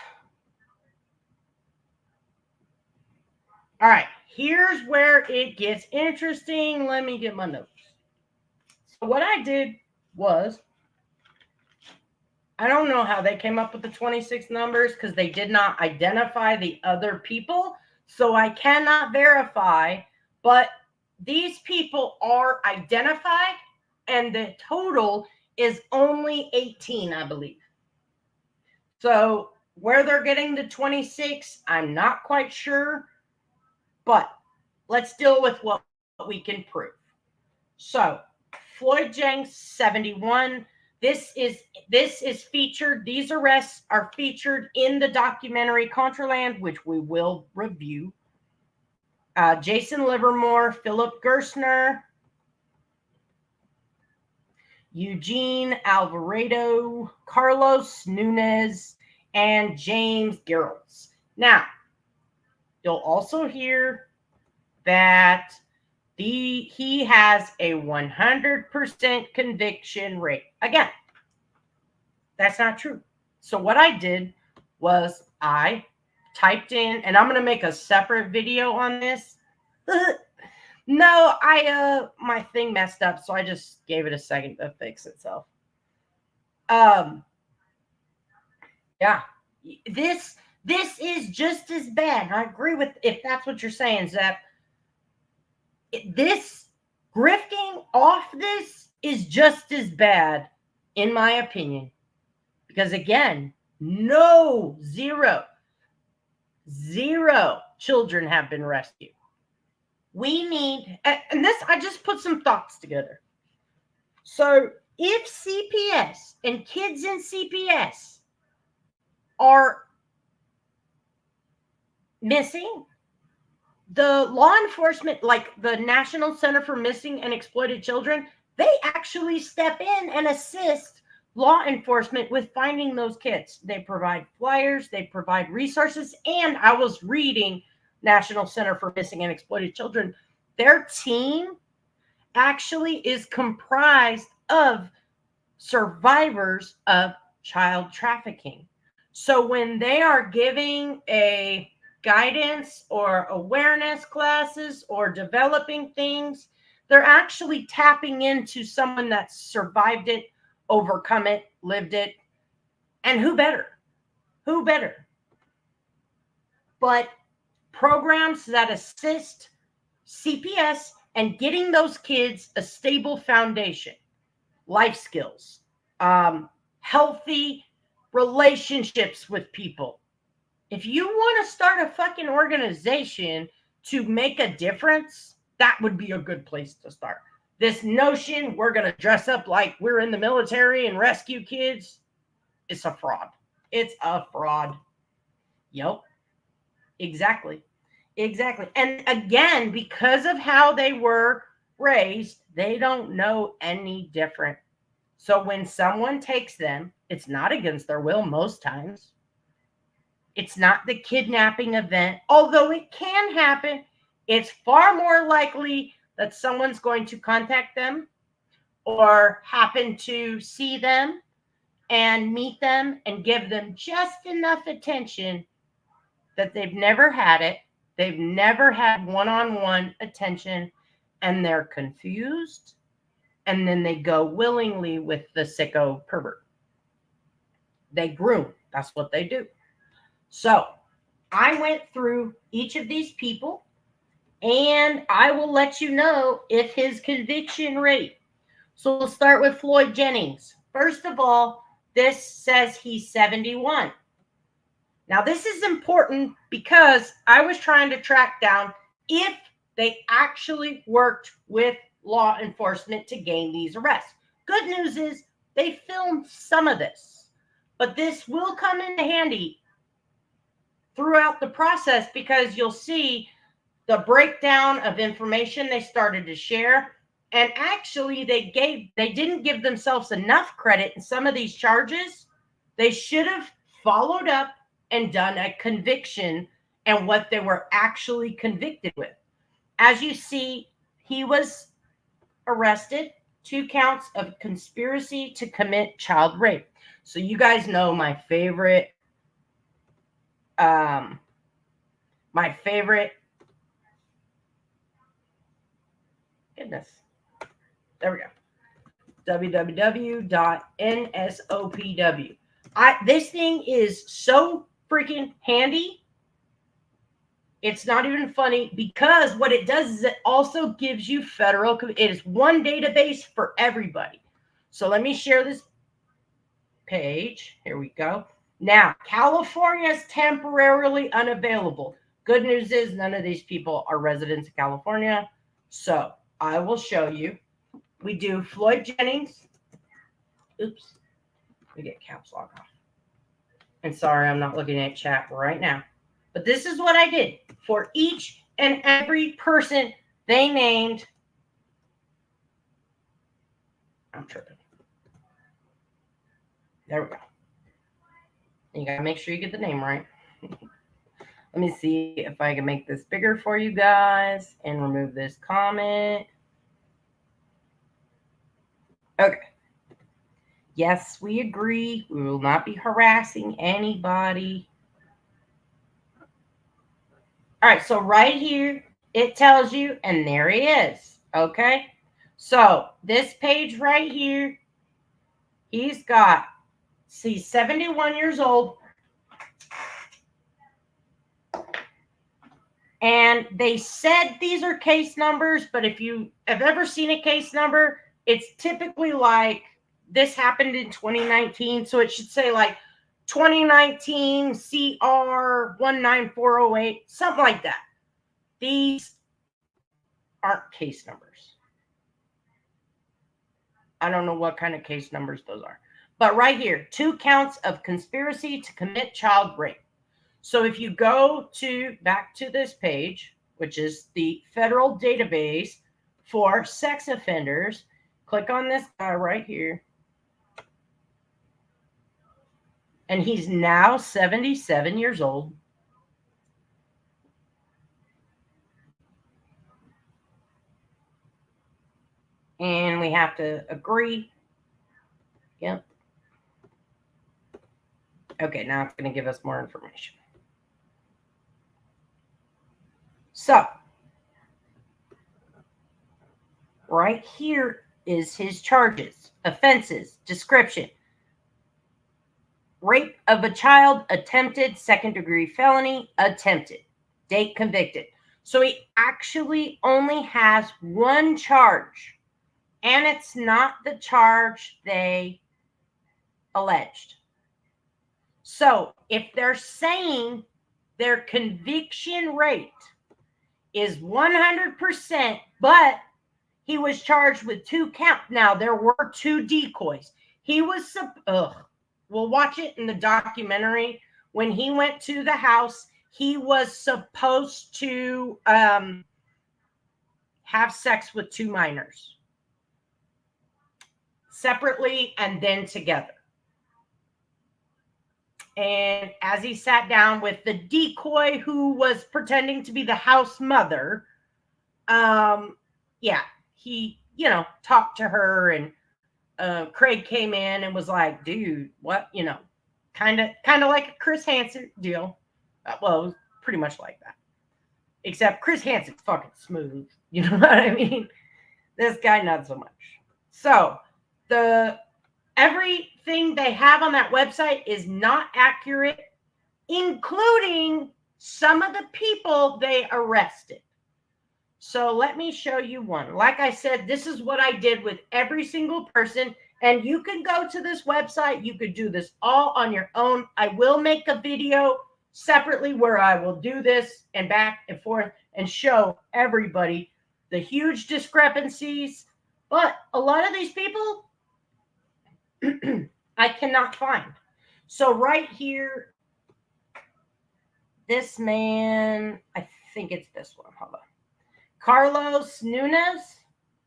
All right, here's where it gets interesting. Let me get my notes. So what I did was, I don't know how they came up with the 26 numbers because they did not identify the other people. So I cannot verify, but these people are identified and the total is only 18, I believe. So where they're getting the 26, I'm not quite sure, but let's deal with what we can prove. So Floyd Jenks, 71. This is featured. These arrests are featured in the documentary Contraland, which we will review. Jason Livermore, Philip Gerstner, Eugene Alvarado, Carlos Nunez, and James Gerolds. Now, you'll also hear that he has a 100% conviction rate. Again, that's not true. So what I did was I typed in, and I'm going to make a separate video on this. No, my thing messed up, so I just gave it a second to fix itself. Yeah, this is just as bad. I agree with, if that's what you're saying, Zep. This grifting off this is just as bad, in my opinion, because again, zero children have been rescued. We need, and this, I just put some thoughts together. So if CPS and kids in CPS are missing, the law enforcement, like the National Center for Missing and Exploited Children, they actually step in and assist law enforcement with finding those kids. They provide flyers, they provide resources, and I was reading National Center for Missing and Exploited Children. Their team actually is comprised of survivors of child trafficking. So when they are giving a guidance or awareness classes or developing things, they're actually tapping into someone that survived it, overcome it, lived it. And who better? Who better? But programs that assist CPS and getting those kids a stable foundation, life skills, healthy relationships with people. If you want to start a fucking organization to make a difference, that would be a good place to start. This notion we're going to dress up like we're in the military and rescue kids, it's a fraud. It's a fraud. Yep. Exactly. Exactly. And again, because of how they were raised, they don't know any different. So when someone takes them, it's not against their will most times. It's not the kidnapping event, although it can happen. It's far more likely that someone's going to contact them, or happen to see them and meet them and give them just enough attention that they've never had it, they've never had one-on-one attention, and they're confused, and then they go willingly with the sicko pervert. They groom. That's what they do. So I went through each of these people, and I will let you know if his conviction rate. So we'll start with Floyd Jennings. First of all, this says he's 71. Now, this is important because I was trying to track down if they actually worked with law enforcement to gain these arrests. Good news is they filmed some of this, but this will come in handy throughout the process because you'll see the breakdown of information they started to share. And actually, they didn't give themselves enough credit in some of these charges. They should have followed up and done a conviction and what they were actually convicted with. As you see, he was arrested, 2 counts of conspiracy to commit child rape. So you guys know my favorite goodness. There we go. www.nsopw. This thing is so freaking handy. It's not even funny because what it does is it also gives you federal. It is one database for everybody. So let me share this page. Here we go. Now, California is temporarily unavailable. Good news is none of these people are residents of California. So I will show you. We do Floyd Jennings. Oops. We get caps lock off. And sorry, I'm not looking at chat right now. But this is what I did for each and every person they named. I'm tripping. There we go. You got to make sure you get the name right. Let me see if I can make this bigger for you guys and remove this comment. Okay. Yes, we agree. We will not be harassing anybody. All right, so right here, it tells you, and there he is, okay? So this page right here, he's got, see, 71 years old. And they said these are case numbers, but if you have ever seen a case number, it's typically like this happened in 2019. So it should say like 2019 CR 19408, something like that. These aren't case numbers. I don't know what kind of case numbers those are. But right here, 2 counts of conspiracy to commit child rape. So if you go back to this page, which is the federal database for sex offenders, click on this guy right here. And he's now 77 years old. And we have to agree. Yep. Okay, now it's going to give us more information. So, right here is his charges, offenses, description. Rape of a child, attempted, 2nd-degree felony, attempted. Date convicted. So he actually only has 1 charge. And it's not the charge they alleged. So if they're saying their conviction rate is 100%, but he was charged with 2 counts. Now, there were 2 decoys. He was, we'll watch it in the documentary. When he went to the house, he was supposed to have sex with 2 minors. Separately and then together. And as he sat down with the decoy who was pretending to be the house mother, yeah, he, talked to her and Craig came in and was like, dude, what, kind of like a Chris Hansen deal. Well, it was pretty much like that. Except Chris Hansen's fucking smooth. You know what I mean? This guy, not so much. So, everything they have on that website is not accurate, including some of the people they arrested. So let me show you one. Like I said, this is what I did with every single person. And you can go to this website. You could do this all on your own. I will make a video separately where I will do this and back and forth and show everybody the huge discrepancies. But a lot of these people, I cannot find. So right here, this man, I think it's this one. Hold on. Carlos Nunez,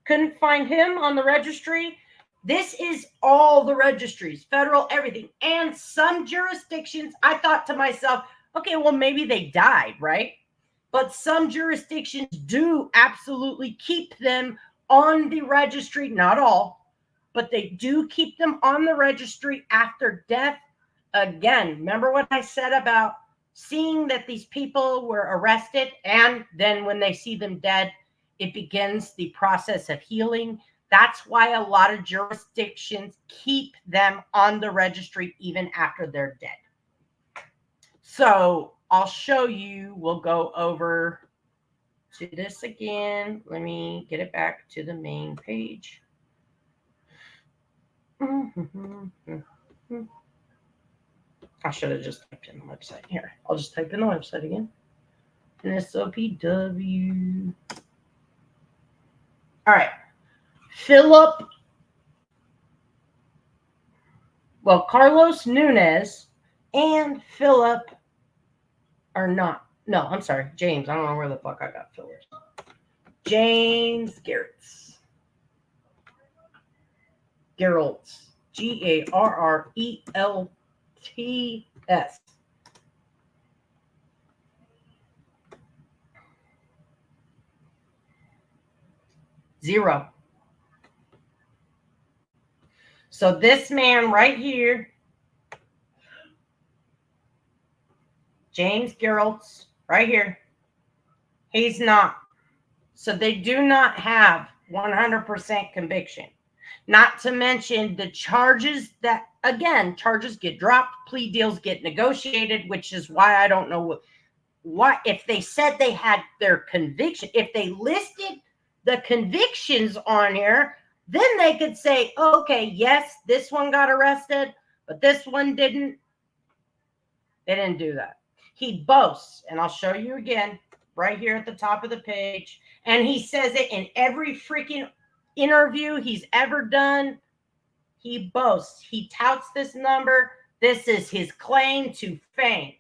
couldn't find him on the registry. This is all the registries, federal, everything. And some jurisdictions, I thought to myself, okay, well, maybe they died, right? But some jurisdictions do absolutely keep them on the registry. Not all, but they do keep them on the registry after death. Again, remember what I said about seeing that these people were arrested, and then when they see them dead, it begins the process of healing. That's why a lot of jurisdictions keep them on the registry even after they're dead. So I'll show you. We'll go over to this again. Let me get it back to the main page. I should have just typed in the website. Here, I'll just type in the website again. NSOPW. All right. Carlos Nunez and Philip are not. No, I'm sorry. James. I don't know where the fuck I got Philip. James Garrett's. Garrelts. Garrelts. Zero. So this man right here, James Garrelts, right here, he's not. So they do not have 100% conviction. Not to mention the charges that, again, charges get dropped, plea deals get negotiated, which is why I don't know what if they said they had their conviction, if they listed the convictions on here, then they could say, okay, yes, this one got arrested, but this one didn't. They didn't do that. He boasts, and I'll show you again right here at the top of the page, and he says it in every freaking interview he's ever done. He boasts. He touts this number. This is his claim to fame.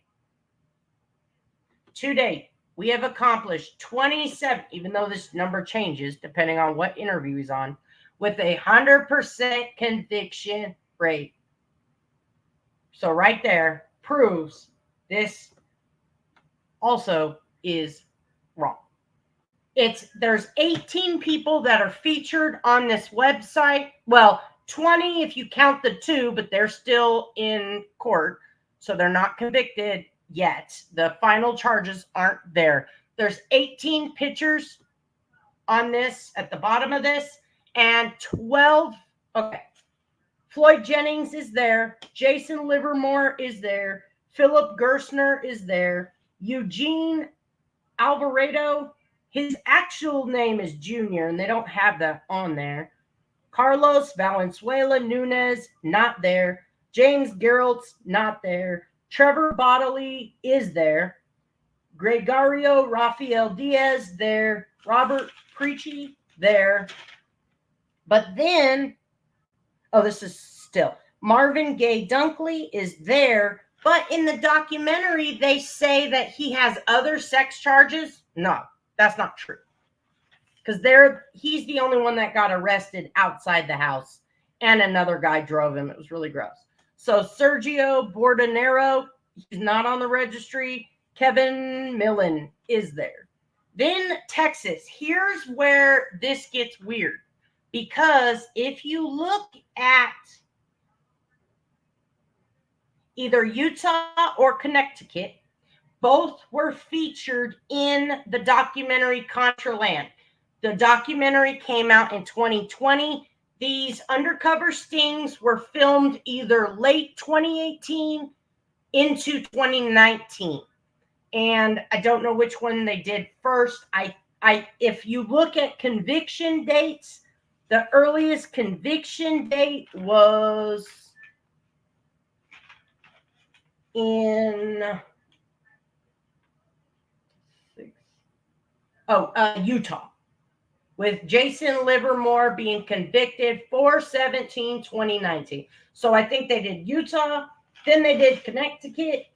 To date, we have accomplished 27, even though this number changes depending on what interview he's on, with 100% conviction rate. So right there proves this also is wrong. There's 18 people that are featured on this website. Well, 20 if you count the 2, but they're still in court, so they're not convicted yet. The final charges aren't there. There's 18 pictures on this at the bottom of this, and 12. Okay. Floyd Jennings is there. Jason Livermore is there. Philip Gerstner is there. Eugene Alvarado, his actual name is Junior, and they don't have that on there. Carlos Valenzuela Nunez, not there. James Garrelts, not there. Trevor Bodley is there. Gregorio Rafael Diaz, there. Robert Preachy, there. But then, this is still. Marvin Gaye Dunkley is there. But in the documentary, they say that he has other sex charges. No, that's not true. Because he's the only one that got arrested outside the house. And another guy drove him. It was really gross. So Sergio Bordanero, he's not on the registry. Kevin Millen is there. Then Texas. Here's where this gets weird. Because if you look at either Utah or Connecticut, both were featured in the documentary Contraland. The documentary came out in 2020. These undercover stings were filmed either late 2018 into 2019. And I don't know which one they did first. If you look at conviction dates, the earliest conviction date was in Utah, with Jason Livermore being convicted 4/17/2019. So I think they did Utah, then they did Connecticut.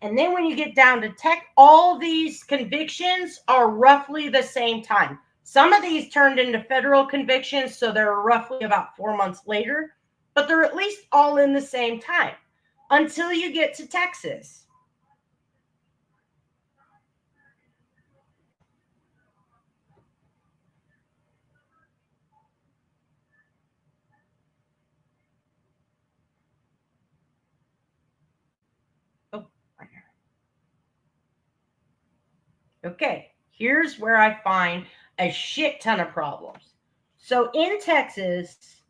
And then when you get down to tech, all these convictions are roughly the same time. Some of these turned into federal convictions, so they're roughly about 4 months later, but they're at least all in the same time until you get to Texas. Okay, here's where I find a shit ton of problems. So in Texas,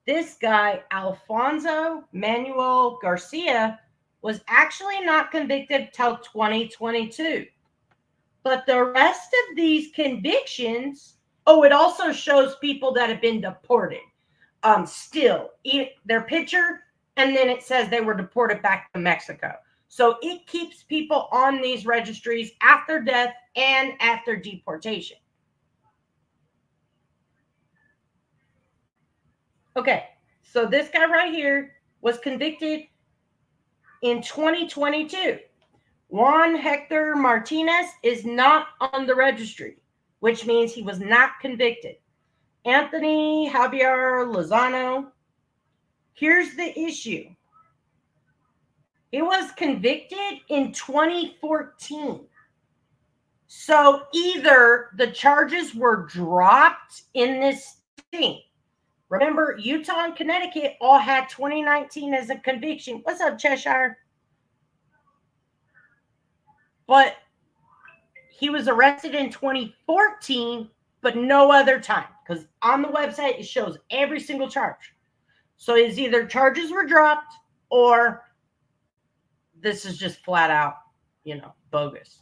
this guy, Alfonso Manuel Garcia, was actually not convicted till 2022. But the rest of these convictions, it also shows people that have been deported. Their picture, and then it says they were deported back to Mexico. So it keeps people on these registries after death and after deportation. Okay, so this guy right here was convicted in 2022. Juan Hector Martinez is not on the registry, which means he was not convicted. Anthony Javier Lozano, here's the issue. He was convicted in 2014. So either the charges were dropped in this thing. Remember, Utah and Connecticut all had 2019 as a conviction. What's up, Cheshire? But he was arrested in 2014, but no other time. Because on the website, it shows every single charge. So it's either charges were dropped or this is just flat out, bogus.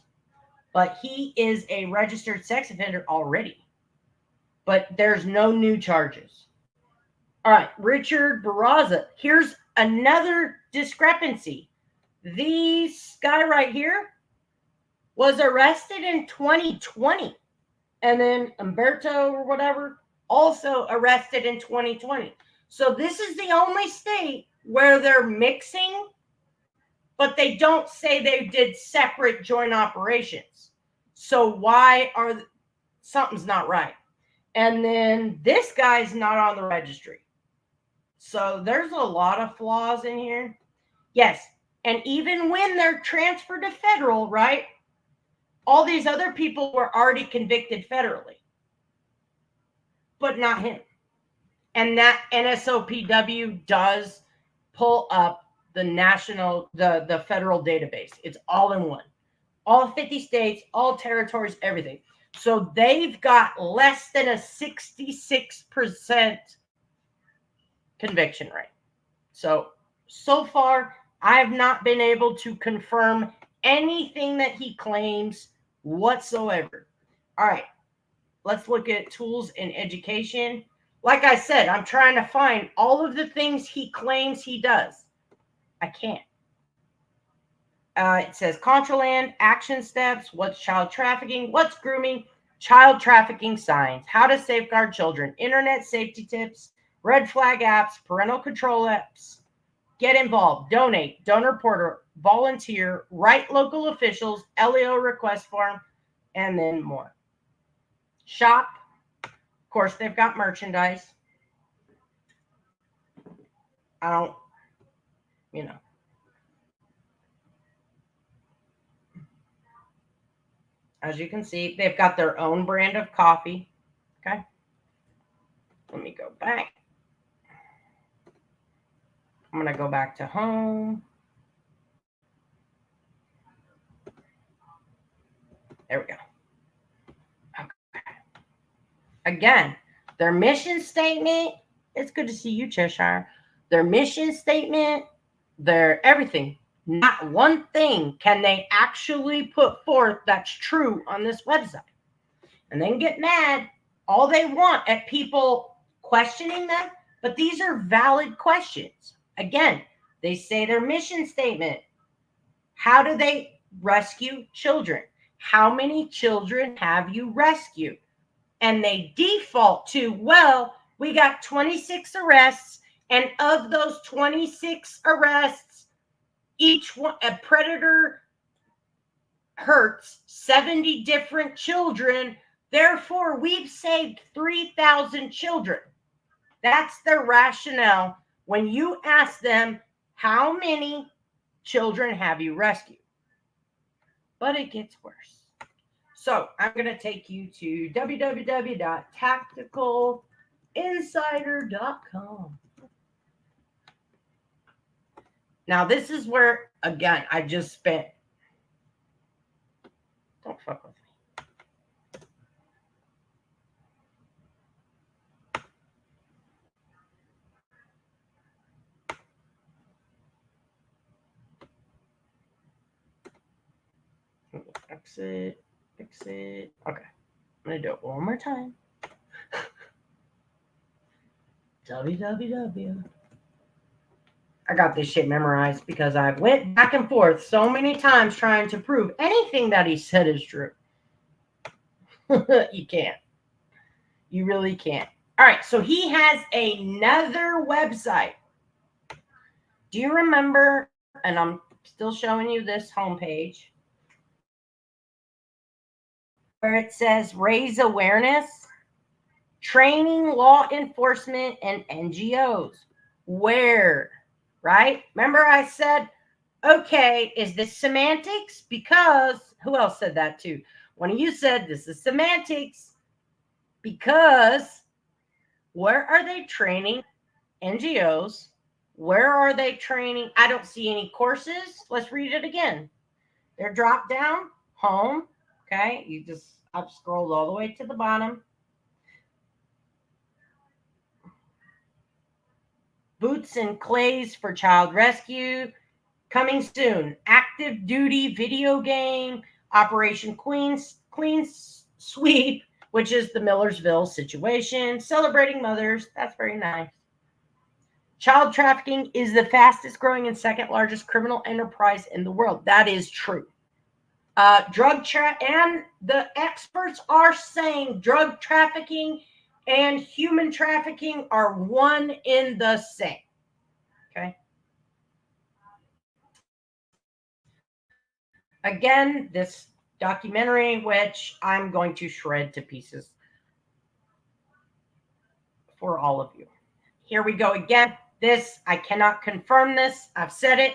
But he is a registered sex offender already. But there's no new charges. All right, Richard Barraza. Here's another discrepancy. This guy right here was arrested in 2020. And then Umberto or whatever, also arrested in 2020. So this is the only state where they're mixing, but they don't say they did separate joint operations. So why something's not right. And then this guy's not on the registry. So there's a lot of flaws in here. Yes. And even when they're transferred to federal, right? All these other people were already convicted federally, but not him. And that NSOPW does pull up the federal database. It's all in one. All 50 states, all territories, everything. So they've got less than a 66% conviction rate. So far, I have not been able to confirm anything that he claims whatsoever. All right, let's look at tools in education. Like I said, I'm trying to find all of the things he claims he does. I can't. It says Contraland, action steps, what's child trafficking, what's grooming, child trafficking signs, how to safeguard children, internet safety tips, red flag apps, parental control apps, get involved, donate, donor portal, volunteer, write local officials, LEO request form, and then more. Shop. Of course, they've got merchandise. As you can see, they've got their own brand of coffee. Okay. Let me go back. I'm going to go back to home. There we go. Okay. Again, their mission statement. It's good to see you, Cheshire. Their mission statement, their everything. Not one thing can they actually put forth that's true on this website. And then get mad all they want at people questioning them. But these are valid questions. Again, they say their mission statement. How do they rescue children? How many children have you rescued? And they default to, well, we got 26 arrests. And of those 26 arrests, each one, a predator hurts 70 different children. Therefore, we've saved 3,000 children. That's their rationale when you ask them, how many children have you rescued? But it gets worse. So I'm going to take you to www.tacticalinsider.com. Now, this is where, again, I just spent. Don't fuck with me. Exit. Okay. I'm going to do it one more time. www. I got this shit memorized because I went back and forth so many times trying to prove anything that he said is true. You can't. You really can't. All right. So he has another website. Do you remember? And I'm still showing you this homepage where it says raise awareness, training law enforcement and NGOs. Where? Right? Remember I said, okay, is this semantics? Because who else said that too? One of you said this is semantics because where are they training NGOs? Where are they training? I don't see any courses. Let's read it again. They're dropped down, home. Okay, I've scrolled all the way to the bottom. Boots and clays for child rescue. Coming soon. Active duty video game. Operation Clean Sweep, which is the Millersville situation. Celebrating mothers. That's very nice. Child trafficking is the fastest growing and second largest criminal enterprise in the world. That is true. And the experts are saying drug trafficking and human trafficking are one in the same. Okay. Again, this documentary, which I'm going to shred to pieces for all of you. Here we go again. This, I cannot confirm this. I've said it.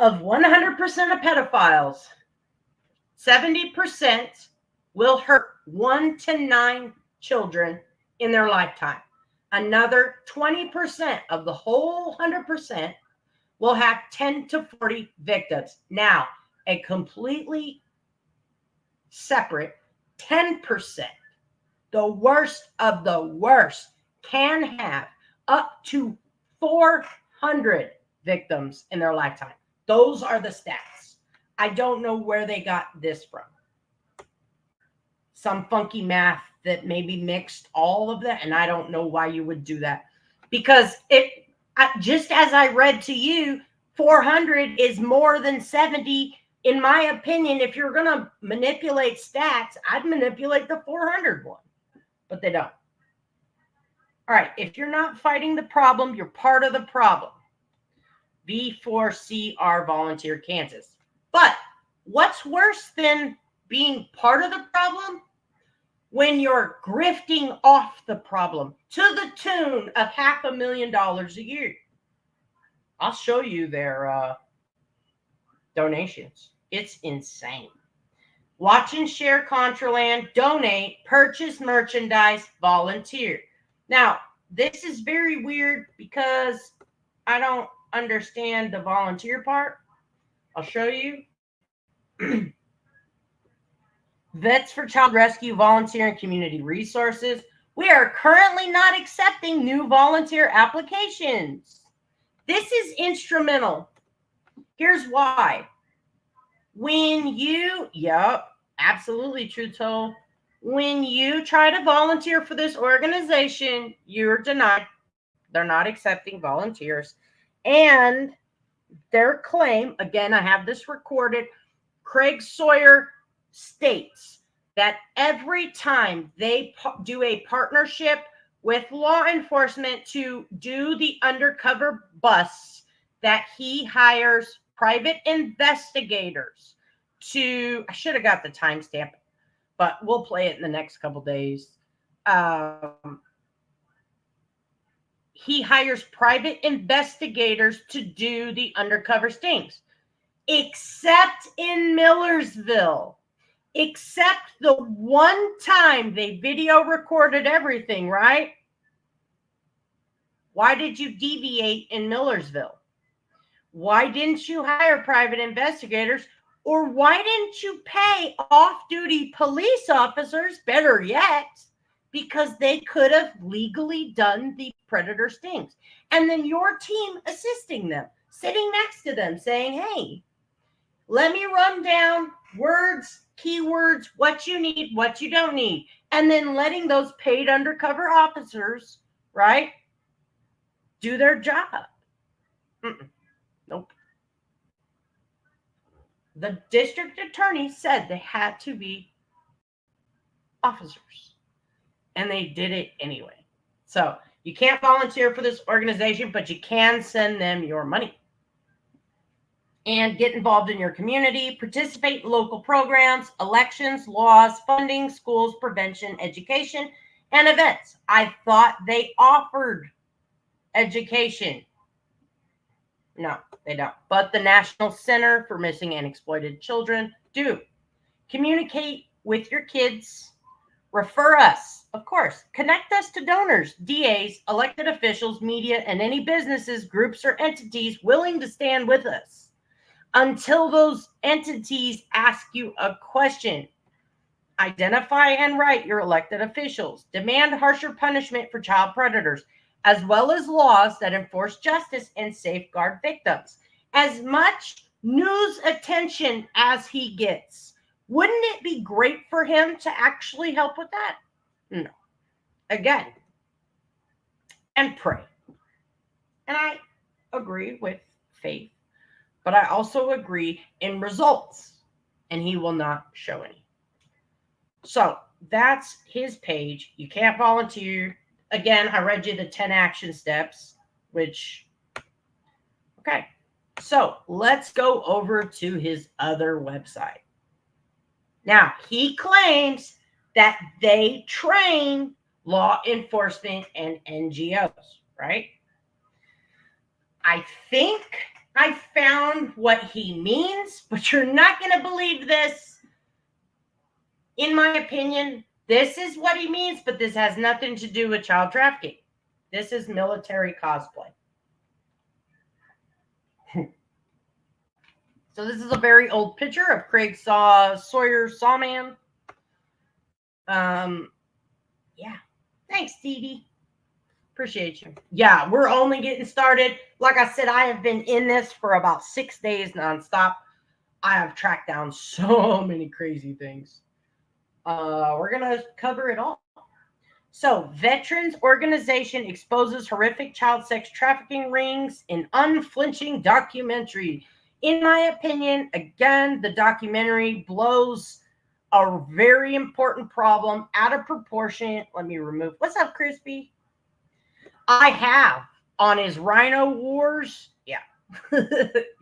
Of 100% of pedophiles, 70% will hurt 1 to 9 children in their lifetime. Another 20% of the whole 100% will have 10 to 40 victims. Now, a completely separate 10%, the worst of the worst, can have up to 400 victims in their lifetime. Those are the stats. I don't know where they got this from. Some funky math that maybe mixed all of that, and I don't know why you would do that. Because just as I read to you, 400 is more than 70. In my opinion, if you're going to manipulate stats, I'd manipulate the 400 one. But they don't. All right, if you're not fighting the problem, you're part of the problem. V4CR Volunteer Kansas. But what's worse than being part of the problem? When you're grifting off the problem to the tune of $500,000 a year. I'll show you their donations. It's insane. Watch and share Contraland, donate, purchase merchandise, volunteer. Now, this is very weird because I don't understand the volunteer part. I'll show you. Vets for Child Rescue Volunteer and Community Resources. We are currently not accepting new volunteer applications. This is instrumental. Here's why. When you, absolutely true, Toll. When you try to volunteer for this organization, you're denied. They're not accepting volunteers. And their claim, again, I have this recorded, Craig Sawyer states that every time they do a partnership with law enforcement to do the undercover busts, that he hires private investigators to, I should have got the timestamp, but we'll play it in the next couple days. He hires private investigators to do the undercover stings, except in Millersville. Except the one time they video recorded everything, right? Why did you deviate in Millersville? Why didn't you hire private investigators? Or why didn't you pay off-duty police officers, better yet, because they could have legally done the predator stings? And then your team assisting them, sitting next to them, saying, hey, let me run down words, keywords, what you need, what you don't need. And then letting those paid undercover officers, right, do their job. Nope. The district attorney said they had to be officers. And they did it anyway. So you can't volunteer for this organization, but you can send them your money. And get involved in your community, participate in local programs, elections, laws, funding, schools, prevention, education, and events. I thought they offered education. No, they don't. But the National Center for Missing and Exploited Children do. Communicate with your kids. Refer us, of course. Connect us to donors, DAs, elected officials, media, and any businesses, groups, or entities willing to stand with us. Until those entities ask you a question. Identify and write your elected officials. Demand harsher punishment for child predators, as well as laws that enforce justice and safeguard victims. As much news attention as he gets, wouldn't it be great for him to actually help with that? No. Again, and pray. And I agree with faith. But I also agree in results, and he will not show any. So that's his page. You can't volunteer. Again, I read you the 10 action steps, which, okay. So let's go over to his other website. Now, he claims that they train law enforcement and NGOs, right? I think I found what he means, but you're not going to believe this. In my opinion, this is what he means, but this has nothing to do with child trafficking. This is military cosplay. So this is a very old picture of Craig Sawyer Sawman. Yeah. Thanks, Dee Dee. Appreciate you. Yeah, we're only getting started. Like I said, I have been in this for about 6 days nonstop. I have tracked down so many crazy things. We're going to cover it all. So, Veterans Organization exposes horrific child sex trafficking rings in unflinching documentary. In my opinion, again, the documentary blows a very important problem out of proportion. Let me remove. What's up, Crispy? I have on his Rhino Wars. Yeah.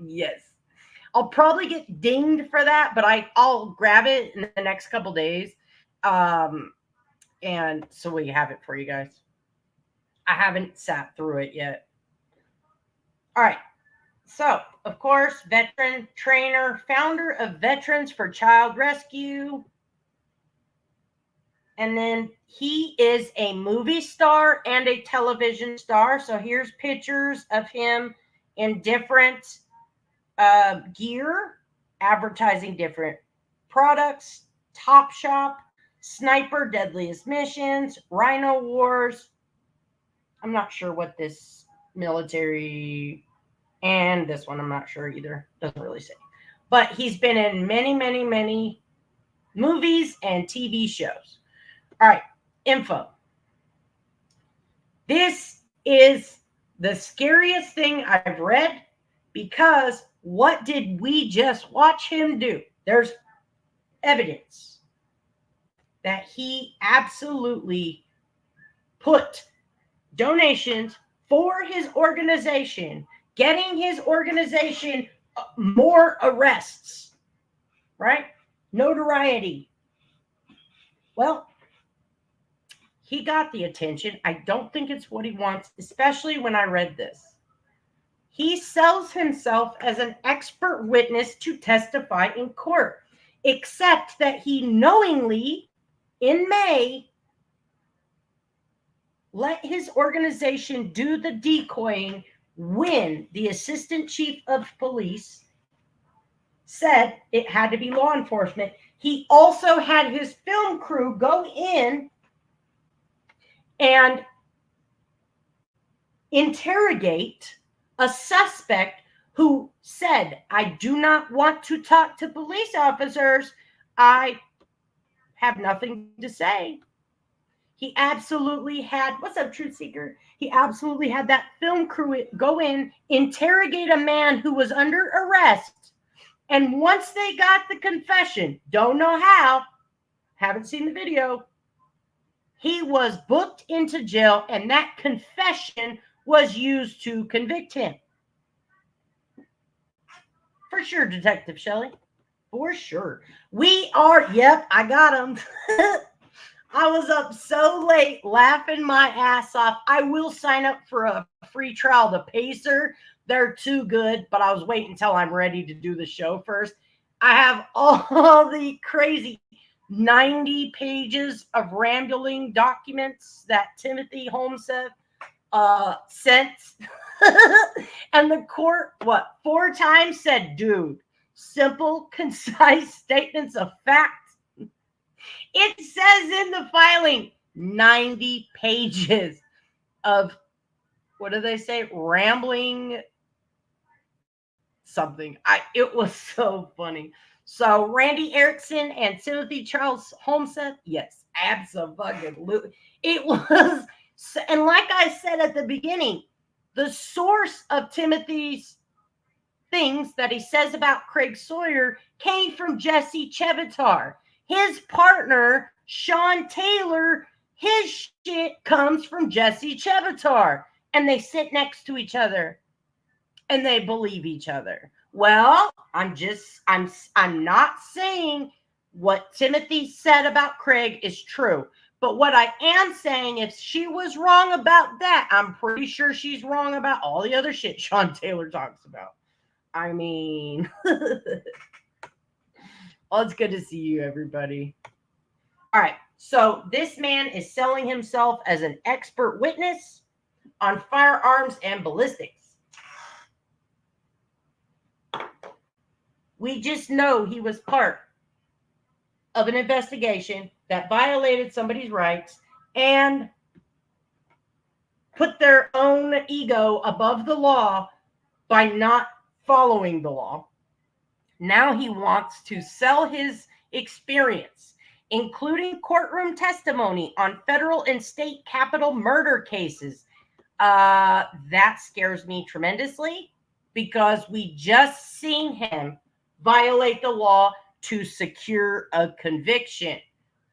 Yes. I'll probably get dinged for that, but I'll grab it in the next couple days. And so we have it for you guys. I haven't sat through it yet. All right. So, of course, veteran trainer, founder of Veterans for Child Rescue. And then he is a movie star and a television star. So here's pictures of him in different gear, advertising different products. Top Shop, Sniper, Deadliest Missions, Rhino Wars. I'm not sure what this military, and this one I'm not sure either. Doesn't really say. But he's been in many, many, many movies and TV shows. All right, info. This is the scariest thing I've read, because what did we just watch him do? There's evidence that he absolutely put donations for his organization, getting his organization more arrests, right? Notoriety. Well, he got the attention. I don't think it's what he wants, especially when I read this. He sells himself as an expert witness to testify in court, except that he knowingly, in May, let his organization do the decoying when the assistant chief of police said it had to be law enforcement. He also had his film crew go in and interrogate a suspect who said, I do not want to talk to police officers. I have nothing to say. He absolutely had, what's up, Truth Seeker? He absolutely had that film crew go in, interrogate a man who was under arrest. And once they got the confession, don't know how, haven't seen the video, he was booked into jail, and that confession was used to convict him. For sure, Detective Shelley. For sure. We are, yep, I got him. I was up so late laughing my ass off. I will sign up for a free trial to Pacer. They're too good, but I was waiting until I'm ready to do the show first. I have all the crazy 90 pages of rambling documents that Timothy Holmseth sent. And the court, 4 times said, dude, simple, concise statements of fact. It says in the filing, 90 pages of, what do they say? Rambling something. It was so funny. So Randy Erickson and Timothy Charles Holmseth, yes, absolutely. It was, and like I said at the beginning, the source of Timothy's things that he says about Craig Sawyer came from Jesse Chevitar. His partner, Sean Taylor, his shit comes from Jesse Chevitar. And they sit next to each other and they believe each other. Well, I'm not saying what Timothy said about Craig is true. But what I am saying, if she was wrong about that, I'm pretty sure she's wrong about all the other shit Sean Taylor talks about. I mean, well, it's good to see you, everybody. All right. So this man is selling himself as an expert witness on firearms and ballistics. We just know he was part of an investigation that violated somebody's rights and put their own ego above the law by not following the law. Now he wants to sell his experience, including courtroom testimony on federal and state capital murder cases. That scares me tremendously, because we just seen him violate the law to secure a conviction.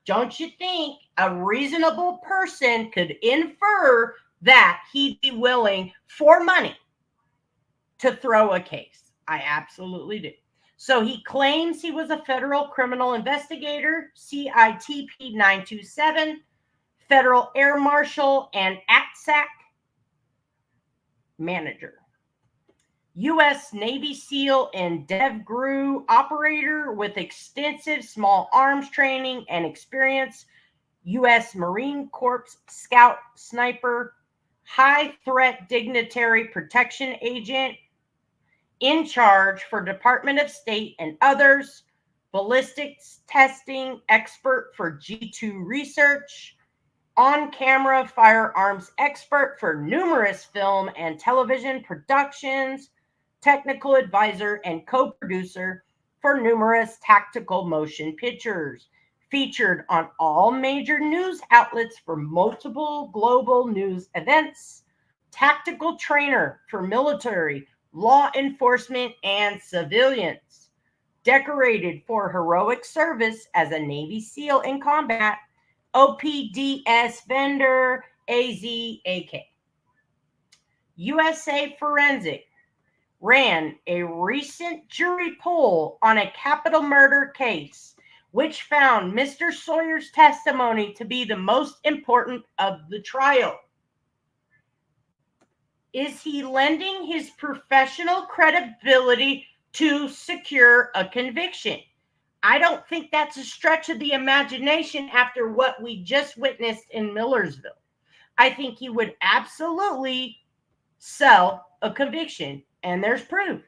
Don't you think a reasonable person could infer that he'd be willing for money to throw a case? I absolutely do. So he claims he was a federal criminal investigator, CITP 927, federal air marshal, and ATSAC manager. U.S. Navy SEAL and DevGru operator with extensive small arms training and experience U.S. Marine Corps scout sniper, high threat dignitary protection agent, in charge for Department of State and others, ballistics testing expert for G2 research, on-camera firearms expert for numerous film and television productions, technical advisor and co-producer for numerous tactical motion pictures, featured on all major news outlets for multiple global news events, tactical trainer for military, law enforcement, and civilians, decorated for heroic service as a Navy SEAL in combat, OPDS vendor, AZAK. USA Forensic ran a recent jury poll on a capital murder case, which found Mr. Sawyer's testimony to be the most important of the trial. Is he lending his professional credibility to secure a conviction? I don't think that's a stretch of the imagination after what we just witnessed in Millersville. I think he would absolutely sell a conviction, and there's proof.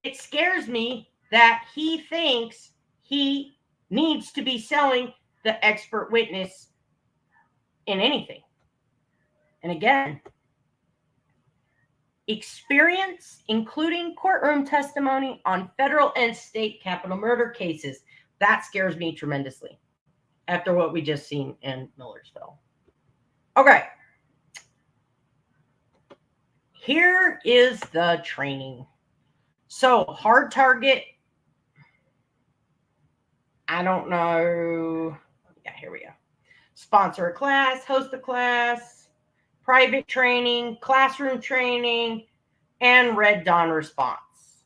It scares me that he thinks he needs to be selling the expert witness in anything. And again, experience, including courtroom testimony on federal and state capital murder cases. That scares me tremendously after what we just seen in Millersville. Okay. Here is the training. So, hard target. I don't know. Yeah, here we go. Sponsor a class, host a class, private training, classroom training, and Red Dawn response.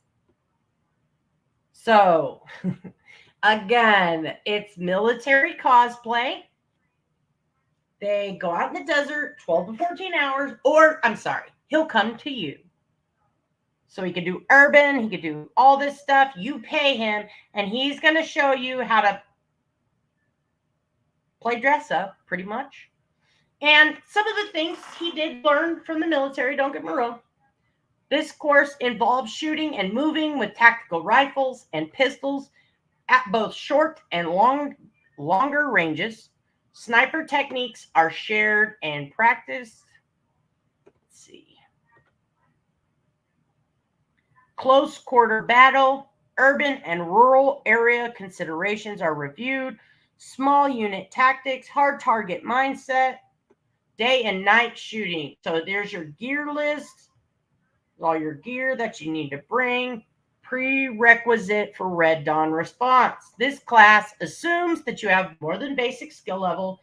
So, again, it's military cosplay. They go out in the desert 12 to 14 hours, or, I'm sorry, he'll come to you. So he could do urban, he could do all this stuff. You pay him, and he's going to show you how to play dress up, pretty much. And some of the things he did learn from the military, don't get me wrong. This course involves shooting and moving with tactical rifles and pistols at both short and longer ranges. Sniper techniques are shared and practiced. Let's see. Close quarter battle, urban and rural area considerations are reviewed. Small unit tactics, hard target mindset, day and night shooting. So there's your gear list, all your gear that you need to bring. Prerequisite for Red Dawn response. This class assumes that you have more than basic skill level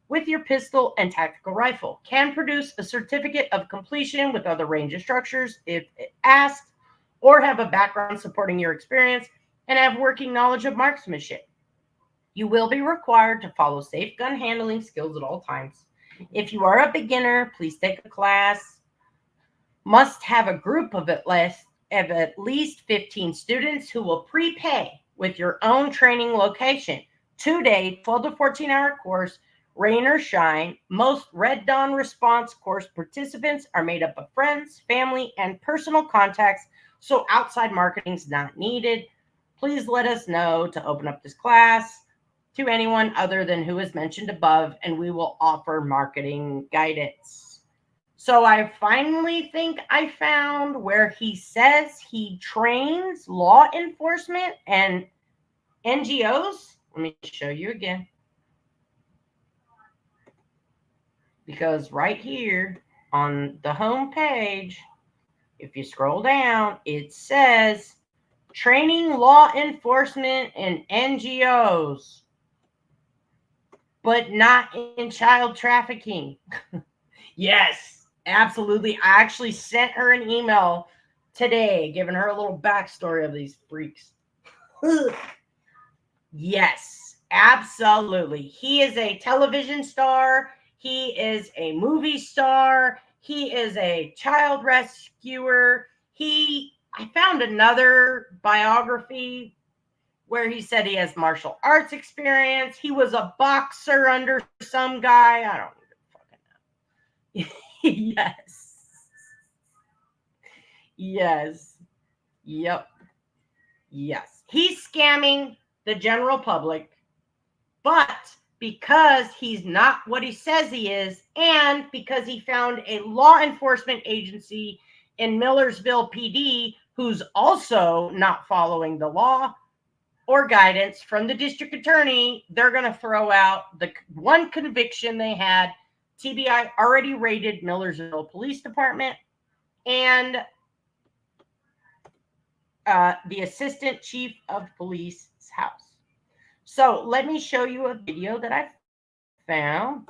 with your pistol and tactical rifle. Can produce a certificate of completion with other range instructors if asked, or have a background supporting your experience and have working knowledge of marksmanship. You will be required to follow safe gun handling skills at all times. If you are a beginner, please take a class. Must have a group of at least 15 students who will prepay with your own training location. 2-day, 12 to 14-hour course, rain or shine. Most Red Dawn response course participants are made up of friends, family, and personal contacts, so outside marketing is not needed. Please let us know to open up this class to anyone other than who is mentioned above, and we will offer marketing guidance. So I finally think I found where he says he trains law enforcement and NGOs. Let me show you again. Because right here on the home page, if you scroll down, it says training law enforcement and NGOs, but not in child trafficking. Yes, absolutely. I actually sent her an email today, giving her a little backstory of these freaks. Yes, absolutely. He is a television star. He is a movie star. He is a child rescuer. I found another biography where he said he has martial arts experience. He was a boxer under some guy. I don't even fucking know. Yes. Yep. Yes. He's scamming the general public, but because he's not what he says he is, and because he found a law enforcement agency in Millersville PD who's also not following the law or guidance from the district attorney, they're going to throw out the one conviction they had. TBI already raided Millersville Police Department and the assistant chief of police's house. So let me show you a video that I found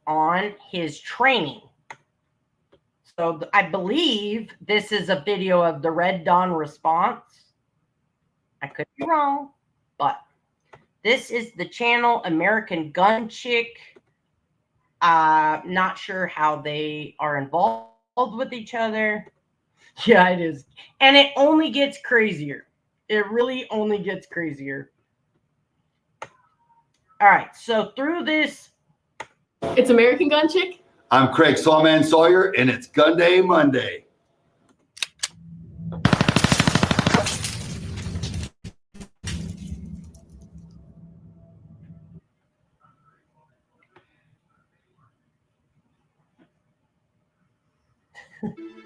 on his training. So I believe this is a video of the Red Dawn response. I could be wrong, but this is the channel American Gun Chick. Not sure how they are involved with each other. Yeah, it is. And it only gets crazier. It really only gets crazier. All right. So through this. It's American Gun Chick. I'm Craig Sawman Sawyer, and it's Gun Day Monday.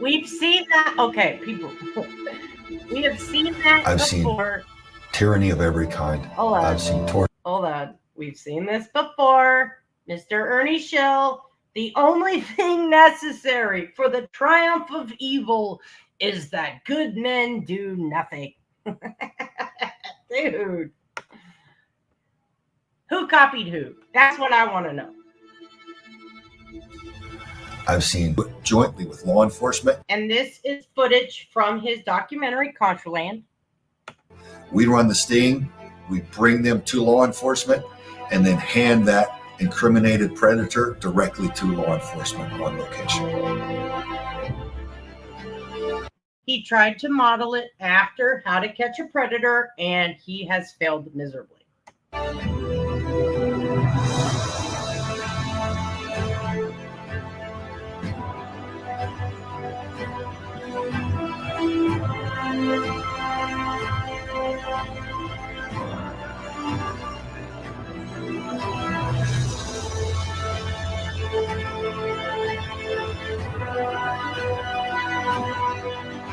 We've seen that. Okay, people. We have seen that I've before. seen tyranny of every kind. Hold on. I've seen torture. Hold on. We've seen this before. Mr. Ernie Schill. The only thing necessary for the triumph of evil is that good men do nothing. Dude. Who copied who? That's what I want to know. I've seen jointly with law enforcement. And this is footage from his documentary, Contraland. We run the sting, we bring them to law enforcement, and then hand that incriminated predator directly to law enforcement on location. He tried to model it after How to Catch a Predator, and he has failed miserably.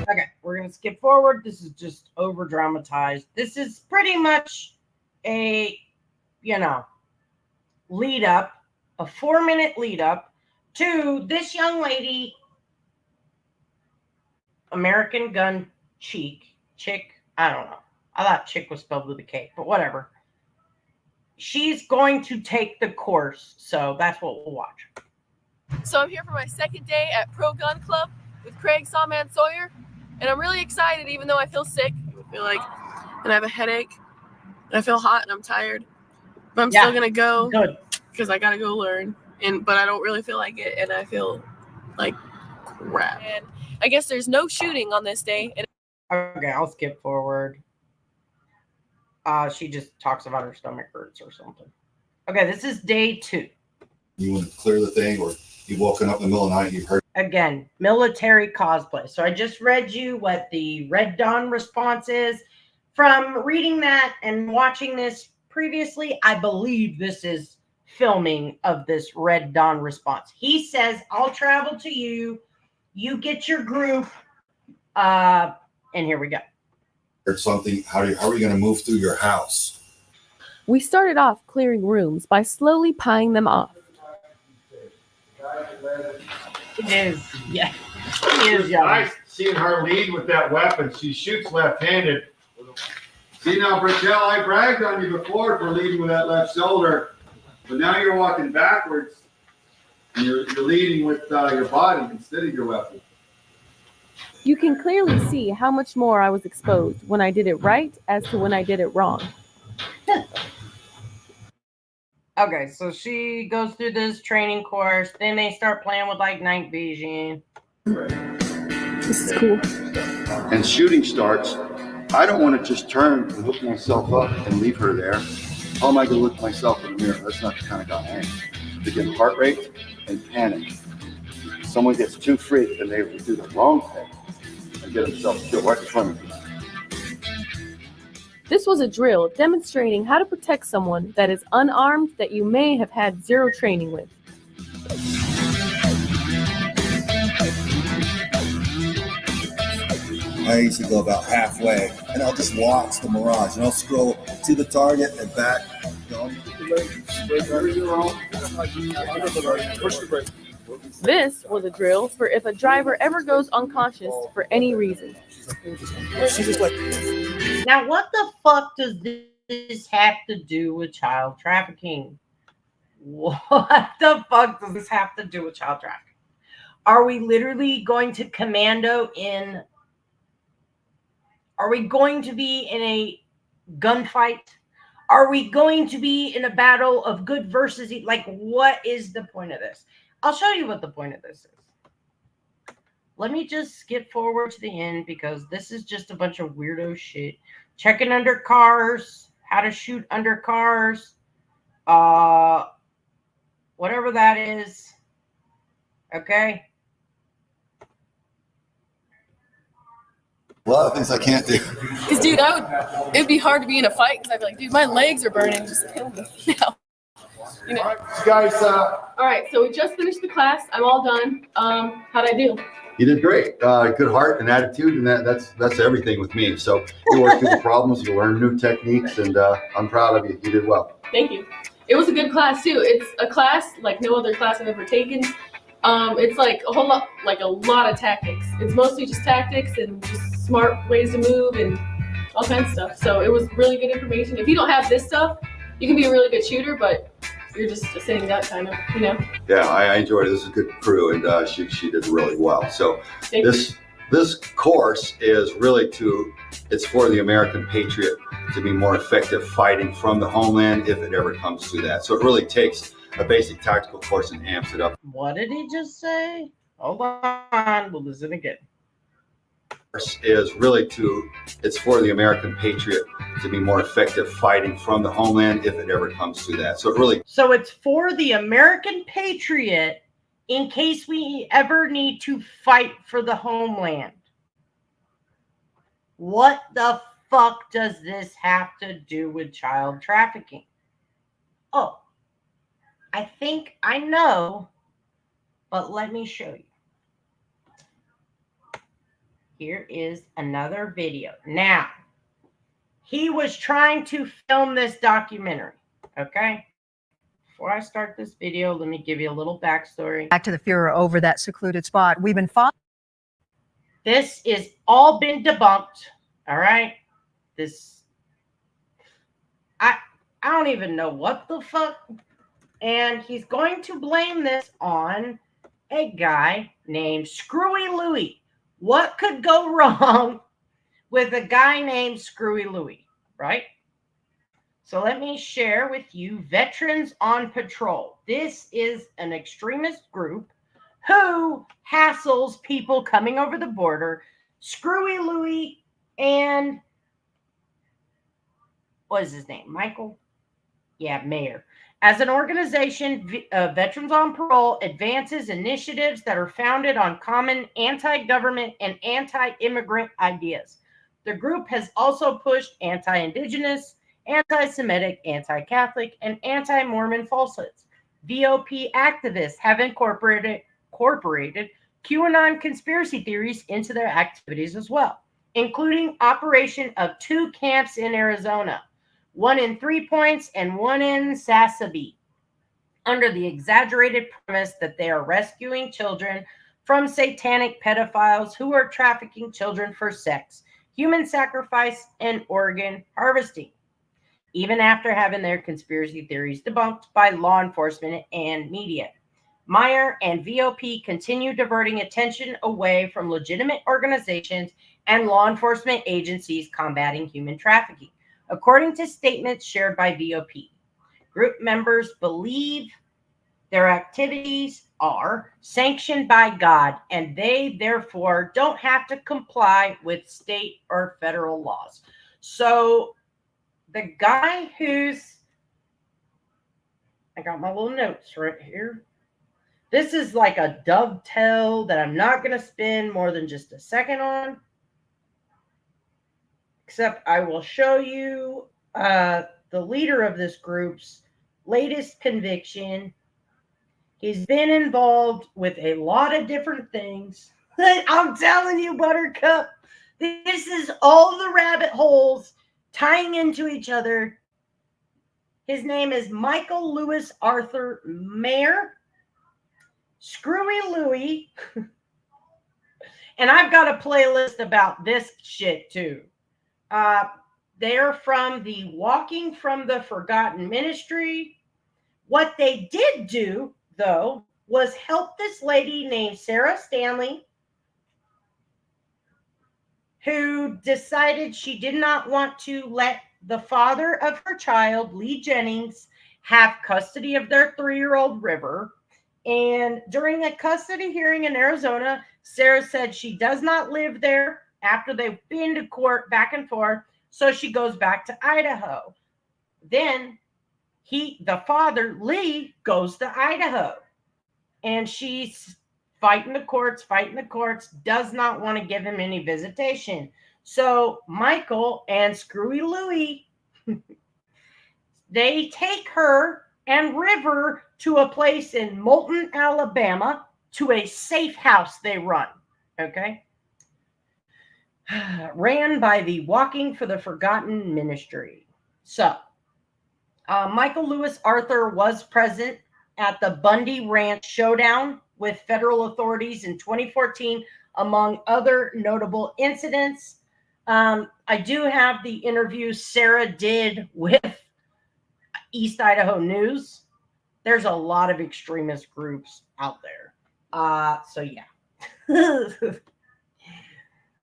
Okay, we're going to skip forward. This is just over dramatized. This is pretty much a, lead up, a 4-minute lead up to this young lady, American Gun Chick, I don't know. I thought chick was spelled with a K, but whatever. She's going to take the course, so that's what we'll watch. So I'm here for my second day at Pro Gun Club with Craig Sawman Sawyer, and I'm really excited even though I feel sick. I feel like, and I have a headache, and I feel hot and I'm tired. But I'm still gonna go because I gotta go learn. But I don't really feel like it, and I feel like crap. And I guess there's no shooting on this day. Okay, I'll skip forward. She just talks about her stomach hurts or something. Okay, this is day 2. You want to clear the thing, or you've woken up in the middle of the night and you've heard. Again, military cosplay. So I just read you what the Red Dawn response is. From reading that and watching this previously, I believe this is filming of this Red Dawn response. He says, I'll travel to you. You get your group. And here we go. Heard something. How are you going to move through your house? We started off clearing rooms by slowly pieing them off. It is, yeah. It was nice seeing her lead with that weapon. She shoots left-handed. See now, Brichelle, I bragged on you before for leading with that left shoulder, but now you're walking backwards and you're leading with your body instead of your weapon. You can clearly see how much more I was exposed when I did it right as to when I did it wrong. Okay, so she goes through this training course. Then they start playing with like night vision. This is cool. And shooting starts, I don't want to just turn and hook myself up and leave her there. How am I going to look myself in the mirror? That's not the kind of guy I am. To get heart rate and panic. If someone gets too freaked and they do the wrong thing and get themselves killed right in front of you. This was a drill demonstrating how to protect someone that is unarmed that you may have had zero training with. I usually go about halfway, and I'll just watch the mirage, and I'll scroll to the target and back. This was a drill for if a driver ever goes unconscious for any reason. Now, what the fuck does this have to do with child trafficking? What the fuck does this have to do with child trafficking? Are we literally going to commando in? Are we going to be in a gunfight? Are we going to be in a battle of good versus evil? Like, what is the point of this? I'll show you what the point of this is. Let me just skip forward to the end because this is just a bunch of weirdo shit. Checking under cars, how to shoot under cars, whatever that is. Okay. A lot of things I can't do. Because, dude, it'd be hard to be in a fight because I'd be like, dude, my legs are burning. Just kill me now. You know? Guys, all right, so we just finished the class. I'm all done. How'd I do? You did great. Good heart and attitude, and that's everything with me. So you work through the problems, you learn new techniques, and I'm proud of you. You did well. Thank you. It was a good class too. It's a class like no other class I've ever taken. It's like a lot of tactics. It's mostly just tactics and just smart ways to move and all kinds of stuff. So it was really good information. If you don't have this stuff, you can be a really good shooter, but you're just a sitting duck kind of, you know. Yeah, I enjoyed it. This is a good crew, and she did really well. So this course is really it's for the American patriot to be more effective fighting from the homeland if it ever comes to that. So it really takes a basic tactical course and amps it up. What did he just say? Hold on, we'll listen again. Is really it's for the American patriot to be more effective fighting from the homeland if it ever comes to that. So it's for the American patriot in case we ever need to fight for the homeland. What the fuck does this have to do with child trafficking? Oh, I think I know, but let me show you. Here is another video. Now, he was trying to film this documentary, okay? Before I start this video, let me give you a little backstory. Back to the Fuhrer over that secluded spot. We've been following. This is all been debunked, all right? I don't even know what the fuck. And he's going to blame this on a guy named Screwy Louie. What could go wrong with a guy named Screwy Louie, right? So let me share with you Veterans on Patrol. This is an extremist group who hassles people coming over the border. Screwy Louie and what is his name? Michael? Yeah, Mayer. As an organization, Veterans on Parole advances initiatives that are founded on common anti-government and anti-immigrant ideas. The group has also pushed anti-Indigenous, anti-Semitic, anti-Catholic, and anti-Mormon falsehoods. VOP activists have incorporated QAnon conspiracy theories into their activities as well, including operation of 2 camps in Arizona, one in 3 Points and one in Sassabee, under the exaggerated premise that they are rescuing children from satanic pedophiles who are trafficking children for sex, human sacrifice, and organ harvesting, even after having their conspiracy theories debunked by law enforcement and media. Meyer and VOP continue diverting attention away from legitimate organizations and law enforcement agencies combating human trafficking. According to statements shared by VOP, group members believe their activities are sanctioned by God, and they therefore don't have to comply with state or federal laws. So the guy who's, I got my little notes right here. This is like a dovetail that I'm not going to spend more than just a second on, except I will show you the leader of this group's latest conviction. He's been involved with a lot of different things. I'm telling you, Buttercup, this is all the rabbit holes tying into each other. His name is Michael Lewis Arthur Mayer, Screwy Louie. And I've got a playlist about this shit too. They're from the Walking from the Forgotten ministry. What they did do, though, was help this lady named Sarah Stanley, who decided she did not want to let the father of her child, Lee Jennings, have custody of their 3-year-old River. And during a custody hearing in Arizona, Sarah said she does not live there after they've been to court back and forth, so she goes back to Idaho. Then the father, Lee, goes to Idaho, and she's fighting the courts, does not want to give him any visitation. So Michael and Screwy Louie, they take her and River to a place in Moulton, Alabama, to a safe house they run, okay? Ran by the Walking for the Forgotten ministry. So, Michael Lewis Arthur was present at the Bundy Ranch showdown with federal authorities in 2014, among other notable incidents. I do have the interview Sarah did with East Idaho News. There's a lot of extremist groups out there. So yeah.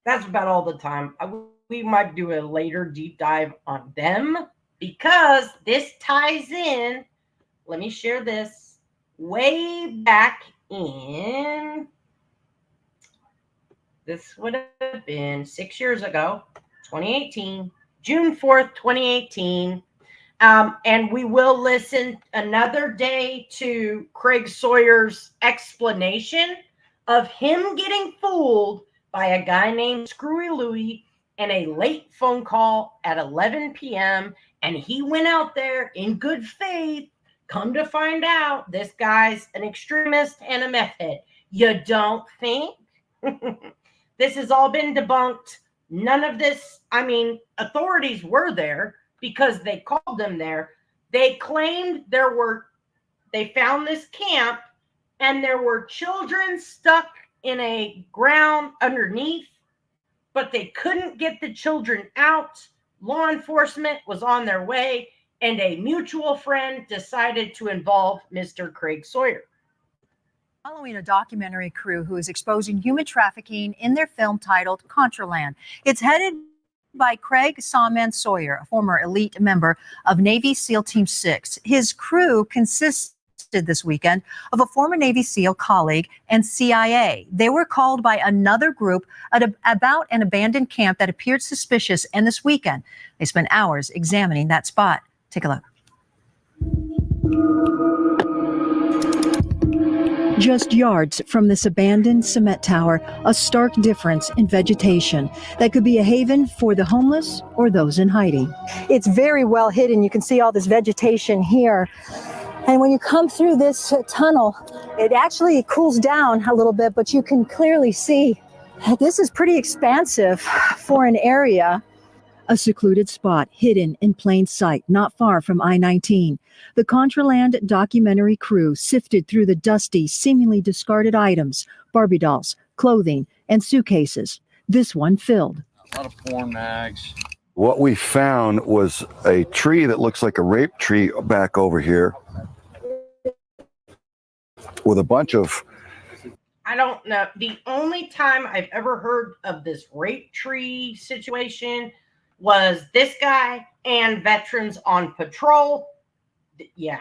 That's about all the time. We might do a later deep dive on them because this ties in. Let me share this. Way back in, this would have been 6 years ago, 2018, June 4th, 2018. And we will listen another day to Craig Sawyer's explanation of him getting fooled by a guy named Screwy Louie and a late phone call at 11 p.m. And he went out there in good faith. Come to find out, this guy's an extremist and a meth head. You don't think? This has all been debunked. None of this, I mean, authorities were there because they called them there. They claimed they found this camp and there were children stuck in a ground underneath, but they couldn't get the children out. Law enforcement was on their way, and a mutual friend decided to involve Mr. Craig Sawyer. Following a documentary crew who is exposing human trafficking in their film titled Contraland. It's headed by Craig Sawman Sawyer, a former elite member of Navy SEAL Team 6. His crew consisted this weekend of a former Navy SEAL colleague and CIA. They were called by another group about an abandoned camp that appeared suspicious, and this weekend they spent hours examining that spot. Take a look. Just yards from this abandoned cement tower, a stark difference in vegetation that could be a haven for the homeless or those in hiding. It's very well hidden. You can see all this vegetation here. And when you come through this tunnel, it actually cools down a little bit, but you can clearly see this is pretty expansive for an area. A secluded spot hidden in plain sight, not far from I-19. The Contraland documentary crew sifted through the dusty, seemingly discarded items, Barbie dolls, clothing, and suitcases. This one filled. A lot of porn mags. What we found was a tree that looks like a rape tree back over here with a bunch of... I don't know. The only time I've ever heard of this rape tree situation was this guy and veterans on patrol. Yeah.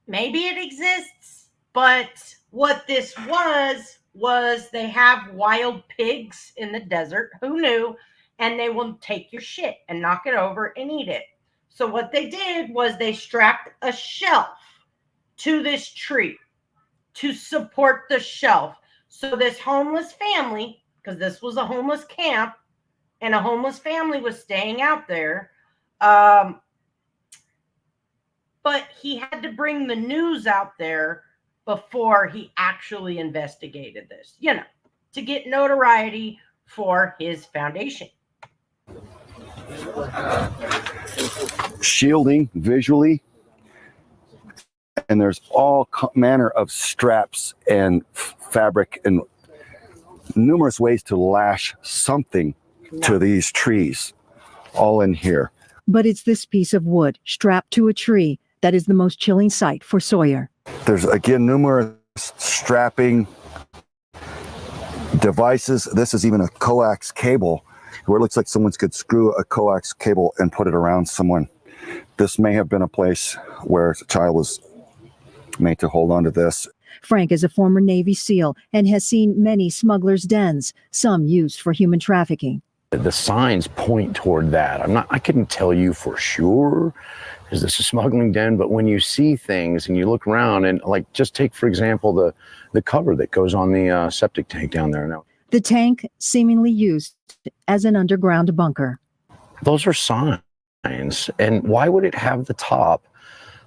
maybe it exists, but what this was they have wild pigs in the desert. Who knew? And they will take your shit and knock it over and eat it. So what they did was they strapped a shelf to this tree to support the shelf. So this homeless family, because this was a homeless camp and a homeless family was staying out there, but he had to bring the news out there before he actually investigated this, to get notoriety for his foundation. Shielding visually, and there's all manner of straps and fabric and numerous ways to lash something to these trees, all in here. But it's this piece of wood strapped to a tree that is the most chilling sight for Sawyer. There's again numerous strapping devices. This is even a coax cable where it looks like someone could screw a coax cable and put it around someone. This may have been a place where a child was made to hold on to this. Frank is a former Navy SEAL and has seen many smugglers' dens, some used for human trafficking. The signs point toward that. I couldn't tell you for sure, is this a smuggling den? But when you see things and you look around and just take, for example, the cover that goes on the septic tank down there now. The tank seemingly used as an underground bunker. Those are signs. And why would it have the top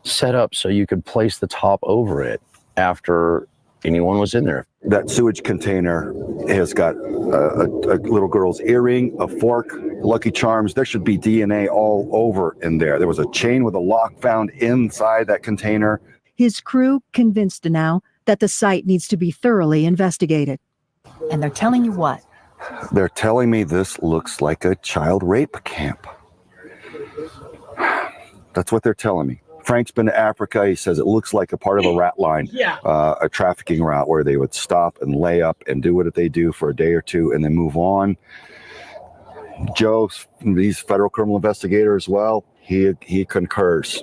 set up so you could place the top over it after anyone was in there? That sewage container has got a little girl's earring, a fork, Lucky Charms. There should be DNA all over in there. There was a chain with a lock found inside that container. His crew convinced now that the site needs to be thoroughly investigated. And they're telling you what? They're telling me this looks like a child rape camp. That's what they're telling me. Frank's been to Africa. He says it looks like a part of a rat line, a trafficking route where they would stop and lay up and do what they do for a day or two and then move on. Joe, he's federal criminal investigator as well. He concurs.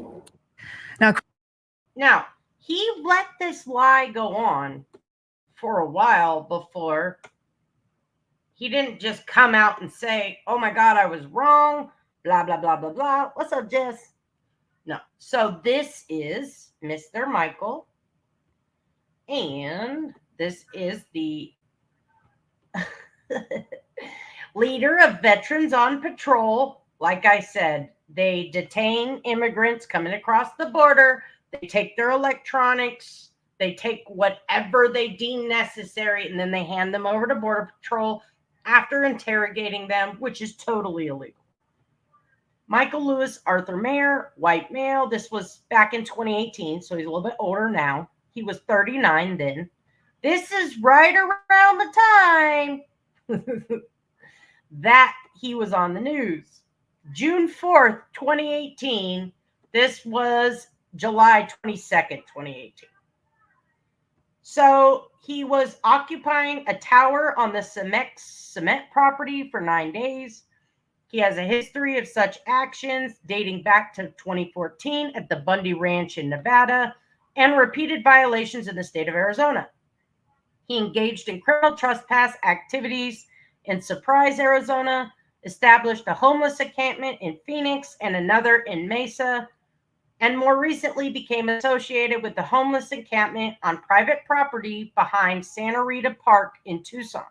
Now, he let this lie go on for a while before he didn't just come out and say, oh my God, I was wrong, blah, blah, blah, blah, blah. What's up, Jess? No. So this is Mr. Michael, and this is the leader of Veterans on Patrol. Like I said, they detain immigrants coming across the border. They take their electronics. They take whatever they deem necessary, and then they hand them over to Border Patrol after interrogating them, which is totally illegal. Michael Lewis Arthur Mayer, white male. This was back in 2018, so he's a little bit older now. He was 39 then. This is right around the time that he was on the news. June 4th, 2018. This was July 22nd, 2018. So he was occupying a tower on the cement property for 9 days. He has a history of such actions dating back to 2014 at the Bundy Ranch in Nevada and repeated violations in the state of Arizona. He engaged in criminal trespass activities in Surprise, Arizona, established a homeless encampment in Phoenix and another in Mesa, and more recently became associated with the homeless encampment on private property behind Santa Rita Park in Tucson.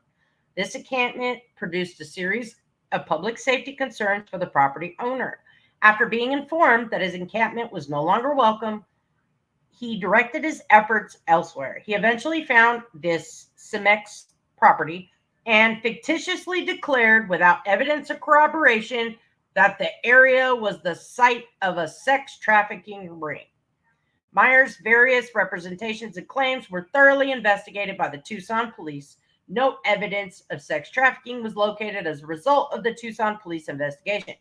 This encampment produced a series of public safety concerns for the property owner. After being informed that his encampment was no longer welcome, he directed his efforts elsewhere. He eventually found this Cemex property and fictitiously declared, without evidence or corroboration, that the area was the site of a sex trafficking ring. Meyer's various representations and claims were thoroughly investigated by the Tucson police. No evidence of sex trafficking was located as a result of the Tucson police investigation.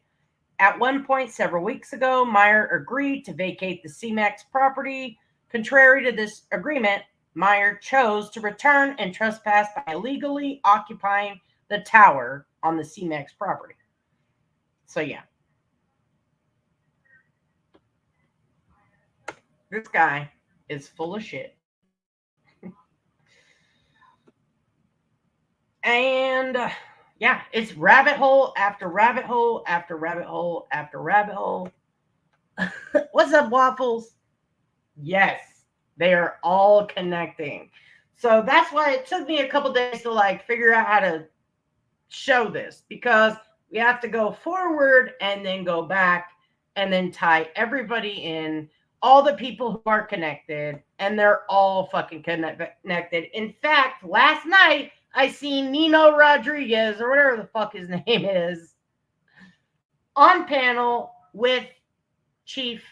At one point, several weeks ago, Meyer agreed to vacate the Cemex property. Contrary to this agreement, Meyer chose to return and trespass by illegally occupying the tower on the Cemex property. So, yeah. This guy is full of shit. And yeah, it's rabbit hole after rabbit hole after rabbit hole after rabbit hole. What's up, Waffles? Yes, they are all connecting. So that's why it took me a couple days to like figure out how to show this, because we have to go forward and then go back and then tie everybody in, all the people who are connected, and they're all fucking connected. In fact, last night I seen Nino Rodriguez, or whatever the fuck his name is, on panel with Chief,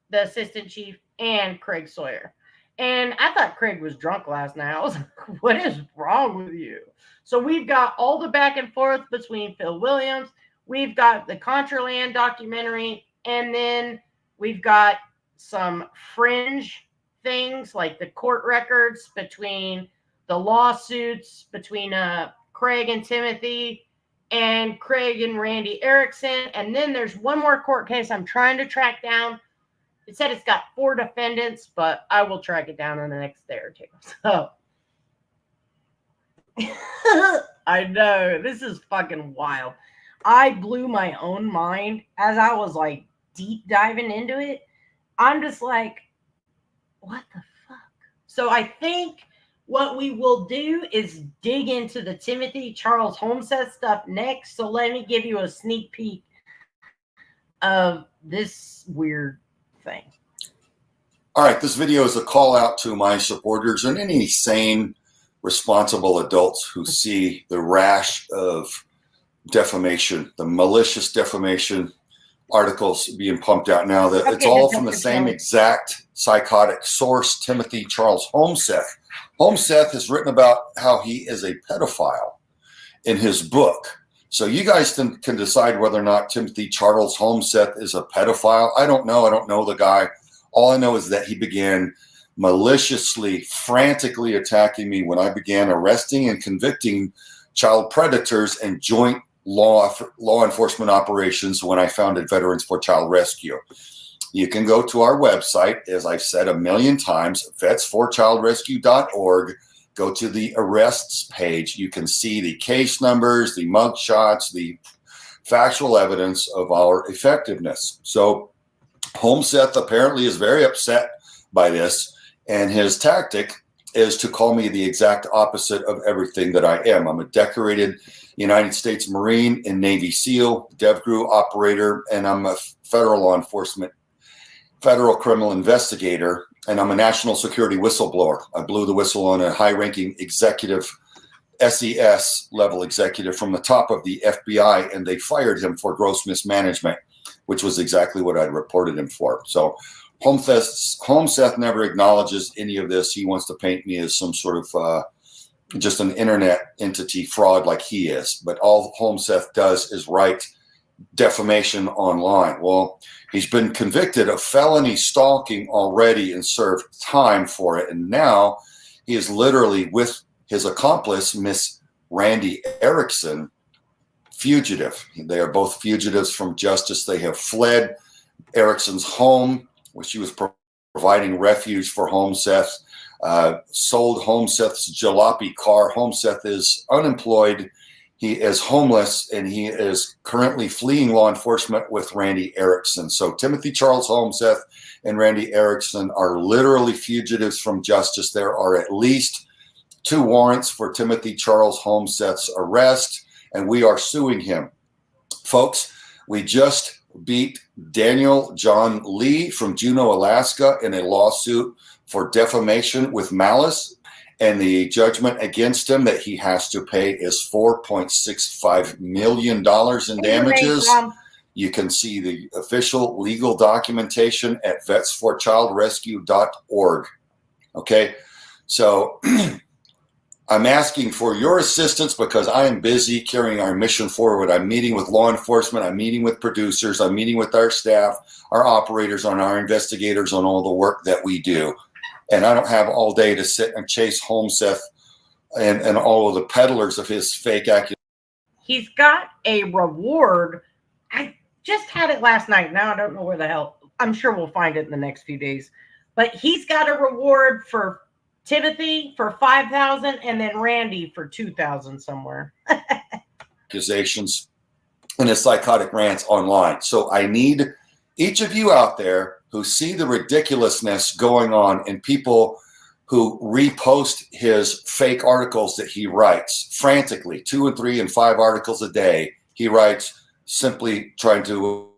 the assistant chief, and Craig Sawyer. And I thought Craig was drunk last night. I was like, what is wrong with you? So we've got all the back and forth between Phil Williams. We've got the Contraland documentary. And then we've got some fringe things like the court records between the lawsuits between Craig and Timothy, and Craig and Randy Erickson. And then there's one more court case I'm trying to track down. It said it's got 4 defendants, but I will track it down in the next day or two. So I know this is fucking wild. I blew my own mind as I was like deep diving into it. I'm just like, what the fuck? So I think what we will do is dig into the Timothy Charles Homestead stuff next. So let me give you a sneak peek of this weird thing. All right, this video is a call out to my supporters and any sane, responsible adults who see the rash of defamation, the malicious defamation articles being pumped out now. That it's all from the same exact psychotic source, Timothy Charles Homestead. Homestead has written about how he is a pedophile in his book. So you guys can decide whether or not Timothy Charles Homestead is a pedophile. I don't know. I don't know the guy. All I know is that he began maliciously, frantically attacking me when I began arresting and convicting child predators and joint law enforcement operations when I founded Veterans for Child Rescue. You can go to our website, as I've said a million times, vets4childrescue.org. Go to the arrests page. You can see the case numbers, the mug shots, the factual evidence of our effectiveness. So Homestead apparently is very upset by this, and his tactic is to call me the exact opposite of everything that I am. I'm a decorated United States Marine and Navy SEAL, DevGru operator, and I'm a federal law enforcement, federal criminal investigator, and I'm a national security whistleblower. I blew the whistle on a high-ranking executive, SES level executive from the top of the FBI, and they fired him for gross mismanagement, which was exactly what I'd reported him for. So Homestead never acknowledges any of this. He wants to paint me as some sort of just an internet entity fraud like he is. But all Homestead does is write defamation online. Well, he's been convicted of felony stalking already and served time for it. And now he is literally with his accomplice, Miss Randy Erickson, fugitive. They are both fugitives from justice. They have fled Erickson's home, where she was providing refuge for Homestead, sold Homestead's jalopy car. Homestead is unemployed. He is homeless, and he is currently fleeing law enforcement with Randy Erickson. So Timothy Charles Homestead and Randy Erickson are literally fugitives from justice. There are at least 2 warrants for Timothy Charles Homestead's arrest, and we are suing him. Folks, we just beat Daniel John Lee from Juneau, Alaska in a lawsuit for defamation with malice. And the judgment against him that he has to pay is $4.65 million in damages. You can see the official legal documentation at vetsforchildrescue.org. Okay, so I'm asking for your assistance because I am busy carrying our mission forward. I'm meeting with law enforcement. I'm meeting with producers. I'm meeting with our staff, our operators, and our investigators on all the work that we do. And I don't have all day to sit and chase Homestead and all of the peddlers of his fake accusations. He's got a reward. I just had it last night. Now I don't know where the hell. I'm sure we'll find it in the next few days. But he's got a reward for Timothy for 5,000 and then Randy for 2,000 somewhere. Accusations and his psychotic rants online. So I need each of you out there who see the ridiculousness going on in people who repost his fake articles that he writes frantically, 2 and 3 and 5 articles a day. He writes simply trying to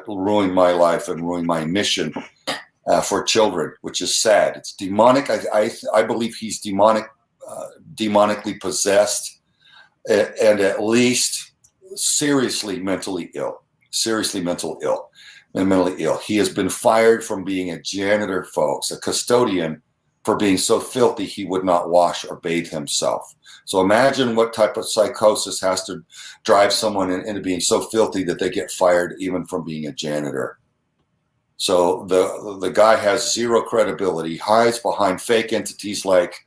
ruin my life and ruin my mission for children, which is sad. It's demonic. I believe he's demonically possessed and at least seriously mentally ill. He has been fired from being a janitor, folks, a custodian, for being so filthy he would not wash or bathe himself. So imagine what type of psychosis has to drive someone into being so filthy that they get fired even from being a janitor. So the guy has zero credibility, hides behind fake entities like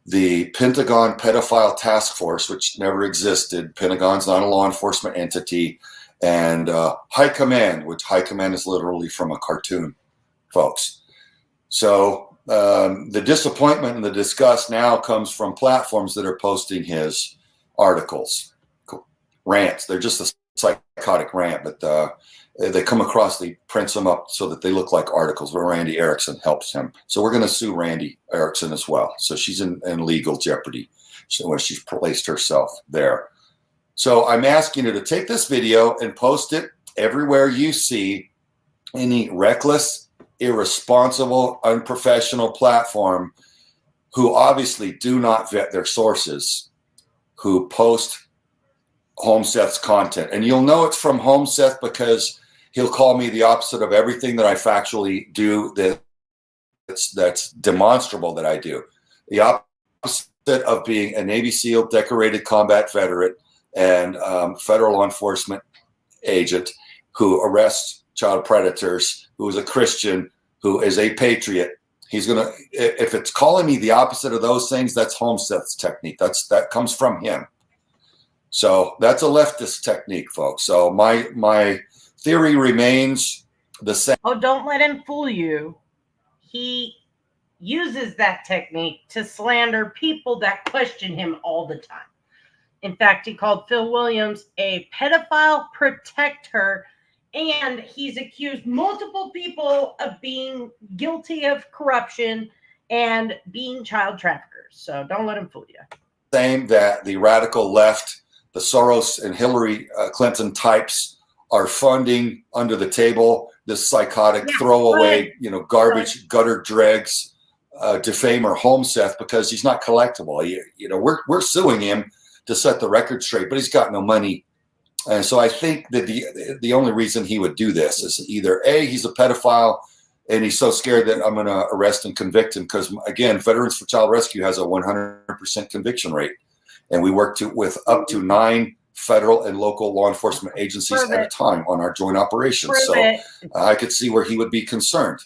the Pentagon Pedophile Task Force, which never existed. Pentagon's not a law enforcement entity. And High Command, which High Command is literally from a cartoon, folks. So the disappointment and the disgust now comes from platforms that are posting his articles, rants. They're just a psychotic rant, but they come across, they print them up so that they look like articles where Randy Erickson helps him. So we're going to sue Randy Erickson as well. So she's in legal jeopardy when she's placed herself there. So I'm asking you to take this video and post it everywhere you see any reckless, irresponsible, unprofessional platform who obviously do not vet their sources, who post Homeseth's content. And you'll know it's from Homeseth because he'll call me the opposite of everything that I factually do that's demonstrable that I do. The opposite of being a Navy SEAL decorated combat veteran and federal law enforcement agent who arrests child predators, who is a Christian, who is a patriot. He's going to, if it's calling me the opposite of those things, that's Homeseth's technique. That comes from him. So that's a leftist technique, folks. So my theory remains the same. Oh, don't let him fool you. He uses that technique to slander people that question him all the time. In fact, he called Phil Williams a pedophile protector, and he's accused multiple people of being guilty of corruption and being child traffickers. So don't let him fool you. Same that the radical left, the Soros and Hillary Clinton types are funding under the table this psychotic throwaway, garbage, gutter dregs, defamer Homeseth because he's not collectible. We're suing him to set the record straight, but he's got no money. And so I think that the only reason he would do this is either A, he's a pedophile and he's so scared that I'm going to arrest and convict him because, again, Veterans for Child Rescue has a 100% conviction rate. And we work with up to 9 federal and local law enforcement agencies at a time on our joint operations. So I could see where he would be concerned.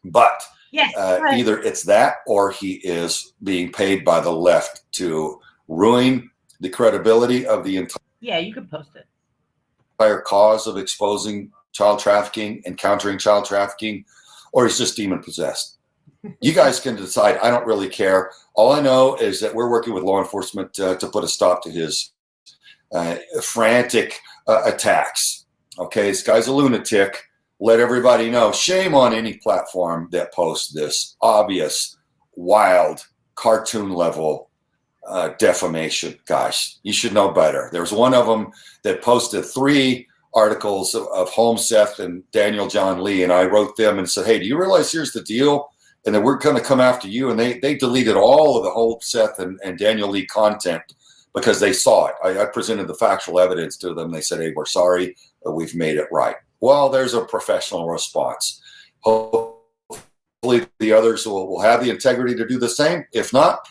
But either it's that or he is being paid by the left to ruin the credibility of the entire you can post it. Entire cause of exposing child trafficking and countering child trafficking, or he's just demon possessed. You guys can decide. I don't really care. All I know is that we're working with law enforcement to put a stop to his frantic attacks. Okay, this guy's a lunatic. Let everybody know. Shame on any platform that posts this obvious, wild, cartoon level defamation. Gosh, you should know better. There was one of them that posted 3 articles of Homeseth and Daniel John Lee, and I wrote them and said, hey, do you realize here's the deal? And then we're going to come after you. And they deleted all of the Homeseth and Daniel Lee content because they saw it. I presented the factual evidence to them. They said, hey, we're sorry, but we've made it right. Well, there's a professional response. Hopefully the others will have the integrity to do the same. If not,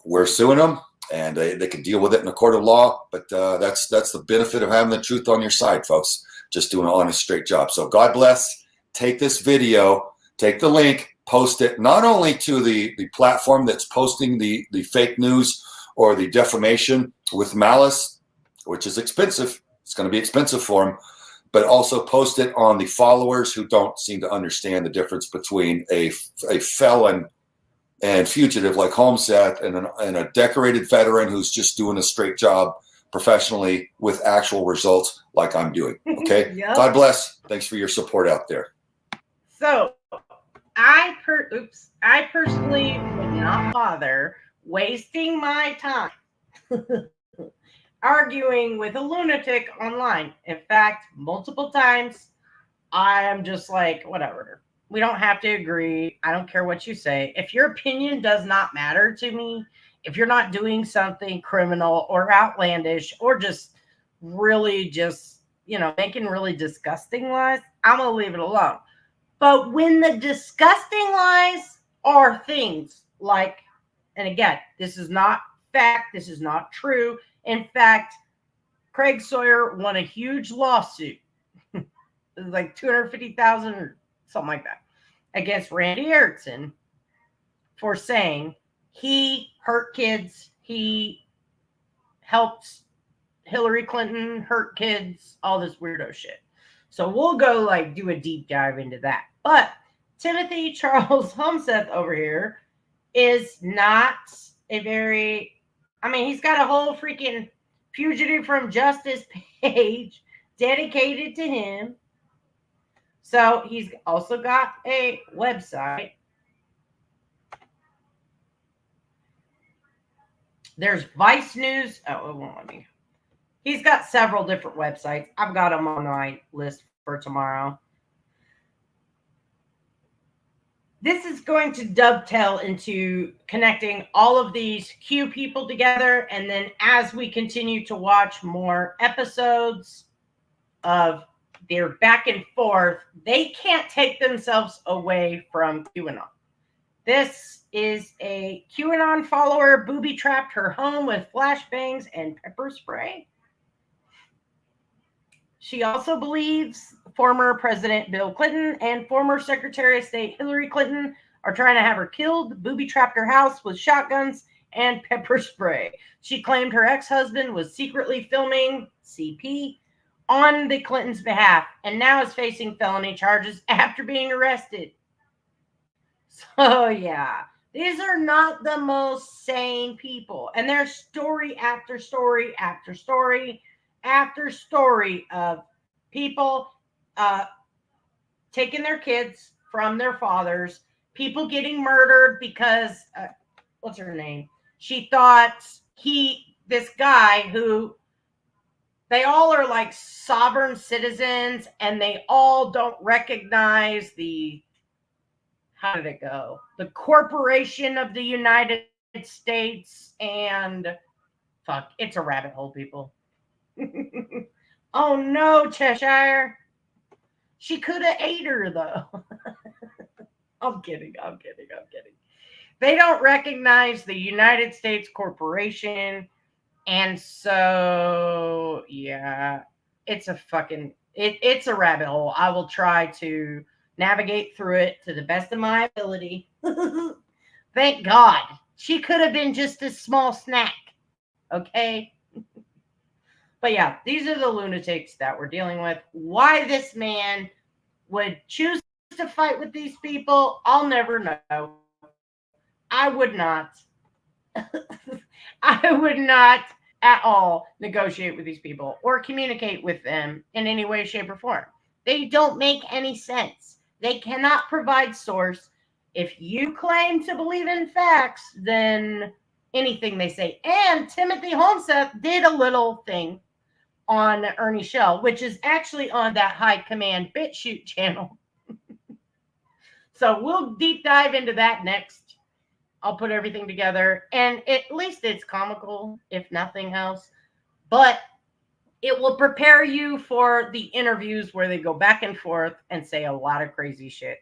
we're suing them, and they can deal with it in a court of law. But that's the benefit of having the truth on your side, folks. Just doing an honest, straight job. So God bless. Take this video, take the link, post it not only to the platform that's posting the fake news or the defamation with malice, which is expensive. It's going to be expensive for them. but also post it on the followers who don't seem to understand the difference between a felon and fugitive like Homestead and a decorated veteran who's just doing a straight job professionally with actual results like I'm doing. Okay. Yep. God bless. Thanks for your support out there. So I personally would not bother wasting my time arguing with a lunatic online. In fact, multiple times I am just like, whatever. We don't have to agree. I don't care what you say. If your opinion does not matter to me, if you're not doing something criminal or outlandish or just really just, making really disgusting lies, I'm going to leave it alone. But when the disgusting lies are things like, and again, this is not fact, this is not true. In fact, Craig Sawyer won a huge lawsuit, like $250,000 or something like that, against Randy Erickson for saying he hurt kids, he helped Hillary Clinton hurt kids, all this weirdo shit. So we'll go do a deep dive into that. But Timothy Charles Homestead over here is not a very, he's got a whole freaking Fugitive from Justice page dedicated to him. So he's also got a website. There's Vice News. Oh, it won't let me. He's got several different websites. I've got them on my list for tomorrow. This is going to dovetail into connecting all of these Q people together. And then as we continue to watch more episodes of their back and forth, they can't take themselves away from QAnon. This is a QAnon follower booby-trapped her home with flashbangs and pepper spray. She also believes former President Bill Clinton and former Secretary of State Hillary Clinton are trying to have her killed, booby-trapped her house with shotguns and pepper spray. She claimed her ex-husband was secretly filming CP on the Clintons' behalf and now is facing felony charges after being arrested. So, yeah, these are not the most sane people. And there's story after story after story after story of people taking their kids from their fathers, people getting murdered because, what's her name? She thought this guy who, they all are like sovereign citizens and they all don't recognize how did it go? The Corporation of the United States and fuck, it's a rabbit hole, people. Oh no, Cheshire. She could have ate her though. I'm kidding. They don't recognize the United States Corporation. And so, yeah, it's a fucking, it's a rabbit hole. I will try to navigate through it to the best of my ability. Thank God. She could have been just a small snack. Okay? But yeah, these are the lunatics that we're dealing with. Why this man would choose to fight with these people, I'll never know. I would not. I would not at all negotiate with these people or communicate with them in any way, shape, or form. They don't make any sense. They cannot provide source. If you claim to believe in facts, then anything they say. And Timothy Homestead did a little thing on Ernie Shell, which is actually on that High Command BitChute channel. So we'll deep dive into that next. I'll put everything together, and at least it's comical, if nothing else. But it will prepare you for the interviews where they go back and forth and say a lot of crazy shit.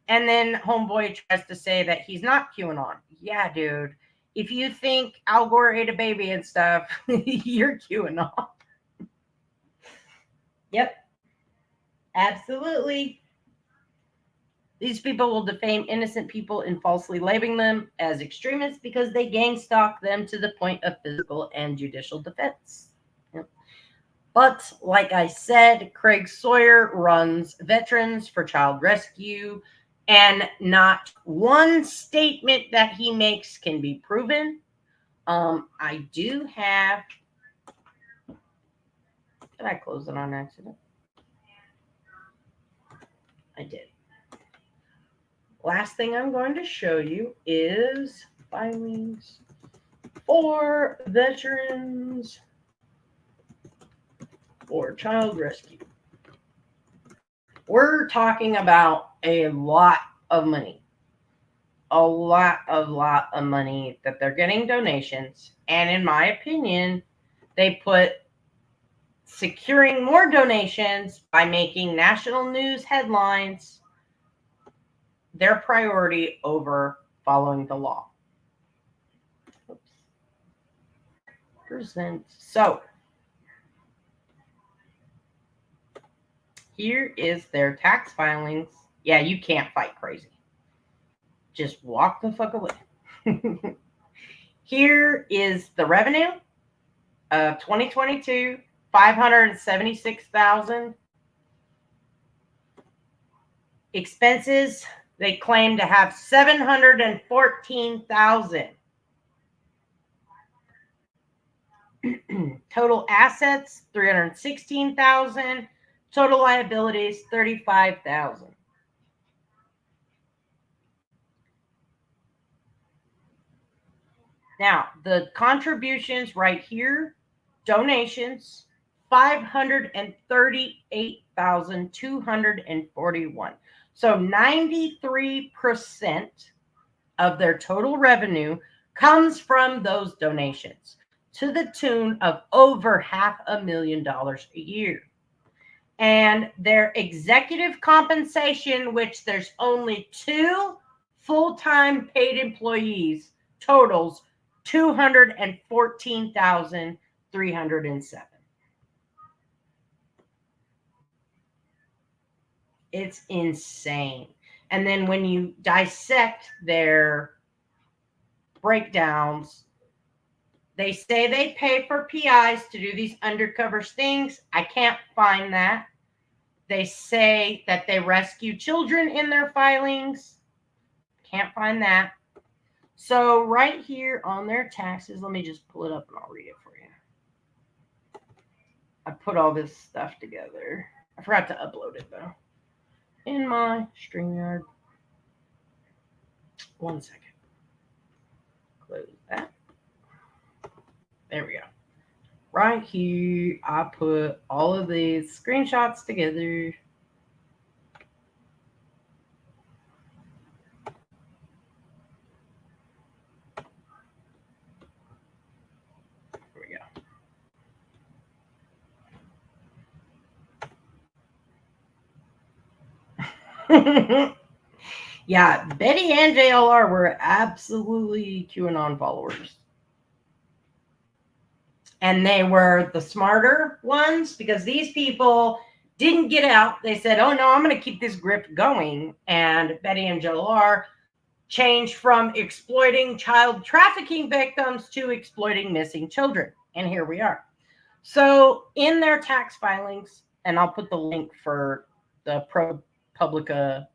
And then Homeboy tries to say that he's not QAnon. Yeah, dude. If you think Al Gore ate a baby and stuff, you're QAnon. Yep. Absolutely. These people will defame innocent people and falsely labeling them as extremists because they gang stalk them to the point of physical and judicial defense. Yep. But like I said, Craig Sawyer runs Veterans for Child Rescue, and not one statement that he makes can be proven. I do have... Did I close it on accident? I did. Last thing I'm going to show you is filings for Veterans for Child Rescue. We're talking about a lot of money. A lot of money that they're getting donations. And in my opinion, they put securing more donations by making national news headlines their priority over following the law. So here is their tax filings. Yeah, you can't fight crazy. Just walk the fuck away. Here is the revenue of 2022, $576,000. Expenses, they claim to have $714,000. Total assets, $316,000. Total liabilities, $35,000. Now, the contributions right here, donations, $538,241. So 93% of their total revenue comes from those donations, to the tune of over $500,000 a year. And their executive compensation, which there's only 2 full-time paid employees, totals $214,307. It's insane. And then when you dissect their breakdowns, they say they pay for PIs to do these undercover stings. I can't find that. They say that they rescue children in their filings. Can't find that. So right here on their taxes, let me just pull it up and I'll read it for you. I put all this stuff together. I forgot to upload it though. In my StreamYard. 1 second. Close that. There we go. Right here, I put all of these screenshots together. Yeah, Betty and JLR were absolutely QAnon followers. And they were the smarter ones because these people didn't get out. They said, oh, no, I'm going to keep this grift going. And Betty and JLR changed from exploiting child trafficking victims to exploiting missing children. And here we are. So in their tax filings, and I'll put the link for the ProPublica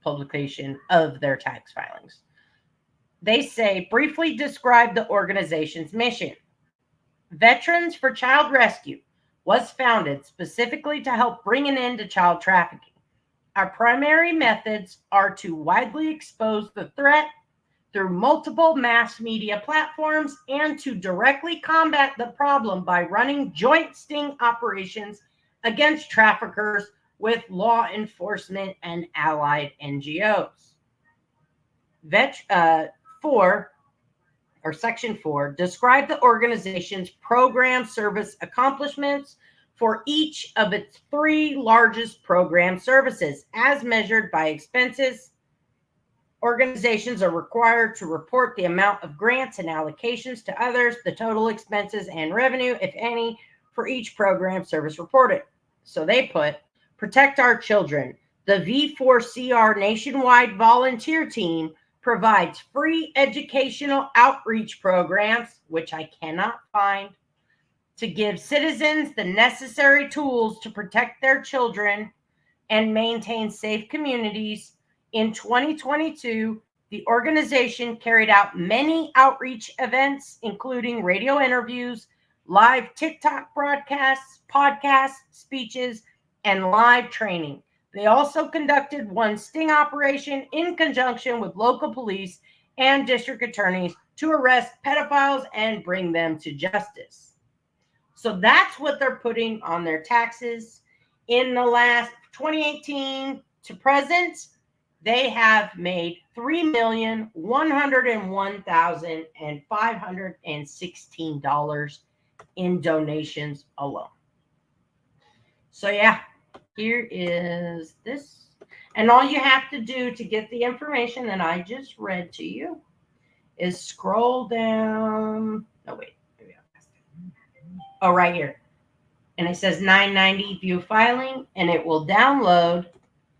publication of their tax filings. They say, briefly describe the organization's mission. Veterans for Child Rescue was founded specifically to help bring an end to child trafficking. Our primary methods are to widely expose the threat through multiple mass media platforms and to directly combat the problem by running joint sting operations against traffickers with law enforcement and allied NGOs. Section 4, describe the organization's program service accomplishments for each of its 3 largest program services as measured by expenses. Organizations are required to report the amount of grants and allocations to others, the total expenses and revenue, if any, for each program service reported. So they put, protect our children. The V4CR nationwide volunteer team provides free educational outreach programs, which I cannot find, to give citizens the necessary tools to protect their children and maintain safe communities. In 2022, the organization carried out many outreach events, including radio interviews, live TikTok broadcasts, podcasts, speeches, and live training. They also conducted one sting operation in conjunction with local police and district attorneys to arrest pedophiles and bring them to justice. So that's what they're putting on their taxes. In the last 2018 to present, they have made $3,101,516 in donations alone. So yeah, here is this. And all you have to do to get the information that I just read to you is scroll down. Oh, wait. Oh, right here. And it says 990 view filing, and it will download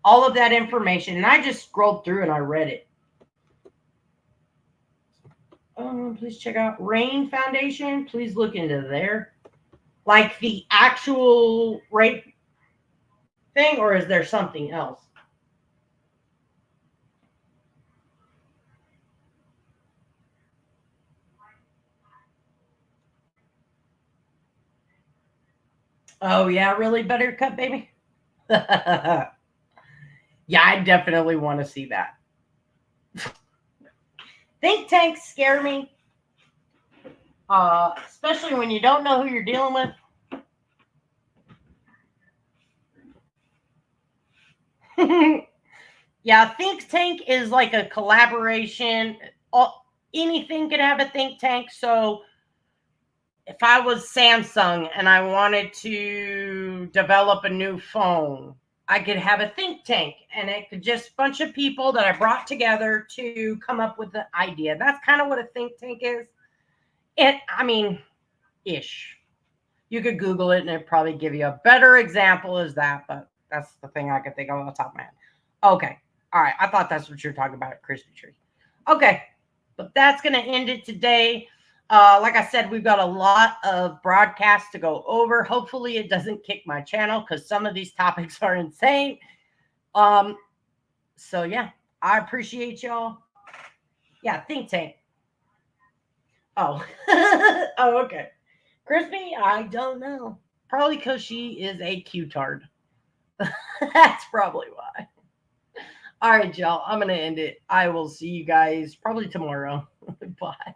all of that information. And I just scrolled through and I read it. Please check out Rain Foundation. Please look into there. Like the actual rape thing, or is there something else? Oh, yeah, really, Buttercup, baby? Yeah, I definitely want to see that. Think tanks scare me, especially when you don't know who you're dealing with. Yeah, think tank is like a collaboration. Anything can have a think tank. So if I was Samsung and I wanted to develop a new phone, I could have a think tank, and it could just a bunch of people that I brought together to come up with the idea. That's kind of what a think tank is. I mean, ish. You could Google it and it'd probably give you a better example as that, but that's the thing I could think of on the top of my head. Okay. All right. I thought that's what you're talking about at Christmas tree. Okay. But that's going to end it today. Like I said, we've got a lot of broadcasts to go over. Hopefully it doesn't kick my channel because some of these topics are insane. So yeah, I appreciate y'all. Yeah, think tank. Oh, oh, okay. Crispy, I don't know. Probably because she is a Q-tard. That's probably why. All right, y'all. I'm going to end it. I will see you guys probably tomorrow. Bye.